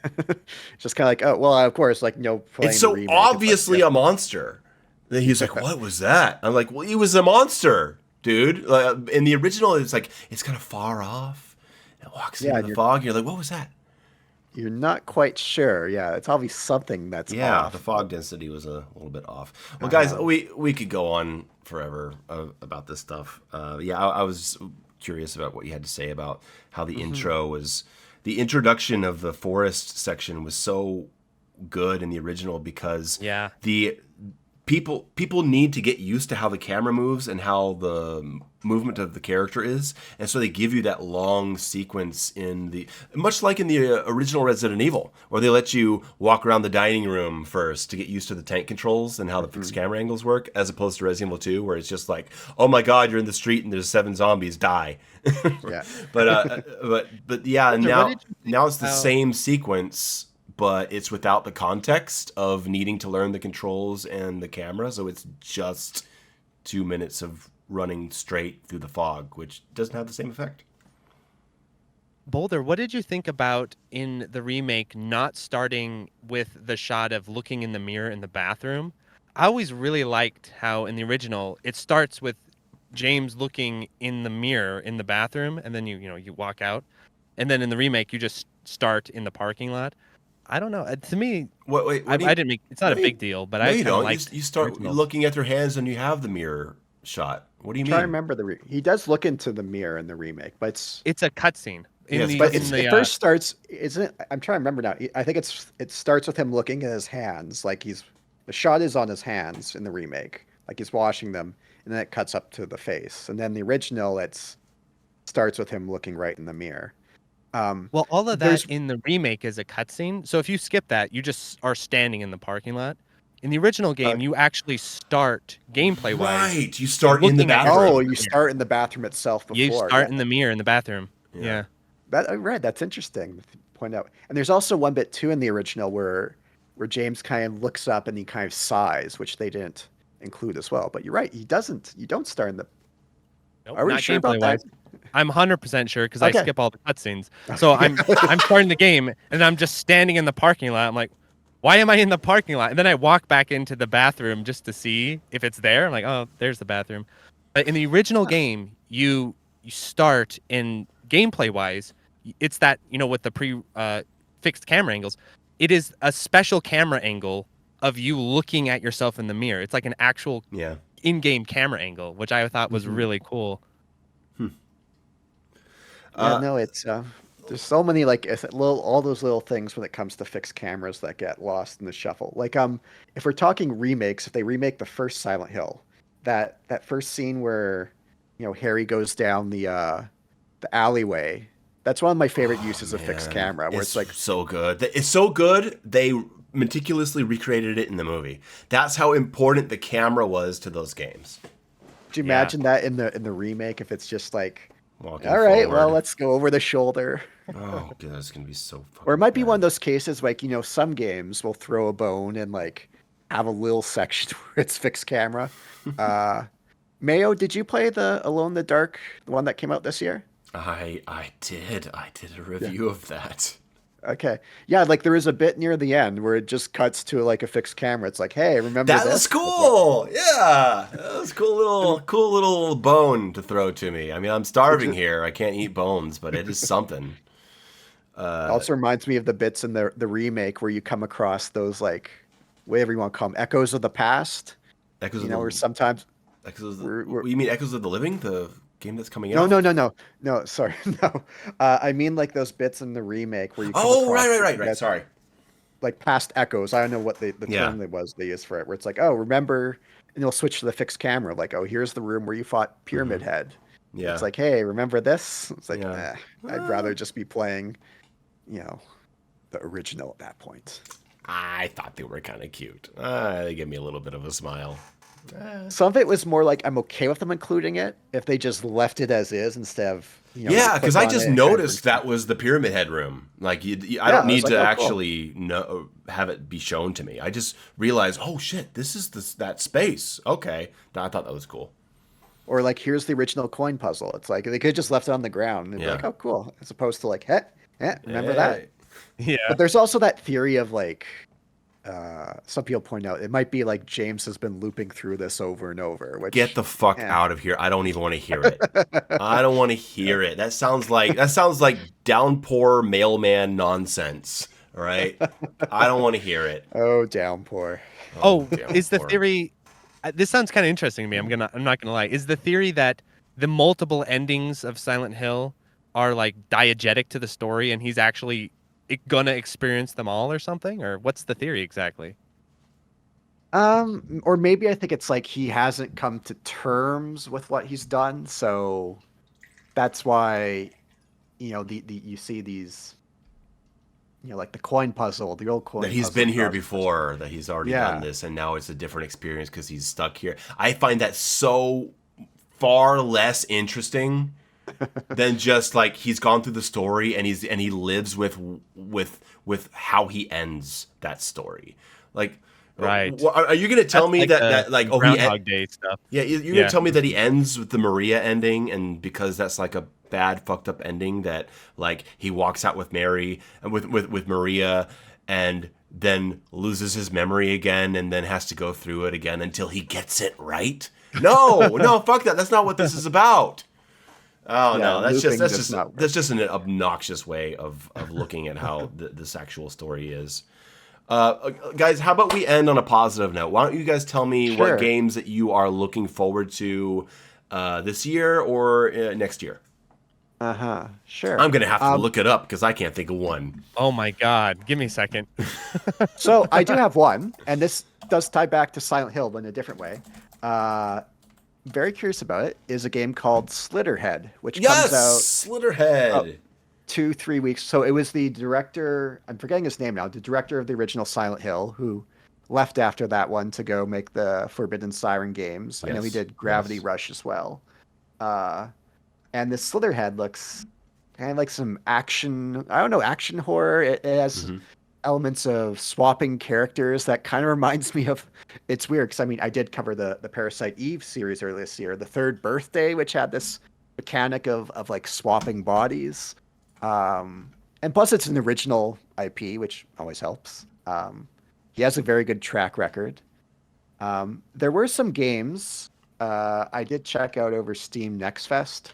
Just kind of like, oh, well, of course, like, it's so obviously a monster. Then he's like, what was that? I'm like, well, he was a monster, dude. In the original, it's like, it's kind of far off. It walks into the fog. You're like, what was that? you're not quite sure. Yeah, it's obviously something that's Yeah, the off. fog density was a little bit off. Well, guys, Uh-huh. we could go on forever about this stuff. Yeah, I was curious about what you had to say about how the Hmm. intro was. The introduction of the forest section was so good in the original because Yeah. the people need to get used to how the camera moves and how the movement of the character is, and so they give you that long sequence in the much like in the original Resident Evil, where they let you walk around the dining room first to get used to the tank controls and how the fixed Hmm. camera angles work, as opposed to Resident Evil 2, where it's just like, oh my god, you're in the street and there's 7 zombies, die. Yeah. But yeah, Boulder, what now did you think now it's the about? same sequence, but it's without the context of needing to learn the controls and the camera. So it's just 2 minutes of running straight through the fog, which doesn't have the same effect. Boulder, what did you think about in the remake not starting with the shot of looking in the mirror in the bathroom? I always really liked how in the original it starts with James looking in the mirror in the bathroom, and then you walk out, and then in the remake you just start in the parking lot. I don't know. To me, What? Wait, I what do you? didn't make it's not No, a big deal, but no, I you kind of don't. liked You the start originals. looking at their hands and you have the mirror shot. What do you Trying to mean? remember he does look into the mirror in the remake, but It's a cutscene Yeah, in it's a the but in it's cutscene. the it first starts, isn't it? I'm trying to remember now. I think it starts with him looking at his hands, like the shot is on his hands in the remake, like he's washing them, and then it cuts up to the face, and then the original it's starts with him looking right in the mirror. Um, Well, all of that there's in the remake is a cutscene. So if you skip that, you just are standing in the parking lot. In the original uh, game, you actually start gameplay wise Right. You start in the looking at yourself oh, in bathroom. you the mirror. start in the bathroom itself You before, yeah. start in the mirror in the bathroom. Yeah. Yeah. That I read. That's interesting to point out. And there's also one bit too in the original where James kind of looks up and he kind of sighs, which they didn't include as well. But you're right. He doesn't. You don't start in the. Nope, Are we not sure about gameplay that? wise. I'm 100% sure because I Okay. skip all the cutscenes. So I'm starting the game and I'm just standing in the parking lot. I'm like, why am I in the parking lot? And then I walk back into the bathroom just to see if it's there. I'm like, oh, there's the bathroom. But in the original game, you start in gameplay wise, it's that with the pre fixed camera angles, it is a special camera angle of you looking at yourself in the mirror. It's like an actual Yeah. in-game camera angle, which I thought was Hmm. really cool. Yeah. Uh, No. It's there's so many like little all those little things when it comes to fixed cameras that get lost in the shuffle. Like if we're talking remakes, if they remake the first Silent Hill, that first scene where Harry goes down the alleyway. That's one of my favorite oh uses of fixed man, camera, where it's it's like, so good. It's so good. They meticulously recreated it in the movie. That's how important the camera was to those games. do you Yeah. imagine that in the remake if it's just like, Walking all right, well, forward. let's go over the shoulder. Oh god, it's gonna be so Or it fucking might be one of bad. those cases like, some games will throw a bone and like have a little section where it's fixed camera. Uh, Mayo, did you play the Alone in the Dark, the one that came out this year? I did a Yeah. review of that. Okay. Yeah, like there is a bit near the end where it just cuts to like a fixed camera. It's like, hey, remember That was this? Like, what? cool. Yeah, that was And cool little bone to throw to me. I mean, I'm which starving here. I can't eat bones, but it is something. also reminds me of the bits in the remake where you come across those like whatever you want to call them, echoes of the past. Echoes of the Where sometimes Echoes of we're you mean Echoes of the Living, the game that's coming no, no, out? no, no, no. Sorry, no. I mean like those bits in the remake where you come Oh, across right. that Sorry. like past echoes. I don't know what the Yeah. term they used for it. Where it's like, oh, remember, and you'll switch to the fixed camera. Like, oh, here's the room where you fought Pyramid Head. It's Yeah. like, hey, remember this? It's like, Yeah. I'd rather just be playing, you know, the original at that point. I thought they were kind of cute. They gave me a little bit of a smile. Some of it was more like I'm okay with them including it if they just left it as is instead of, you Yeah, because click I on just it, it kind of brings noticed you. that was the Pyramid Head room. Like, I Yeah, don't I was need like, to oh, cool. actually know have it be shown to me. I just realized, oh shit, this is that space. Okay, I thought that was cool. Or like, here's the original coin puzzle. It's like they could have just left it on the ground and be Yeah. like, oh, cool. As opposed to like, remember that? Hey. Yeah. But there's also that theory of like, some people point out it might be like James has been looping through this over and over, Get which, the fuck eh. out of here. I don't even want to hear it. I don't want to hear it. That sounds like downpour mailman nonsense. All right? I don't want to hear it. Oh, downpour. Oh, Oh, is the downpour. theory? This sounds kind of interesting to me. I'm not gonna lie. Is the theory that the multiple endings of Silent Hill are like diegetic to the story, and he's actually gonna experience them all, or something? Or what's the theory exactly? Or maybe I think it's like he hasn't come to terms with what he's done, so that's why, the you see these, like the coin puzzle, the old That coin he's puzzle been here crosswords. before, that he's already done Yeah. this, and now it's a different experience because he's stuck here. I find that so far less interesting than just like he's gone through the story and he lives with how he ends that story. Like, Right. are you gonna tell That's me like that like the oh Groundhog Day stuff. yeah, you're gonna Yeah. tell me that he ends with the Maria ending, and because that's like a bad, fucked up ending, that like he walks out with Mary and with Maria, and then loses his memory again, and then has to go through it again until he gets it right. No, no, fuck that. That's not what this is about. Oh Yeah, no, that's just looping that's does just not work. that's just an obnoxious way of looking at how this actual story is. Guys, how about we end on a positive note? Why don't you guys tell me what Sure. games that you are looking forward to this year or next year? Uh-huh. Sure. I'm gonna have to look it up because I can't think of one. Oh my God. Give me a second. So I do have one, and this does tie back to Silent Hill, but in a different way. Uh, very curious about it is a game called Slitterhead, which comes out Yes, Slitterhead. 2-3 weeks. So it was the director, I'm forgetting his name now, the director of the original Silent Hill, who left after that one to go make the Forbidden Siren games. I know he Yes, did Gravity yes. Rush as well. Uh, and this Slitherhead looks kind of like some action, I don't know, action horror. It has Hmm. elements of swapping characters that kind of reminds me of, it's weird because I mean I did cover the Parasite Eve series earlier this year, the Third Birthday, which had this mechanic of like swapping bodies. um and plus it's an original IP, which always helps. He has a very good track record. There were some games I did check out over Steam Next Fest,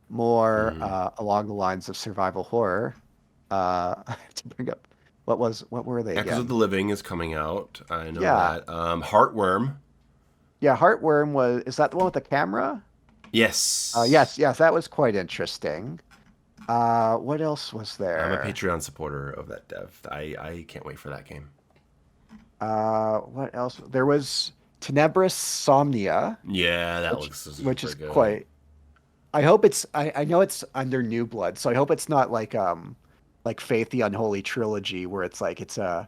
more Hmm. along the lines of survival horror. I have to bring up what were they Echoes of the again? Living is coming out. I know Yeah, that. Heartworm. yeah. Heartworm was, is that the one with the camera? Yes. Yes, yes, that was quite interesting. What else was I'm a there? Patreon supporter of that dev. I can't wait for that game. What else? There was Tenebris Somnia, Yeah, that which looks which super is good. quite. I hope it's. I know it's under New Blood, so I hope it's not like Faith the Unholy Trilogy, where it's like it's a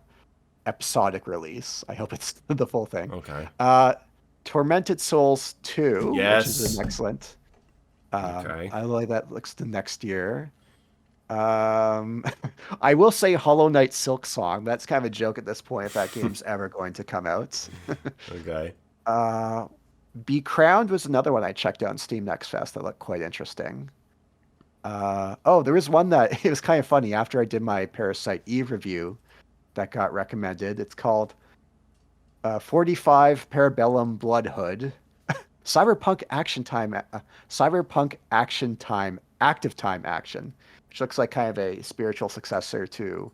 episodic release. I hope it's the full thing. Okay. Uh, Tormented Souls 2, which is an Yes. excellent. Okay. I like that looks to next year. Um, I will say Hollow Knight Silk Song. That's kind of a joke at this point if that game's ever going to come out. Okay. Uh, Be Crowned was another one I checked out on Steam Next Fest that looked quite interesting. Oh, there was one that it was kind of funny after I did my Parasite Eve review that got recommended. It's called 45 Parabellum Bloodhood. Cyberpunk Action Time, Cyberpunk Action Time, Active Time Action, which looks like kind of a spiritual successor to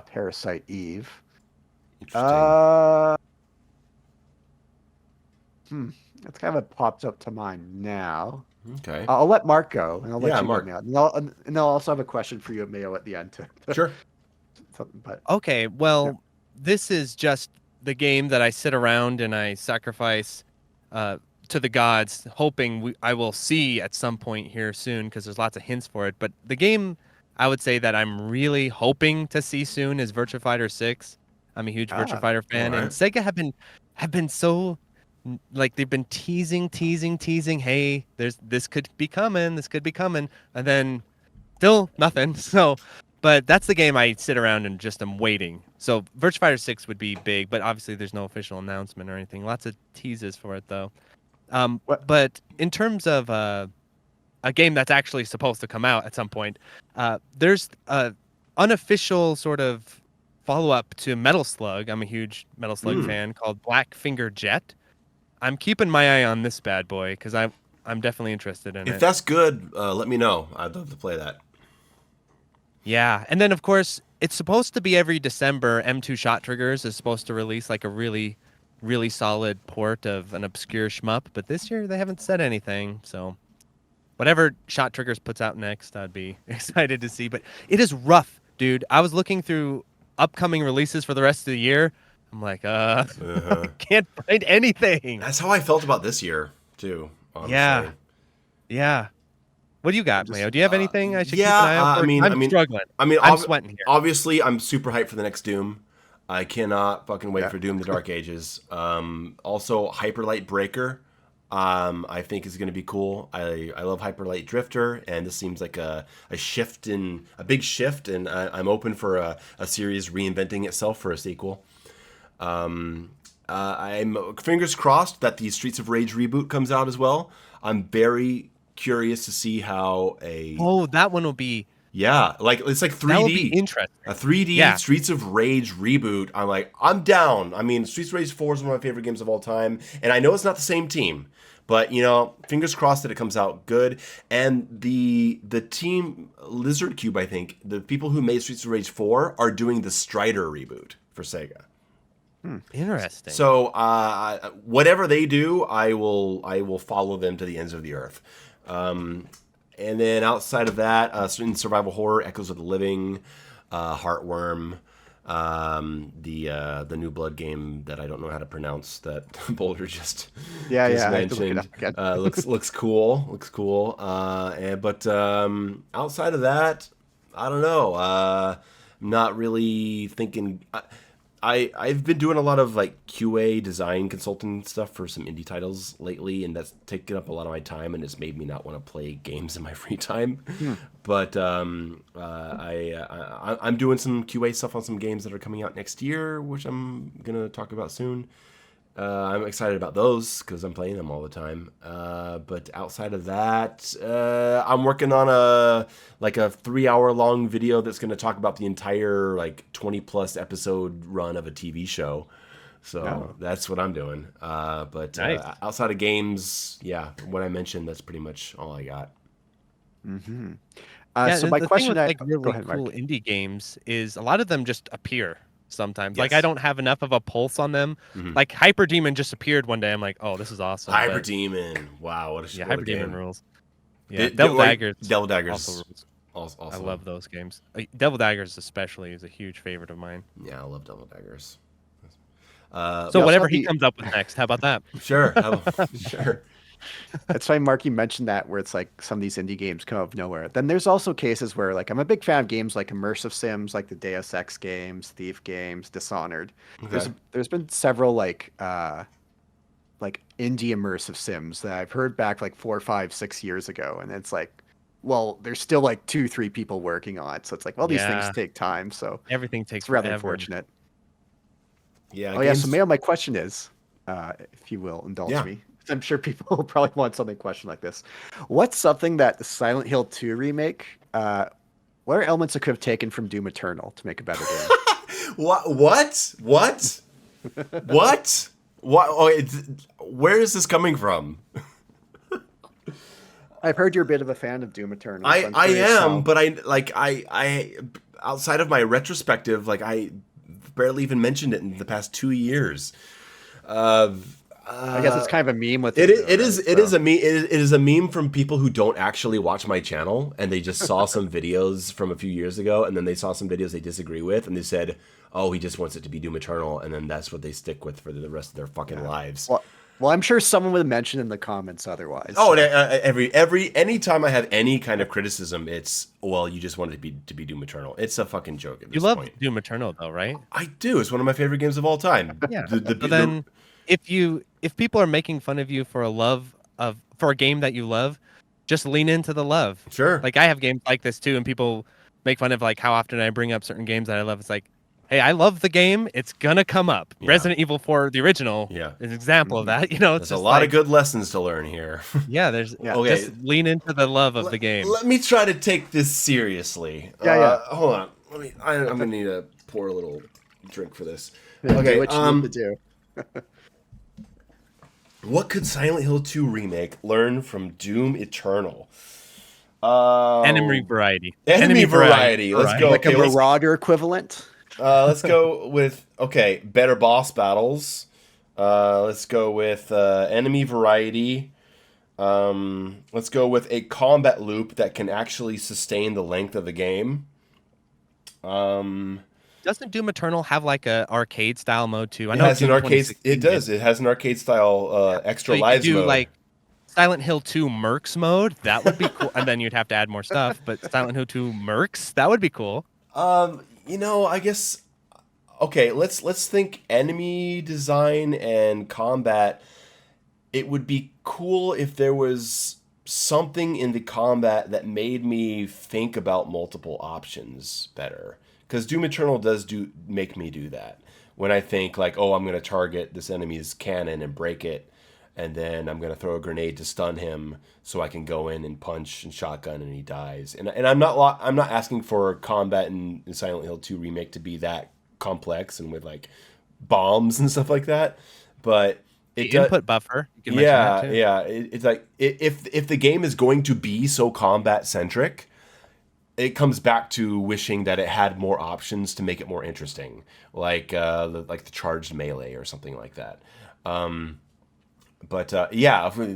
Parasite Eve. Interesting. Uh, hmm, that's kind of what pops up to mind now. Okay. I'll let Mark go, and I'll let Yeah, you go, Mark. Mayo. And I'll also have a question for you, Mayo, at the end. Sure. But Okay, yeah. well, this is just the game that I sit around and I sacrifice uh, to the gods, hoping I will see at some point here soon because there's lots of hints for it. But the game I would say that I'm really hoping to see soon is Virtua Fighter 6. I'm a huge Virtua Ah, Fighter All fan, and right. Sega have been so like they've been teasing. Hey, this could be coming, this could be coming, and then still nothing. So, but that's the game I sit around and just am waiting. So, Virtua Fighter 6 would be big, but obviously there's no official announcement or anything. Lots of teases for it though. what? But in terms of a game that's actually supposed to come out at some point, there's a unofficial sort of follow-up to Metal Slug. I'm a huge Metal Slug fan, called Blackfinger Jet. I'm keeping my eye on this bad boy because I'm definitely interested in If it. that's good, let me know. I'd love to play that. Yeah, and then of course it's supposed to be every December. M2 Shot Triggers is supposed to release like a really, really solid port of an obscure shmup, but this year they haven't said anything. So whatever Shot Triggers puts out next, I'd be excited to see. But it is rough, dude. I was looking through upcoming releases for the rest of the year. I'm like, I can't find anything. That's how I felt about this year too. Honestly. Yeah. What do you got, Mayo? Do you have anything I should keep an Yeah, eye out for? I'm struggling. I'm sweating here. Obviously, I'm super hyped for the next Doom. I cannot fucking wait for Doom: The Dark Ages. Also, Hyperlight Breaker, I think is going to be cool. I love Hyperlight Drifter, and this seems like a big shift, and I'm open for a series reinventing itself for a sequel. I'm fingers crossed that the Streets of Rage reboot comes out as well. I'm very curious to see how that one will be like it's like 3D. That will be interesting. A 3D Streets of Rage reboot. I'm down. I mean, Streets of Rage 4 is one of my favorite games of all time, and I know it's not the same team, but fingers crossed that it comes out good. And the team Lizard Cube, I think, the people who made Streets of Rage 4 are doing the Strider reboot for Sega. Interesting. So whatever they do, I will follow them to the ends of the earth. And then outside of that, in survival horror, Echoes of the Living, Heartworm, the New Blood game that I don't know how to pronounce that Boulder just mentioned. Looks cool. But outside of that, I don't know. I'm not really thinking. I've been doing a lot of like QA design consulting stuff for some indie titles lately, and that's taken up a lot of my time, and it's made me not want to play games in my free time. But I'm doing some QA stuff on some games that are coming out next year, which I'm gonna talk about soon. I'm excited about those because I'm playing them all the time. But outside of that, I'm working on a 3-hour long video that's going to talk about the entire 20+ episode run of a TV show. So that's what I'm doing. But nice. Outside of games, what I mentioned, that's pretty much all I got. Mm-hmm. So my question, thing with, really go ahead, cool Mark. indie games is a lot of them just appear sometimes. Yes. Like I don't have enough of a pulse on them. Like Hyper Demon just appeared one day. I'm like, oh, this is awesome. Hyper Demon, wow, what a Hyper Demon game. rules. Yeah, Devil Daggers. Devil Daggers also rules. Also. I love those games. Devil Daggers especially is a huge favorite of mine. Yeah, I love Devil Daggers. So whatever he comes up with next, how about that? Sure, sure. That's why Marky mentioned that, where it's like some of these indie games come out of nowhere. Then there's also cases where I'm a big fan of games like immersive sims, like the Deus Ex games, Thief games, Dishonored. Okay. There's been several indie immersive sims that I've heard back 4, 5, 6 years ago, and it's there's still 2-3 people working on it. So it's these things take time. So everything takes rather forever. unfortunate. Yeah. So Mayo, my question is, if you will indulge me. I'm sure people probably want something question like this. What's something that the Silent Hill 2 remake, what are elements it could have taken from Doom Eternal to make a better game? What? Oh, where is this coming from? I've heard you're a bit of a fan of Doom Eternal. I am, but I outside of my retrospective, I barely even mentioned it in the past 2 years. I guess it's kind of a meme with it is a meme from people who don't actually watch my channel, and they just saw some videos from a few years ago, and then they saw some videos they disagree with, and they said, "Oh, he just wants it to be Doom Eternal," and then that's what they stick with for the rest of their fucking lives. Well, I'm sure someone would mention in the comments otherwise. Oh, anytime I have any kind of criticism, it's you just want it to be Doom Eternal. It's a fucking joke at this point. You love Doom Eternal though, right? I do. It's one of my favorite games of all time. Yeah. Then if people are making fun of you for a game that you love, just lean into the love. Sure. I have games like this too, and people make fun of how often I bring up certain games that I love. It's hey, I love the game. It's gonna come up. Yeah. Resident Evil 4, the original, is an example of that. There's a lot of good lessons to learn here. Yeah, just lean into the love of the game. Let me try to take this seriously. Hold on. I'm gonna need a pour a little drink for this. Do Okay, what you need to do. what could Silent Hill 2 remake learn from Doom Eternal? Enemy variety. Enemy variety. Let's go. Like Okay, a Marauder equivalent. let's go with better boss battles. Let's go with enemy variety. Let's go with a combat loop that can actually sustain the length of the game. Doesn't Doom Eternal have like a arcade style mode too? I It know has an Doom arcade. 2016 It does. did. It has an arcade style extra So you could lives do mode. like Silent Hill 2 Mercs mode. That would be cool. And then you'd have to add more stuff. But Silent Hill 2 Mercs, that would be cool. I guess. Okay, let's think enemy design and combat. It would be cool if there was something in the combat that made me think about multiple options better. Because Doom Eternal does make me do that. When I think like, oh, I'm going to target this enemy's cannon and break it, and then I'm going to throw a grenade to stun him so I can go in and punch and shotgun and he dies. And I'm not asking for combat in Silent Hill 2 Remake to be that complex and with like bombs and stuff like that, but The input buffer. You can mention that too. yeah. It's like if the game is going to be so combat centric, it comes back to wishing that it had more options to make it more interesting, like the charged melee or something like that. The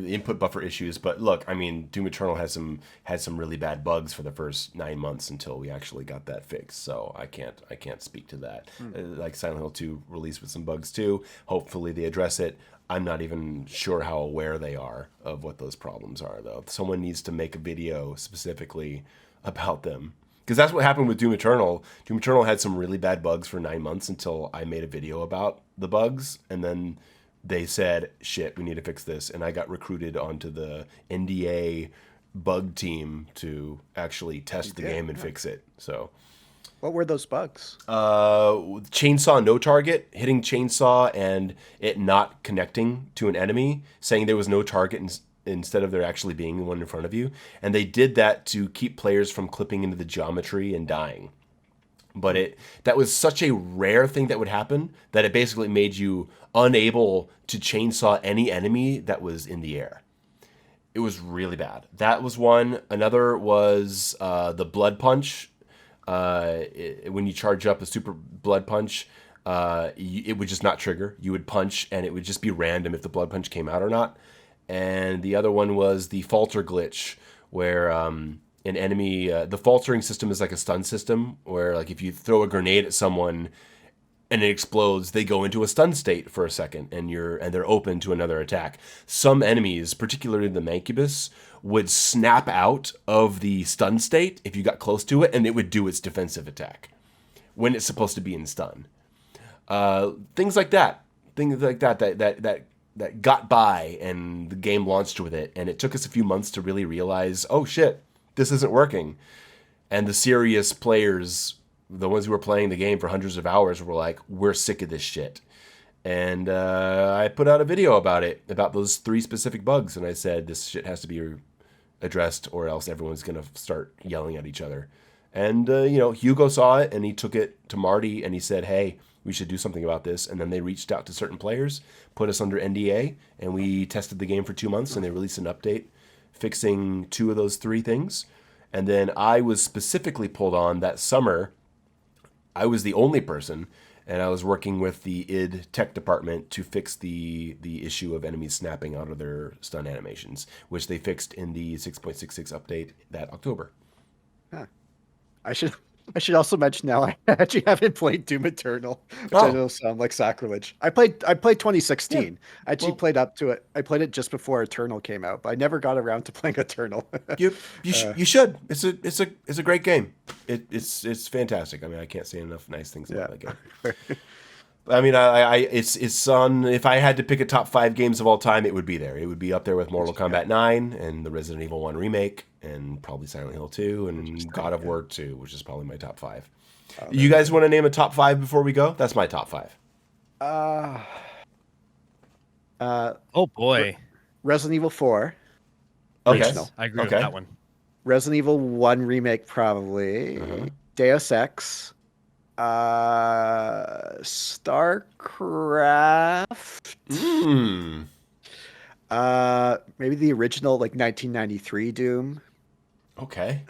input buffer issues. But look, I mean, Doom Eternal had some really bad bugs for the first 9 months until we actually got that fixed. So I can't speak to that. Like Silent Hill 2 released with some bugs too. Hopefully they address it. I'm not even sure how aware they are of what those problems are, though. Someone needs to make a video specifically about them. Because that's what happened with Doom Eternal. Doom Eternal had some really bad bugs for 9 months until I made a video about the bugs. And then they said, shit, we need to fix this. And I got recruited onto the NDA bug team to actually test the game and fix it. So, What were those bugs? chainsaw no target, hitting chainsaw and it not connecting to an enemy, saying there was no target instead of there actually being one in front of you. And they did that to keep players from clipping into the geometry and dying. But that was such a rare thing that would happen that it basically made you unable to chainsaw any enemy that was in the air. It was really bad. That was one. Another was the blood punch. When you charge up a super blood punch, it would just not trigger. You would punch and it would just be random if the blood punch came out or not. And the other one was the falter glitch, where an enemy, the faltering system is like a stun system, where like if you throw a grenade at someone and it explodes, they go into a stun state for a second, and they're open to another attack. Some enemies, particularly the Mancubus, would snap out of the stun state if you got close to it, and it would do its defensive attack when it's supposed to be in stun. Things like that that got by, and the game launched with it, and it took us a few months to really realize, oh shit, this isn't working. And the serious players, the ones who were playing the game for hundreds of hours, were like, we're sick of this shit. And I put out a video about those 3 specific bugs, and I said, this shit has to be addressed or else everyone's going to start yelling at each other. And, Hugo saw it, and he took it to Marty, and he said, hey, we should do something about this. And then they reached out to certain players, put us under NDA, and we tested the game for 2 months, and they released an update fixing 2 of those 3 things. And then I was specifically pulled on that summer. I was the only person, and I was working with the id tech department to fix the issue of enemies snapping out of their stun animations, which they fixed in the 6.66 update that October. Huh. I should also mention now I actually haven't played Doom Eternal, which I know sound like sacrilege. I played 2016. Yeah. I actually played up to it. I played it just before Eternal came out, but I never got around to playing Eternal. You should. It's a great game. It's fantastic. I mean, I can't say enough nice things about that game. I mean, it's on. If I had to pick a top 5 games of all time, it would be there. It would be up there with Mortal Kombat 9 and the Resident Evil 1 remake, and probably Silent Hill 2 and God of War 2, which is probably my top 5. You guys want to name a top 5 before we go? That's my top 5. Oh boy, Resident Evil 4. Okay, yes, I agree with that one. Resident Evil 1 remake, probably. Deus Ex. StarCraft. Hmm. Maybe the original, like 1993 Doom. Okay.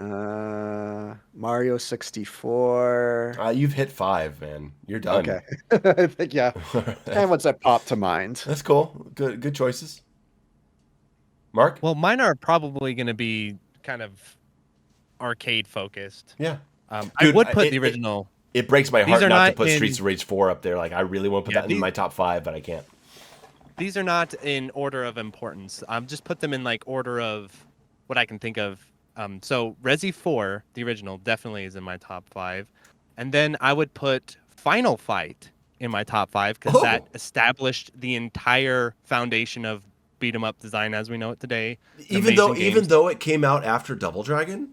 Mario 64. You've hit 5, man. You're done. Okay. I think, yeah. It's kind of what's that popped to mind. That's cool. Good choices. Mark? Well, mine are probably going to be kind of arcade focused. Yeah. I Dude, would put the original. it breaks my These heart are not to not put in. Streets of Rage 4 up there. Like, I really want to put Yeah, that in my top 5, but I can't. these are not in order of importance. Just put them in like order of what I can think of. So Resi 4, the original, definitely is in my top 5, and then I would put Final Fight in my top 5 because that Oh! established the entire foundation of beat 'em up design as we know it today. An Even though amazing even games. though it came out after Double Dragon?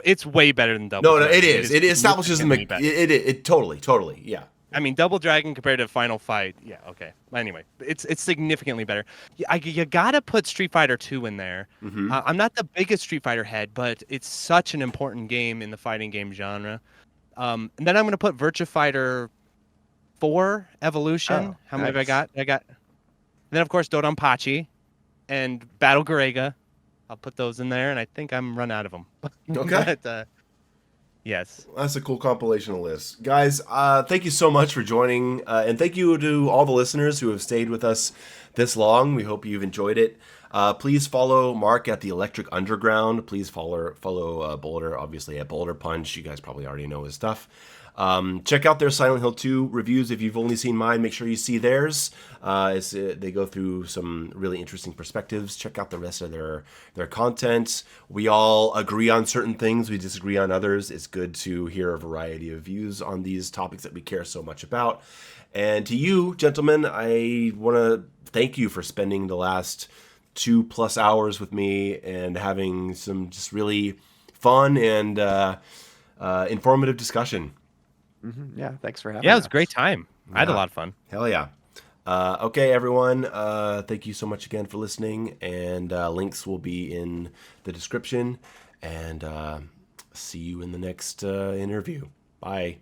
It's way better than Double No, no, it Dragon. is. It establishes the significantly better. it totally, yeah. I mean, Double Dragon compared to Final Fight, yeah, okay. Anyway, it's significantly better. You gotta put Street Fighter 2 in there. Mm-hmm. I'm not the biggest Street Fighter head, but it's such an important game in the fighting game genre. And then I'm gonna put Virtua Fighter 4 Evolution. Oh, How many have I nice. got? And then of course Dodonpachi and Battle Garega. I'll put those in there, and I think I'm run out of them. Okay. But, yes. That's a cool compilation list. Guys, thank you so much for joining. And thank you to all the listeners who have stayed with us this long. We hope you've enjoyed it. Please follow Mark at the Electric Underground. Please follow Boulder, obviously, at Boulder Punch. You guys probably already know his stuff. Check out their Silent Hill 2 reviews. If you've only seen mine, make sure you see theirs. They go through some really interesting perspectives. Check out the rest of their content. We all agree on certain things. We disagree on others. It's good to hear a variety of views on these topics that we care so much about. And to you, gentlemen, I want to thank you for spending the last 2+ hours with me and having some just really fun and informative discussion. Mm-hmm. Yeah, thanks for having Yeah, it was us. a great time. I had a lot of fun. Hell yeah. Okay, everyone. Thank you so much again for listening. And links will be in the description. And see you in the next interview. Bye.